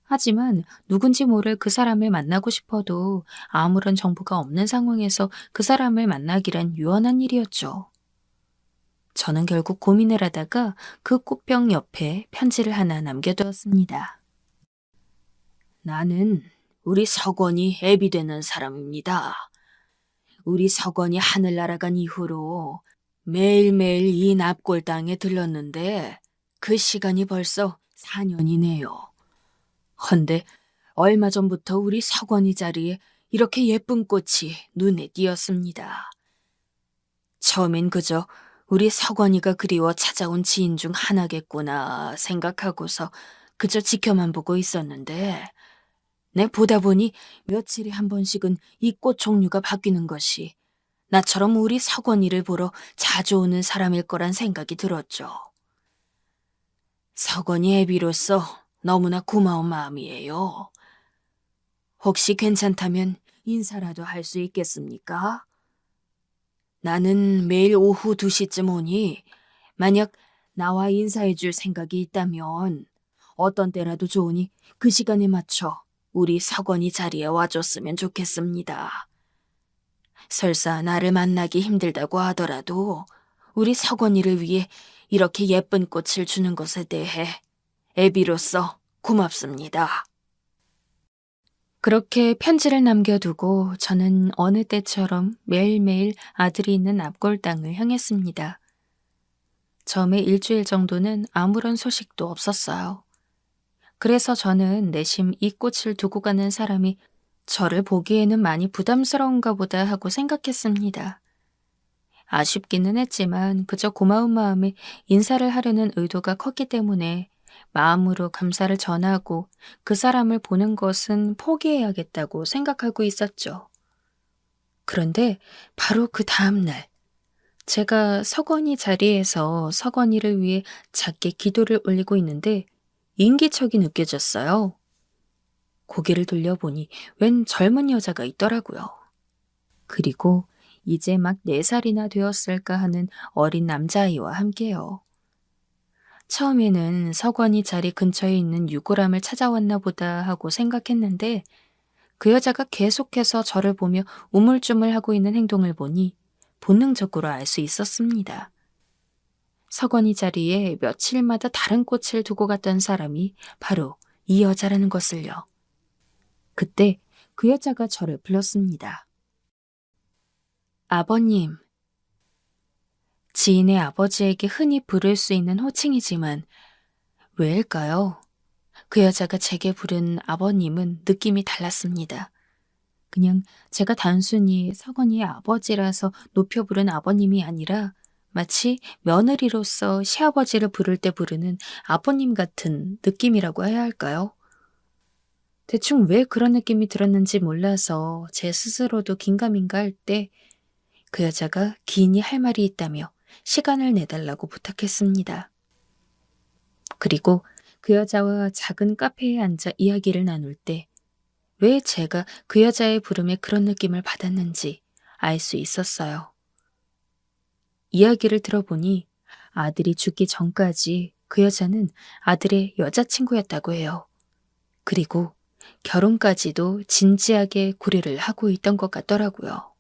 하지만 누군지 모를 그 사람을 만나고 싶어도 아무런 정보가 없는 상황에서 그 사람을 만나기란 유언한 일이었죠. 저는 결국 고민을 하다가 그 꽃병 옆에 편지를 하나 남겨두었습니다. 나는 우리 석원이 애비 되는 사람입니다. 우리 석원이 하늘 날아간 이후로 매일매일 이 납골당에 들렀는데 그 시간이 벌써 4년이네요. 헌데 얼마 전부터 우리 석원이 자리에 이렇게 예쁜 꽃이 눈에 띄었습니다. 처음엔 그저 우리 석원이가 그리워 찾아온 지인 중 하나겠구나 생각하고서 그저 지켜만 보고 있었는데 내 보다 보니 며칠에 한 번씩은 이 꽃 종류가 바뀌는 것이 나처럼 우리 석원이를 보러 자주 오는 사람일 거란 생각이 들었죠. 석원이 애비로서 너무나 고마운 마음이에요. 혹시 괜찮다면 인사라도 할 수 있겠습니까? 나는 매일 오후 2시쯤 오니 만약 나와 인사해 줄 생각이 있다면 어떤 때라도 좋으니 그 시간에 맞춰 우리 석원이 자리에 와줬으면 좋겠습니다. 설사 나를 만나기 힘들다고 하더라도 우리 석원이를 위해 이렇게 예쁜 꽃을 주는 것에 대해 애비로서 고맙습니다. 그렇게 편지를 남겨두고 저는 어느 때처럼 매일매일 아들이 있는 납골당을 향했습니다. 처음에 일주일 정도는 아무런 소식도 없었어요. 그래서 저는 내심 이 꽃을 두고 가는 사람이 저를 보기에는 많이 부담스러운가 보다 하고 생각했습니다. 아쉽기는 했지만 그저 고마운 마음에 인사를 하려는 의도가 컸기 때문에 마음으로 감사를 전하고 그 사람을 보는 것은 포기해야겠다고 생각하고 있었죠. 그런데 바로 그 다음 날, 제가 석원이 자리에서 석원이를 위해 작게 기도를 올리고 있는데 인기척이 느껴졌어요. 고개를 돌려보니 웬 젊은 여자가 있더라고요. 그리고 이제 막 4살이나 되었을까 하는 어린 남자아이와 함께요. 처음에는 석원이 자리 근처에 있는 유골함을 찾아왔나 보다 하고 생각했는데 그 여자가 계속해서 저를 보며 우물쭈물하고 있는 행동을 보니 본능적으로 알 수 있었습니다. 석원이 자리에 며칠마다 다른 꽃을 두고 갔던 사람이 바로 이 여자라는 것을요. 그때 그 여자가 저를 불렀습니다. 아버님. 지인의 아버지에게 흔히 부를 수 있는 호칭이지만 왜일까요? 그 여자가 제게 부른 아버님은 느낌이 달랐습니다. 그냥 제가 단순히 석원이의 아버지라서 높여 부른 아버님이 아니라 마치 며느리로서 시아버지를 부를 때 부르는 아버님 같은 느낌이라고 해야 할까요? 대충 왜 그런 느낌이 들었는지 몰라서 제 스스로도 긴가민가 할 때 그 여자가 기인이 할 말이 있다며 시간을 내달라고 부탁했습니다. 그리고 그 여자와 작은 카페에 앉아 이야기를 나눌 때 왜 제가 그 여자의 부름에 그런 느낌을 받았는지 알 수 있었어요. 이야기를 들어보니 아들이 죽기 전까지 그 여자는 아들의 여자친구였다고 해요. 그리고 결혼까지도 진지하게 고려를 하고 있던 것 같더라고요.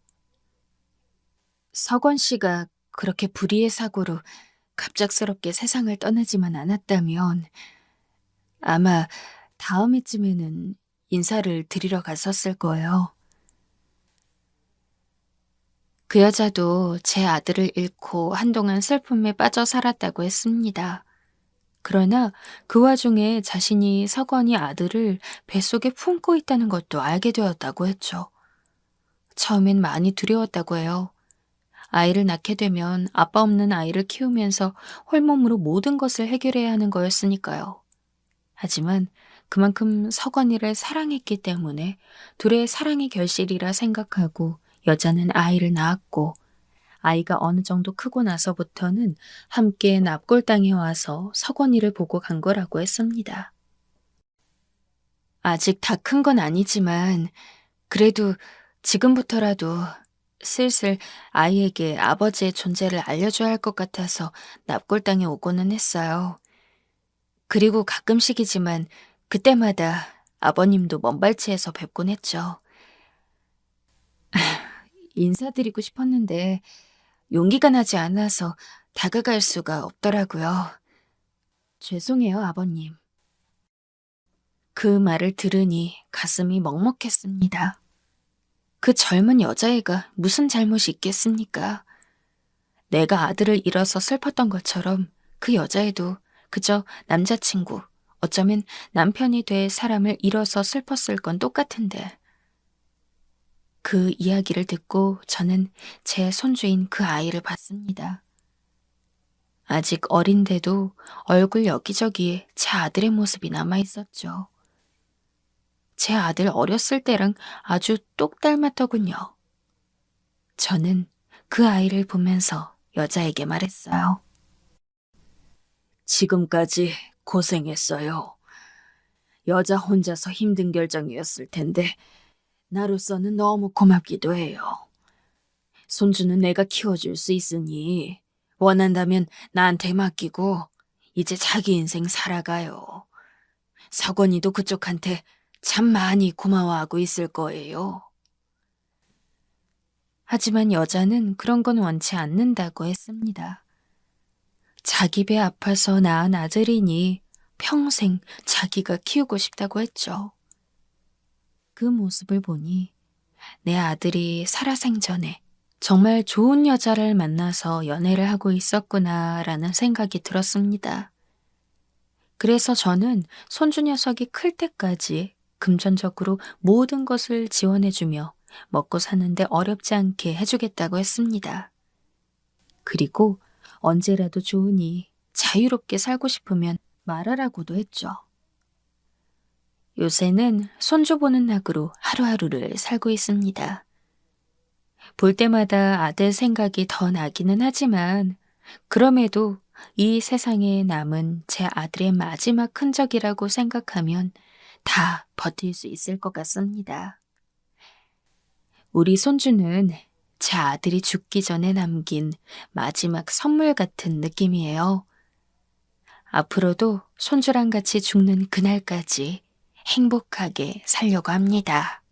석원 씨가 그렇게 불의의 사고로 갑작스럽게 세상을 떠나지만 않았다면 아마 다음 해쯤에는 인사를 드리러 갔었을 거예요. 그 여자도 제 아들을 잃고 한동안 슬픔에 빠져 살았다고 했습니다. 그러나 그 와중에 자신이 석원이 아들을 뱃속에 품고 있다는 것도 알게 되었다고 했죠. 처음엔 많이 두려웠다고 해요. 아이를 낳게 되면 아빠 없는 아이를 키우면서 홀몸으로 모든 것을 해결해야 하는 거였으니까요. 하지만 그만큼 서건이를 사랑했기 때문에 둘의 사랑의 결실이라 생각하고 여자는 아이를 낳았고, 아이가 어느 정도 크고 나서부터는 함께 납골당에 와서 서건이를 보고 간 거라고 했습니다. 아직 다 큰 건 아니지만 그래도 지금부터라도 슬슬 아이에게 아버지의 존재를 알려줘야 할 것 같아서 납골당에 오고는 했어요. 그리고 가끔씩이지만 그때마다 아버님도 먼발치에서 뵙곤 했죠. 인사드리고 싶었는데 용기가 나지 않아서 다가갈 수가 없더라고요. 죄송해요, 아버님. 그 말을 들으니 가슴이 먹먹했습니다. 그 젊은 여자애가 무슨 잘못이 있겠습니까? 내가 아들을 잃어서 슬펐던 것처럼 그 여자애도 그저 남자친구, 어쩌면 남편이 될 사람을 잃어서 슬펐을 건 똑같은데. 그 이야기를 듣고 저는 제 손주인 그 아이를 봤습니다. 아직 어린데도 얼굴 여기저기에 제 아들의 모습이 남아 있었죠. 제 아들 어렸을 때랑 아주 똑 닮았더군요. 저는 그 아이를 보면서 여자에게 말했어요. 지금까지 고생했어요. 여자 혼자서 힘든 결정이었을 텐데 나로서는 너무 고맙기도 해요. 손주는 내가 키워줄 수 있으니 원한다면 나한테 맡기고 이제 자기 인생 살아가요. 서건이도 그쪽한테 참 많이 고마워하고 있을 거예요. 하지만 여자는 그런 건 원치 않는다고 했습니다. 자기 배 아파서 낳은 아들이니 평생 자기가 키우고 싶다고 했죠. 그 모습을 보니 내 아들이 살아생전에 정말 좋은 여자를 만나서 연애를 하고 있었구나라는 생각이 들었습니다. 그래서 저는 손주 녀석이 클 때까지 금전적으로 모든 것을 지원해주며 먹고 사는데 어렵지 않게 해주겠다고 했습니다. 그리고 언제라도 좋으니 자유롭게 살고 싶으면 말하라고도 했죠. 요새는 손주 보는 낙으로 하루하루를 살고 있습니다. 볼 때마다 아들 생각이 더 나기는 하지만 그럼에도 이 세상에 남은 제 아들의 마지막 흔적이라고 생각하면 다 버틸 수 있을 것 같습니다. 우리 손주는 제 아들이 죽기 전에 남긴 마지막 선물 같은 느낌이에요. 앞으로도 손주랑 같이 죽는 그날까지 행복하게 살려고 합니다.